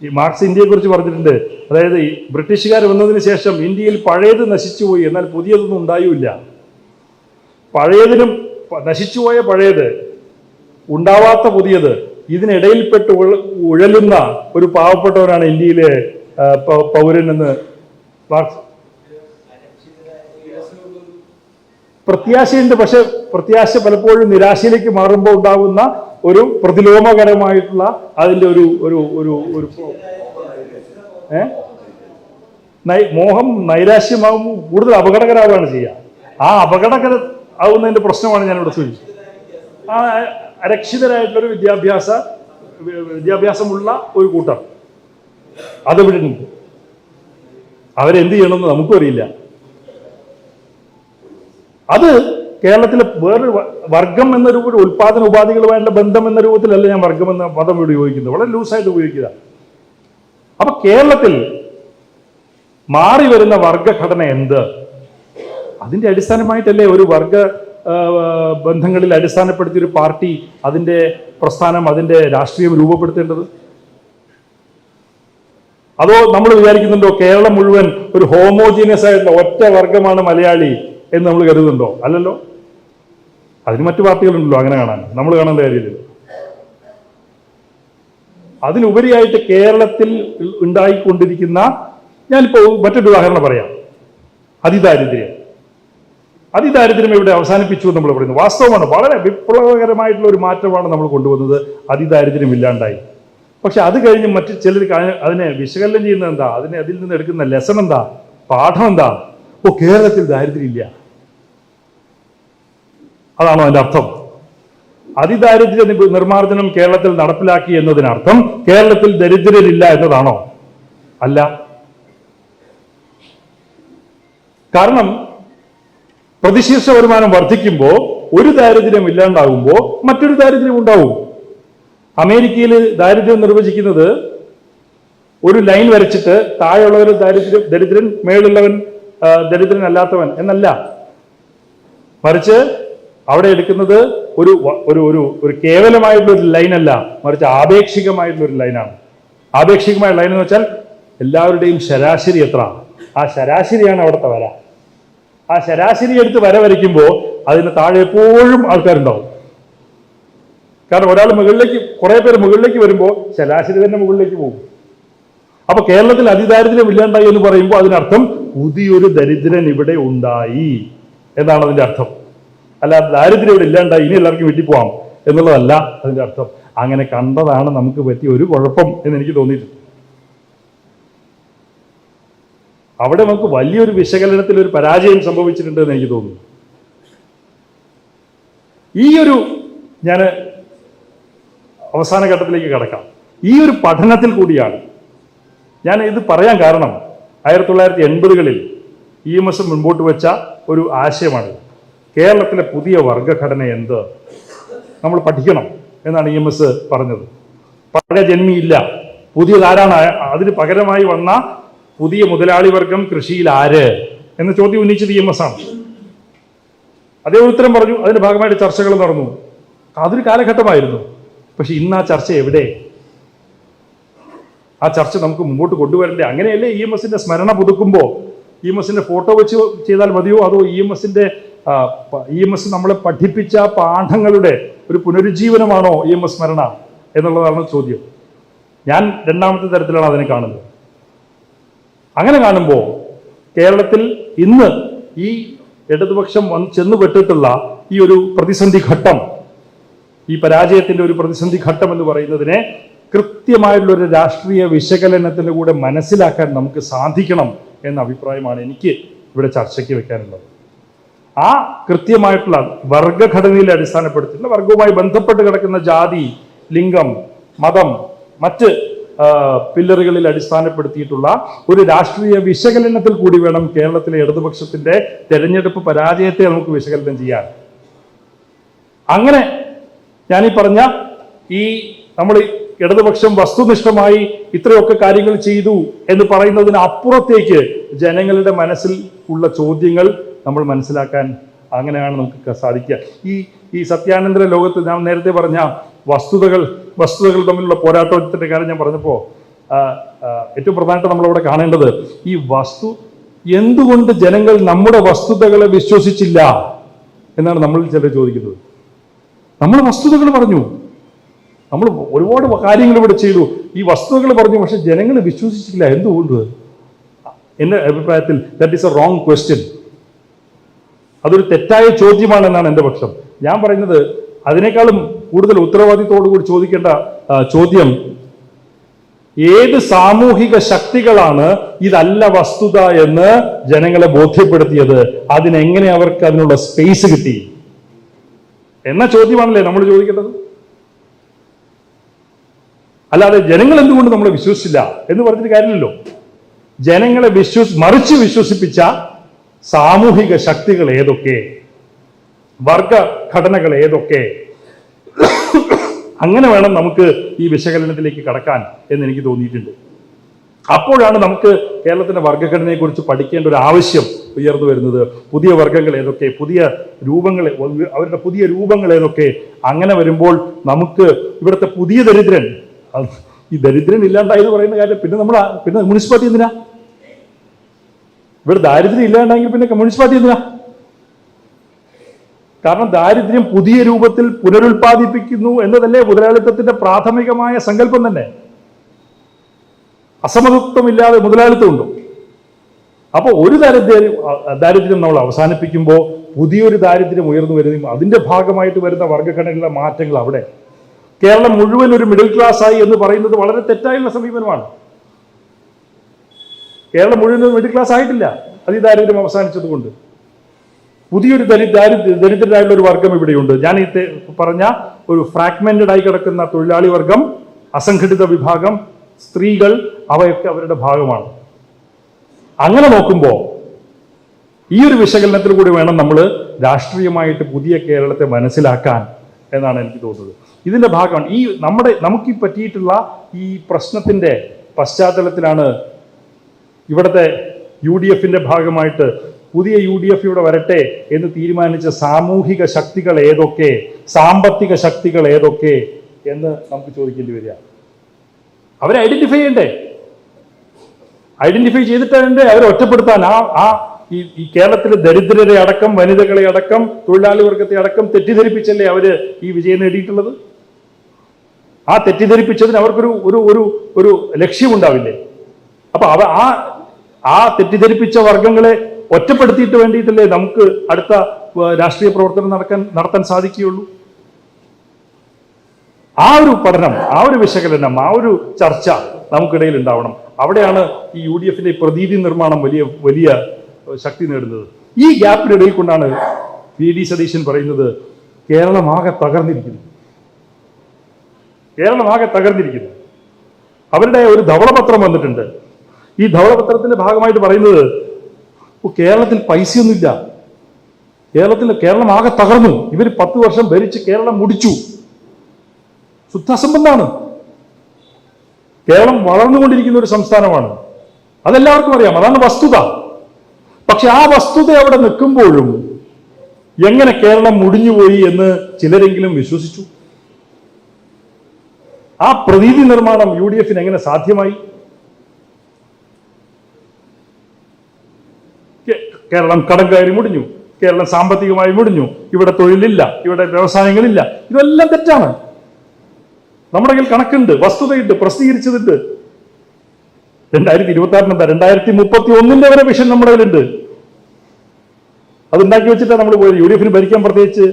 ഈ മാർക്സ് ഇന്ത്യയെ കുറിച്ച് പറഞ്ഞിട്ടുണ്ട്. അതായത് ഈ ബ്രിട്ടീഷുകാർ വന്നതിന് ശേഷം ഇന്ത്യയിൽ പഴയത് നശിച്ചുപോയി, എന്നാൽ പുതിയതൊന്നും ഉണ്ടായില്ല. പഴയതിനും നശിച്ചുപോയ പഴയത്, ഉണ്ടാവാത്ത പുതിയത്, ഇതിനിടയിൽപ്പെട്ട് ഉഴലുന്ന ഒരു പാവപ്പെട്ടവനാണ് ഇന്ത്യയിലെ പൗരൻ എന്ന് മാർക്സ്. പ്രത്യാശയുണ്ട്, പക്ഷെ പ്രത്യാശ പലപ്പോഴും നിരാശയിലേക്ക് മാറുമ്പോൾ ഉണ്ടാകുന്ന ഒരു പ്രതിലോമകരമായിട്ടുള്ള അതിൻ്റെ മോഹം നൈരാശ്യമാകുമ്പോൾ കൂടുതൽ അപകടകരമാവുകയാണ് ചെയ്യുക. ആ അപകടകര ആവുന്നതിൻ്റെ പ്രശ്നമാണ് ഞാനിവിടെ സൂചിപ്പിച്ചത്. ആ അരക്ഷിതരായിട്ടുള്ളൊരു വിദ്യാഭ്യാസമുള്ള ഒരു കൂട്ടം അതിവിടെ ഉണ്ട്. അവരെന്ത് ചെയ്യണമെന്ന് നമുക്കും അറിയില്ല. അത് കേരളത്തിലെ വേറൊരു വർഗം എന്നൊരു ഉൽപാദന ഉപാധികളുമായിട്ടുള്ള ബന്ധം എന്ന രൂപത്തിലല്ല ഞാൻ വർഗം എന്ന പദം ഇവിടെ ഉപയോഗിക്കുന്നത്, വളരെ ലൂസായിട്ട് ഉപയോഗിക്കുക. അപ്പൊ കേരളത്തിൽ മാറി വരുന്ന വർഗഘടന എന്ത്? അതിന്റെ അടിസ്ഥാനമായിട്ടല്ലേ ഒരു വർഗ ബന്ധങ്ങളിൽ അടിസ്ഥാനപ്പെടുത്തിയൊരു പാർട്ടി അതിന്റെ പ്രസ്ഥാനം, അതിന്റെ രാഷ്ട്രീയം രൂപപ്പെടുത്തേണ്ടത്? അതോ നമ്മൾ വിചാരിക്കുന്നുണ്ടോ കേരളം മുഴുവൻ ഒരു ഹോമോജീനിയസ് ആയിട്ടുള്ള ഒറ്റ വർഗമാണ് മലയാളി എന്ന് നമ്മൾ കരുതുന്നുണ്ടോ? അല്ലല്ലോ. അതിന് മറ്റു പാർട്ടികളുണ്ടല്ലോ അങ്ങനെ കാണാൻ, നമ്മൾ കാണേണ്ട കാര്യമില്ല. അതിനുപരിയായിട്ട് കേരളത്തിൽ ഉണ്ടായിക്കൊണ്ടിരിക്കുന്ന, ഞാനിപ്പോൾ മറ്റൊരു ഉദാഹരണം പറയാം, അതിദാരിദ്ര്യം ഇവിടെ അവസാനിപ്പിച്ചു എന്ന് നമ്മൾ പറയുന്നു. വാസ്തവമാണ്, വളരെ വിപ്ലവകരമായിട്ടുള്ള ഒരു മാറ്റമാണ് നമ്മൾ കൊണ്ടുവന്നത്. അതിദാരിദ്ര്യം ഇല്ലാണ്ടായി. പക്ഷെ അത് കഴിഞ്ഞ് മറ്റു ചിലർ അതിനെ വിശകലനം ചെയ്യുന്നത് എന്താ? അതിൽ നിന്ന് എടുക്കുന്ന ലെസൺ എന്താ? പാഠം എന്താ? കേരളത്തിൽ ദാരിദ്ര്യം ഇല്ല. അതാണോ അതിന്റെ അർത്ഥം? അതിദാരിദ്ര്യ നിർമ്മാർജ്ജനം കേരളത്തിൽ നടപ്പിലാക്കി എന്നതിനർത്ഥം കേരളത്തിൽ ദരിദ്രരില്ല എന്നതാണോ? അല്ല. കാരണം പ്രതിശീർഷ വരുമാനം വർദ്ധിക്കുമ്പോൾ ഒരു ദാരിദ്ര്യം ഇല്ലാണ്ടാകുമ്പോൾ മറ്റൊരു ദാരിദ്ര്യം ഉണ്ടാവും. അമേരിക്കയിൽ ദാരിദ്ര്യം നിർവചിക്കുന്നത് ഒരു ലൈൻ വരച്ചിട്ട് താഴെയുള്ളവർ ദരിദ്രൻ, മേളുള്ളവൻ ദരിദ്രൻ അല്ലാത്തവൻ എന്നല്ല. മറിച്ച് അവിടെ എടുക്കുന്നത് ഒരു കേവലമായിട്ടുള്ള ഒരു ലൈനല്ല, മറിച്ച് ആപേക്ഷികമായിട്ടുള്ള ഒരു ലൈനാണ്. ആപേക്ഷികമായ ലൈൻ എന്ന് വെച്ചാൽ എല്ലാവരുടെയും ശരാശരി എത്ര, ആ ശരാശരിയാണ് അവിടുത്തെ വര. ആ ശരാശരി എടുത്ത് വര വരയ്ക്കുമ്പോൾ അതിന് താഴെ എപ്പോഴും ആൾക്കാരുണ്ടാവും. കാരണം ഒരാൾ മുകളിലേക്ക്, കുറെ പേര് മുകളിലേക്ക് വരുമ്പോൾ ശരാശരി തന്നെ മുകളിലേക്ക് പോകും. അപ്പൊ കേരളത്തിൽ അതിദാരിദ്ര്യം ഇല്ലാണ്ടായി എന്ന് പറയുമ്പോൾ അതിനർത്ഥം പുതിയൊരു ദരിദ്രൻ ഇവിടെ ഉണ്ടായി എന്നാണ് അതിന്റെ അർത്ഥം. അല്ല ദാരിദ്ര്യം ഇവിടെ ഇല്ലാണ്ടായി ഇനി എല്ലാവർക്കും വീട്ടിൽ പോവാം എന്നുള്ളതല്ല അതിന്റെ അർത്ഥം. അങ്ങനെ കണ്ടതാണ് നമുക്ക് പറ്റിയ ഒരു കുഴപ്പം എന്ന് എനിക്ക് തോന്നിയിട്ടുണ്ട്. അവിടെ നമുക്ക് വലിയൊരു വിശകലനത്തിൽ ഒരു പരാജയം സംഭവിച്ചിട്ടുണ്ട് എന്ന് എനിക്ക് തോന്നുന്നു. ഞാൻ അവസാന ഘട്ടത്തിലേക്ക് കടക്കാം. ഈ ഒരു പഠനത്തിൽ കൂടിയാണ് ഞാൻ ഇത് പറയാൻ കാരണം 1980-കളിൽ EMS മുൻപോട്ട് വെച്ച ഒരു ആശയമാണ്. കേരളത്തിലെ പുതിയ വർഗഘടന എന്ത് നമ്മൾ പഠിക്കണം എന്നാണ് EMS പറഞ്ഞത്. പഴയ ജന്മിയില്ല, പുതിയതാരാണ്, അതിന് പകരമായി വന്ന പുതിയ മുതലാളി വർഗം കൃഷിയിൽ ആര് എന്ന ചോദ്യം ഉന്നയിച്ചത് EMS ആണ്. അതേ ഉത്തരം പറഞ്ഞു. അതിന്റെ ഭാഗമായിട്ട് ചർച്ചകൾ നടന്നു. അതൊരു കാലഘട്ടമായിരുന്നു. പക്ഷെ ഇന്ന് ആ ചർച്ച എവിടെ? ആ ചർച്ച നമുക്ക് മുമ്പോട്ട് കൊണ്ടുവരണ്ടേ? അങ്ങനെയല്ലേ EMSന്റെ സ്മരണ പുതുക്കുമ്പോൾ EMSന്റെ ഫോട്ടോ വെച്ച് ചെയ്താൽ മതിയോ? അതോ EMS നമ്മളെ പഠിപ്പിച്ച പാഠങ്ങളുടെ ഒരു പുനരുജ്ജീവനമാണോ EMS സ്മരണ എന്നുള്ളതാണ് ചോദ്യം. ഞാൻ രണ്ടാമത്തെ തരത്തിലാണ് അതിനെ കാണുന്നത്. അങ്ങനെ കാണുമ്പോൾ കേരളത്തിൽ ഇന്ന് ഈ ഇടതുപക്ഷം ചെന്നുപെട്ടിട്ടുള്ള ഈ ഒരു പ്രതിസന്ധി ഘട്ടം, ഈ പരാജയത്തിന്റെ ഒരു പ്രതിസന്ധി ഘട്ടം എന്ന് പറയുന്നതിനെ കൃത്യമായിട്ടുള്ള ഒരു രാഷ്ട്രീയ വിശകലനത്തിന്റെ കൂടെ മനസ്സിലാക്കാൻ നമുക്ക് സാധിക്കണം എന്ന അഭിപ്രായമാണ് എനിക്ക് ഇവിടെ ചർച്ചയ്ക്ക് വെക്കാനുള്ളത്. ആ കൃത്യമായിട്ടുള്ള വർഗഘടനയിൽ അടിസ്ഥാനപ്പെടുത്തിയിട്ടുള്ള വർഗവുമായി ബന്ധപ്പെട്ട് കിടക്കുന്ന ജാതി, ലിംഗം, മതം, മറ്റ് പില്ലറുകളിൽ അടിസ്ഥാനപ്പെടുത്തിയിട്ടുള്ള ഒരു രാഷ്ട്രീയ വിശകലനത്തിൽ കൂടി വേണം കേരളത്തിലെ ഇടതുപക്ഷത്തിന്റെ തെരഞ്ഞെടുപ്പ് പരാജയത്തെ നമുക്ക് വിശകലനം ചെയ്യാൻ. അങ്ങനെ ഞാനീ പറഞ്ഞ ഈ നമ്മൾ ഇടതുപക്ഷം വസ്തുനിഷ്ഠമായി ഇത്രയൊക്കെ കാര്യങ്ങൾ ചെയ്തു എന്ന് പറയുന്നതിന് അപ്പുറത്തേക്ക് ജനങ്ങളുടെ മനസ്സിൽ ഉള്ള ചോദ്യങ്ങൾ നമ്മൾ മനസ്സിലാക്കാൻ അങ്ങനെയാണ് നമുക്ക് സാധിക്കുക. ഈ സത്യാനന്തര ലോകത്ത് ഞാൻ നേരത്തെ പറഞ്ഞ വസ്തുതകൾ തമ്മിലുള്ള പോരാട്ടത്തിന്റെ കാര്യം ഞാൻ പറഞ്ഞപ്പോൾ ഏറ്റവും പ്രധാനമായിട്ട് നമ്മളവിടെ കാണേണ്ടത് ഈ എന്തുകൊണ്ട് ജനങ്ങൾ നമ്മുടെ വസ്തുതകളെ വിശ്വസിച്ചില്ല എന്നാണ് നമ്മൾ ചിലർ ചോദിക്കുന്നത്. നമ്മൾ വസ്തുതകൾ പറഞ്ഞു, നമ്മൾ ഒരുപാട് കാര്യങ്ങൾ ഇവിടെ ചെയ്തു, ഈ വസ്തുതകൾ പറഞ്ഞു, പക്ഷെ ജനങ്ങൾ വിശ്വസിച്ചില്ല. എന്തുകൊണ്ട്? എൻ്റെ അഭിപ്രായത്തിൽ that is A wrong question. അതൊരു തെറ്റായ ചോദ്യമാണെന്നാണ് എൻ്റെ പക്ഷം. ഞാൻ പറയുന്നത് അതിനേക്കാളും കൂടുതൽ ഉത്തരവാദിത്തോടുകൂടി ചോദിക്കേണ്ട ചോദ്യം, ഏത് സാമൂഹിക ശക്തികളാണ് ഇതല്ല വസ്തുത എന്ന് ജനങ്ങളെ ബോധ്യപ്പെടുത്തിയത്? അതിനെങ്ങനെ അവർക്ക് അതിനുള്ള സ്പേസ് കിട്ടി എന്ന ചോദ്യമാണല്ലേ നമ്മൾ ചോദിക്കേണ്ടത്. അല്ലാതെ ജനങ്ങൾ എന്തുകൊണ്ട് നമ്മളെ വിശ്വസിച്ചില്ല എന്ന് പറഞ്ഞിട്ട് കാര്യമില്ലല്ലോ. ജനങ്ങളെ മറിച്ച് വിശ്വസിപ്പിച്ച സാമൂഹിക ശക്തികൾ ഏതൊക്കെ, വർഗഘടനകൾ ഏതൊക്കെ, അങ്ങനെ വേണം നമുക്ക് ഈ വിശകലനത്തിലേക്ക് കടക്കാൻ എന്ന് എനിക്ക് തോന്നിയിട്ടുണ്ട്. അപ്പോഴാണ് നമുക്ക് കേരളത്തിന്റെ വർഗഘടനയെ കുറിച്ച് പഠിക്കേണ്ട ഒരു ആവശ്യം ഉയർന്നു വരുന്നത്. പുതിയ വർഗങ്ങൾ ഏതൊക്കെ, പുതിയ രൂപങ്ങൾ, അവരുടെ പുതിയ രൂപങ്ങൾ ഏതൊക്കെ. അങ്ങനെ വരുമ്പോൾ നമുക്ക് ഇവിടുത്തെ പുതിയ ദരിദ്രൻ, ഈ ദരിദ്രൻ ഇല്ലാണ്ടായി എന്ന് പറയുന്ന കാര്യം പിന്നെ മുനിസിപ്പാലിറ്റി എന്തിനാ? ഇവിടെ ദാരിദ്ര്യം ഇല്ലാണ്ടെങ്കിൽ പിന്നെ മുനിസിപ്പാലിറ്റി എന്തിനാ? കാരണം ദാരിദ്ര്യം പുതിയ രൂപത്തിൽ പുനരുൽപാദിപ്പിക്കുന്നു എന്നതല്ലേ മുതലാളിത്തത്തിന്റെ പ്രാഥമികമായ സങ്കല്പം തന്നെ. അസമത്വമില്ലാതെ മുതലാളിത്തം ഉണ്ടോ? അപ്പോൾ ഒരു ദാരിദ്ര്യം നമ്മൾ അവസാനിപ്പിക്കുമ്പോൾ പുതിയൊരു ദാരിദ്ര്യം ഉയർന്നു വരുന്നതും അതിന്റെ ഭാഗമായിട്ട് വരുന്ന വർഗഘടനയിലെ മാറ്റങ്ങൾ അവിടെ. കേരളം മുഴുവൻ ഒരു മിഡിൽ ക്ലാസ് ആയി എന്ന് പറയുന്നത് വളരെ തെറ്റായുള്ള സമീപനമാണ്. കേരളം മുഴുവൻ മിഡിൽ ക്ലാസ് ആയിട്ടില്ല അതിദാരിദ്ര്യം അവസാനിച്ചതുകൊണ്ട്. പുതിയൊരു ദരിദ്രരായുള്ള ഒരു വർഗം ഇവിടെയുണ്ട്. ഞാൻ ഈ പറഞ്ഞ ഒരു ഫ്രാഗ്മെന്റഡ് ആയി കിടക്കുന്ന തൊഴിലാളി വർഗം, അസംഘടിത വിഭാഗം, സ്ത്രീകൾ, അവയൊക്കെ അവരുടെ ഭാഗമാണ്. അങ്ങനെ നോക്കുമ്പോൾ ഈ ഒരു വിശകലനത്തിൽ കൂടി വേണം നമ്മൾ രാഷ്ട്രീയമായിട്ട് പുതിയ കേരളത്തെ മനസ്സിലാക്കാൻ എന്നാണ് എനിക്ക് തോന്നുന്നത്. ഇതിന്റെ ഭാഗമാണ് നമുക്ക് പറ്റിയിട്ടുള്ള ഈ പ്രശ്നത്തിന്റെ പശ്ചാത്തലത്തിലാണ് ഇവിടുത്തെ UDFന്റെ ഭാഗമായിട്ട് പുതിയ UDF ഇവിടെ വരട്ടെ എന്ന് തീരുമാനിച്ച സാമൂഹിക ശക്തികൾ ഏതൊക്കെ, സാമ്പത്തിക ശക്തികൾ ഏതൊക്കെ എന്ന് നമുക്ക് ചോദിക്കേണ്ടി വരിക. അവരെ ഐഡന്റിഫൈ ചെയ്യണ്ടേ? ഐഡന്റിഫൈ ചെയ്തിട്ടുണ്ട് അവരെ ഒറ്റപ്പെടുത്താൻ. ഈ കേരളത്തിലെ ദരിദ്രരെ അടക്കം, വനിതകളെ അടക്കം, തൊഴിലാളി വർഗത്തെ അടക്കം തെറ്റിദ്ധരിപ്പിച്ചല്ലേ അവര് ഈ വിജയം നേടിയിട്ടുള്ളത്. ആ തെറ്റിദ്ധരിപ്പിച്ചതിന് അവർക്കൊരു ഒരു ലക്ഷ്യമുണ്ടാവില്ലേ? അപ്പൊ ആ തെറ്റിദ്ധരിപ്പിച്ച വർഗങ്ങളെ ഒറ്റപ്പെടുത്തിയിട്ട് വേണ്ടിയിട്ടല്ലേ നമുക്ക് അടുത്ത രാഷ്ട്രീയ പ്രവർത്തനം നടത്താൻ സാധിക്കുകയുള്ളൂ. ആ ഒരു പഠനം, ആ ഒരു വിശകലനം, ആ ഒരു ചർച്ച നമുക്കിടയിൽ ഉണ്ടാവണം. അവിടെയാണ് ഈ UDFന്റെ പ്രതീതി നിർമ്മാണം വലിയ ശക്തി നേടുന്നത്. ഈ ഗ്യാപ്പിനിടയിൽ കൊണ്ടാണ് VD സതീശൻ പറയുന്നത് കേരളമാകെ തകർന്നിരിക്കുന്നു. അവരുടെ ഒരു ധവളപത്രം വന്നിട്ടുണ്ട്. ഈ ധവളപത്രത്തിന്റെ ഭാഗമായിട്ട് പറയുന്നത് കേരളത്തിൽ പൈസയൊന്നുമില്ല, കേരളം ആകെ തകർന്നു. ഇവർ 10 വർഷം ഭരിച്ച് കേരളം മുടിച്ചു. ശുദ്ധാസംബന്ധാണ്. കേരളം വളർന്നുകൊണ്ടിരിക്കുന്ന ഒരു സംസ്ഥാനമാണ്. അതെല്ലാവർക്കും അറിയാം. അതാണ് വസ്തുത. പക്ഷെ ആ വസ്തുത അവിടെ നിൽക്കുമ്പോഴും എങ്ങനെ കേരളം മുടിഞ്ഞുപോയി എന്ന് ചിലരെങ്കിലും വിശ്വസിച്ചു? ആ പ്രതീതി നിർമ്മാണം UDF എങ്ങനെ സാധ്യമായി? കേരളം കടം കയറി മുടിഞ്ഞു, കേരളം സാമ്പത്തികമായി മുടിഞ്ഞു, ഇവിടെ തൊഴിലില്ല, ഇവിടെ വ്യവസായങ്ങളില്ല. ഇതെല്ലാം തെറ്റാണ്. നമ്മുടെ കയ്യിൽ കണക്കുണ്ട്, വസ്തുതയുണ്ട്, പ്രസിദ്ധീകരിച്ചതുണ്ട്. 2026 എന്താ, 2031 വരെ വിഷൻ നമ്മുടെ കയ്യിലുണ്ട്. അതുണ്ടാക്കി വെച്ചിട്ടാണ് നമ്മൾ പോയത്. UDF ഭരിക്കാൻ പ്രത്യേകിച്ച്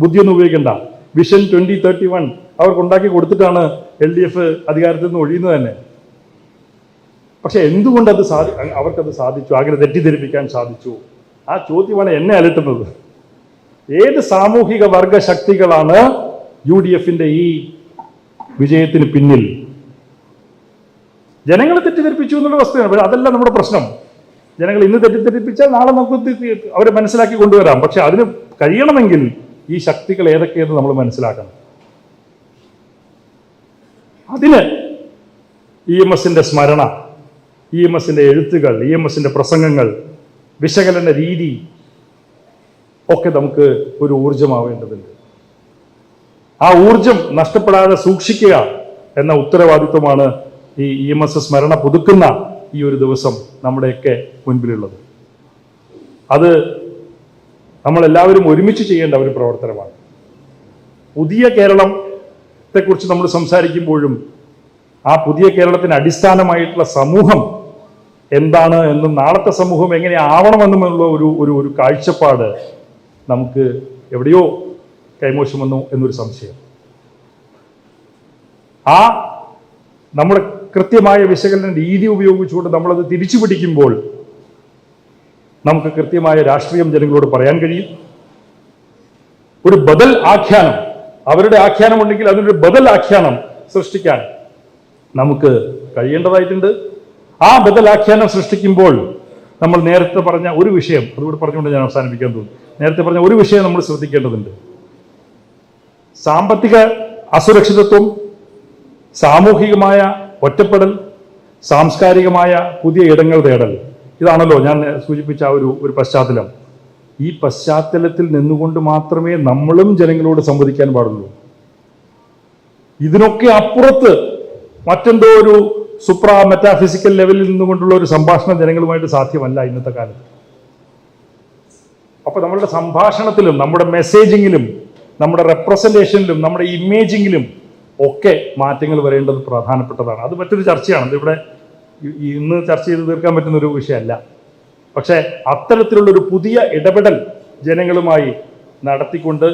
ബുദ്ധിയൊന്നും ഉപയോഗിക്കണ്ട. വിഷൻ 2031 അവർക്ക് ഉണ്ടാക്കി കൊടുത്തിട്ടാണ് LDF അധികാരത്തിൽ നിന്ന് ഒഴിയുന്നത് തന്നെ. പക്ഷെ എന്തുകൊണ്ട് അവർക്കത് സാധിച്ചു? അങ്ങനെ തെറ്റിദ്ധരിപ്പിക്കാൻ സാധിച്ചു? ആ ചോദ്യമാണ് എന്നെ അലട്ടുന്നത്. ഏത് സാമൂഹിക വർഗ ശക്തികളാണ് UDF ഈ വിജയത്തിന് പിന്നിൽ? ജനങ്ങളെ തെറ്റിദ്ധരിപ്പിച്ചു എന്നുള്ള വസ്തുതയാണ്. അതല്ല നമ്മുടെ പ്രശ്നം. ജനങ്ങൾ ഇന്ന് തെറ്റിദ്ധരിപ്പിച്ചാൽ നാളെ നമുക്ക് അവരെ മനസ്സിലാക്കി കൊണ്ടുവരാം. പക്ഷെ അതിന് കഴിയണമെങ്കിൽ ഈ ശക്തികൾ ഏതൊക്കെയെന്ന് നമ്മൾ മനസ്സിലാക്കണം. അതിന് EMSന്റെ സ്മരണ, EMSന്റെ എഴുത്തുകൾ, EMSന്റെ പ്രസംഗങ്ങൾ, വിശകലന രീതി ഒക്കെ നമുക്ക് ഒരു ഊർജമാവേണ്ടതുണ്ട്. ആ ഊർജം നഷ്ടപ്പെടാതെ സൂക്ഷിക്കുക എന്ന ഉത്തരവാദിത്വമാണ് ഈ EMS സ്മരണ പുതുക്കുന്ന ഈ ഒരു ദിവസം നമ്മുടെയൊക്കെ മുൻപിലുള്ളത്. അത് നമ്മളെല്ലാവരും ഒരുമിച്ച് ചെയ്യേണ്ട ഒരു പ്രവർത്തനമാണ്. പുതിയ കേരളത്തെക്കുറിച്ച് നമ്മൾ സംസാരിക്കുമ്പോഴും ആ പുതിയ കേരളത്തിന് അടിസ്ഥാനമായിട്ടുള്ള സമൂഹം എന്താണ് എന്നും നാളത്തെ സമൂഹം എങ്ങനെ ആവണമെന്നുമുള്ള ഒരു കാഴ്ചപ്പാട് നമുക്ക് എവിടെയോ കൈമോശം വന്നു എന്നൊരു സംശയം. ആ നമ്മുടെ കൃത്യമായ വിശകലന രീതി ഉപയോഗിച്ചുകൊണ്ട് നമ്മളത് തിരിച്ചു പിടിക്കുമ്പോൾ നമുക്ക് കൃത്യമായ രാഷ്ട്രീയം ജനങ്ങളോട് പറയാൻ കഴിയും. ഒരു ബദൽ ആഖ്യാനം, അവരുടെ ആഖ്യാനം ഉണ്ടെങ്കിൽ അതിനൊരു ബദൽ ആഖ്യാനം സൃഷ്ടിക്കാൻ നമുക്ക് കഴിയേണ്ടതായിട്ടുണ്ട്. ആ ബദൽ ആഖ്യാനം സൃഷ്ടിക്കുമ്പോൾ നമ്മൾ നേരത്തെ പറഞ്ഞ ഒരു വിഷയം, അതുകൂടെ പറഞ്ഞുകൊണ്ട് ഞാൻ അവസാനിപ്പിക്കാൻ തോന്നുന്നു. നേരത്തെ പറഞ്ഞ ഒരു വിഷയം നമ്മൾ ശ്രദ്ധിക്കേണ്ടതുണ്ട്. സാമ്പത്തിക അസുരക്ഷിതത്വം, സാമൂഹികമായ ഒറ്റപ്പെടൽ, സാംസ്കാരികമായ പുതിയ ഇടങ്ങൾ തേടൽ, ഇതാണല്ലോ ഞാൻ സൂചിപ്പിച്ച ഒരു പശ്ചാത്തലം. ഈ പശ്ചാത്തലത്തിൽ നിന്നുകൊണ്ട് മാത്രമേ നമ്മളും ജനങ്ങളോട് സംവദിക്കാൻ പാടുള്ളൂ. ഇതിനൊക്കെ അപ്പുറത്ത് മറ്റെന്തോ ഒരു മെറ്റാഫിസിക്കൽ ലെവലിൽ നിന്നുകൊണ്ടുള്ള ഒരു സംഭാഷണം ജനങ്ങളുമായിട്ട് സാധ്യമല്ല ഇന്നത്തെ കാലത്ത്. അപ്പൊ നമ്മളുടെ സംഭാഷണത്തിലും നമ്മുടെ മെസ്സേജിങ്ങിലും നമ്മുടെ റെപ്രസെന്റേഷനിലും നമ്മുടെ ഇമേജിങ്ങിലും ഒക്കെ മാറ്റങ്ങൾ വരേണ്ടത് പ്രധാനപ്പെട്ടതാണ്. അത് മറ്റൊരു ചർച്ചയാണ്. ഇവിടെ ഇന്ന് ചർച്ച ചെയ്ത് തീർക്കാൻ പറ്റുന്ന ഒരു വിഷയമല്ല. പക്ഷേ അത്തരത്തിലുള്ളൊരു പുതിയ ഇടപെടൽ ജനങ്ങളുമായി നടത്തിക്കൊണ്ട്,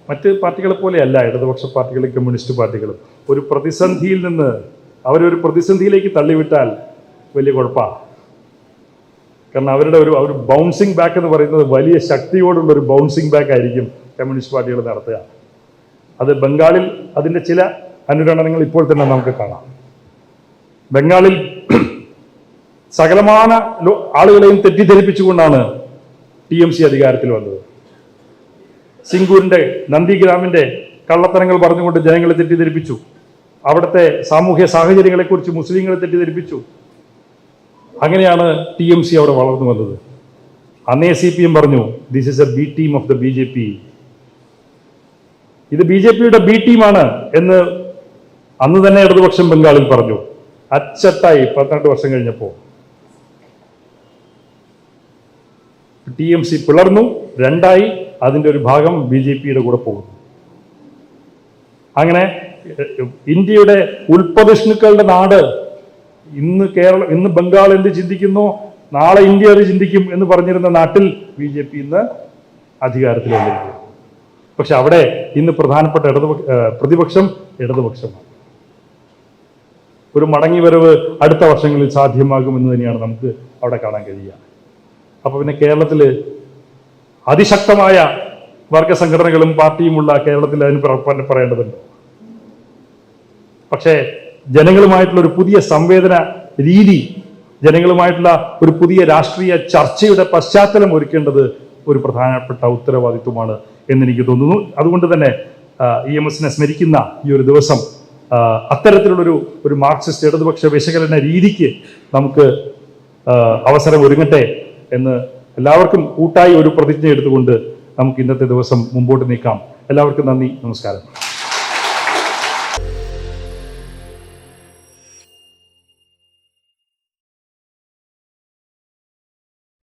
മറ്റ് പാർട്ടികളെ പോലെയല്ല ഇടതുപക്ഷ പാർട്ടികളും കമ്മ്യൂണിസ്റ്റ് പാർട്ടികളും, ഒരു പ്രതിസന്ധിയിൽ നിന്ന് അവരൊരു പ്രതിസന്ധിയിലേക്ക് തള്ളിവിട്ടാൽ വലിയ കുഴപ്പമാണ്. കാരണം അവരുടെ ഒരു ബൗൺസിങ് ബാക്ക് എന്ന് പറയുന്നത് വലിയ ശക്തിയോടുള്ള ഒരു ബൗൺസിങ് ബാക്ക് ആയിരിക്കും കമ്മ്യൂണിസ്റ്റ് പാർട്ടികൾ നടത്തുക. അത് ബംഗാളിൽ അതിൻ്റെ ചില അനുരണനങ്ങൾ ഇപ്പോൾ തന്നെ നമുക്ക് കാണാം. ബംഗാളിൽ സകലമാന ആളുകളെയും തെറ്റിദ്ധരിപ്പിച്ചുകൊണ്ടാണ് TMC അധികാരത്തിൽ വന്നത്. സിംഗൂരിന്റെ നന്ദിഗ്രാമിന്റെ കള്ളത്തരങ്ങൾ പറഞ്ഞുകൊണ്ട് ജനങ്ങളെ തെറ്റിദ്ധരിപ്പിച്ചു. അവിടുത്തെ സാമൂഹ്യ സാഹചര്യങ്ങളെക്കുറിച്ച് മുസ്ലിങ്ങളെ തെറ്റിദ്ധരിപ്പിച്ചു. അങ്ങനെയാണ് TMC അവിടെ വളർന്നു വന്നത്. അന്നേ CPM പറഞ്ഞു, this is A B team of the BJP. ഇത് BJPയുടെ ബി ടീമാണ് എന്ന് അന്ന് തന്നെ ഇടതുപക്ഷം ബംഗാളിൽ പറഞ്ഞു. അച്ചട്ടായി 12 വർഷം കഴിഞ്ഞപ്പോൾ TMC പിളർന്നു, രണ്ടായി. അതിൻ്റെ ഒരു ഭാഗം BJPയുടെ കൂടെ പോകുന്നു. അങ്ങനെ ഇന്ത്യയുടെ ഉൽപ്പതിഷ്ണുക്കളുടെ നാട്, ഇന്ന് ബംഗാൾ എന്ത് ചിന്തിക്കുന്നു, നാളെ ഇന്ത്യ അത് ചിന്തിക്കും എന്ന് പറഞ്ഞിരുന്ന നാട്ടിൽ BJP ഇന്ന് അധികാരത്തിൽ വന്നിരിക്കുന്നു. പക്ഷെ അവിടെ ഇന്ന് പ്രധാനപ്പെട്ട പ്രതിപക്ഷം ഇടതുപക്ഷമാണ്. ഒരു മടങ്ങിവരവ് അടുത്ത വർഷങ്ങളിൽ സാധ്യമാകുമെന്ന് തന്നെയാണ് നമുക്ക് അവിടെ കാണാൻ കഴിയുക. അപ്പൊ പിന്നെ കേരളത്തിൽ അതിശക്തമായ വർഗ സംഘടനകളും പാർട്ടിയുമുള്ള കേരളത്തിൽ അതിന് പറയേണ്ടതുണ്ട്. പക്ഷേ ജനങ്ങളുമായിട്ടുള്ള ഒരു പുതിയ സംവേദന രീതി ജനങ്ങളുമായിട്ടുള്ള ഒരു പുതിയ രാഷ്ട്രീയ ചർച്ചയുടെ പശ്ചാത്തലം ഒരുക്കേണ്ടത് ഒരു പ്രധാനപ്പെട്ട ഉത്തരവാദിത്വമാണ് എന്നെനിക്ക് തോന്നുന്നു. അതുകൊണ്ട് തന്നെ EMS സ്മരിക്കുന്ന ഈ ഒരു ദിവസം അത്തരത്തിലുള്ളൊരു മാർക്സിസ്റ്റ് ഇടതുപക്ഷ വിശകലന രീതിക്ക് നമുക്ക് അവസരം ഒരുങ്ങട്ടെ എന്ന് എല്ലാവർക്കും കൂട്ടായി ഒരു പ്രതിജ്ഞ എടുത്തുകൊണ്ട് നമുക്ക് ഇന്നത്തെ ദിവസം മുമ്പോട്ട് നീക്കാം. എല്ലാവർക്കും നന്ദി, നമസ്കാരം.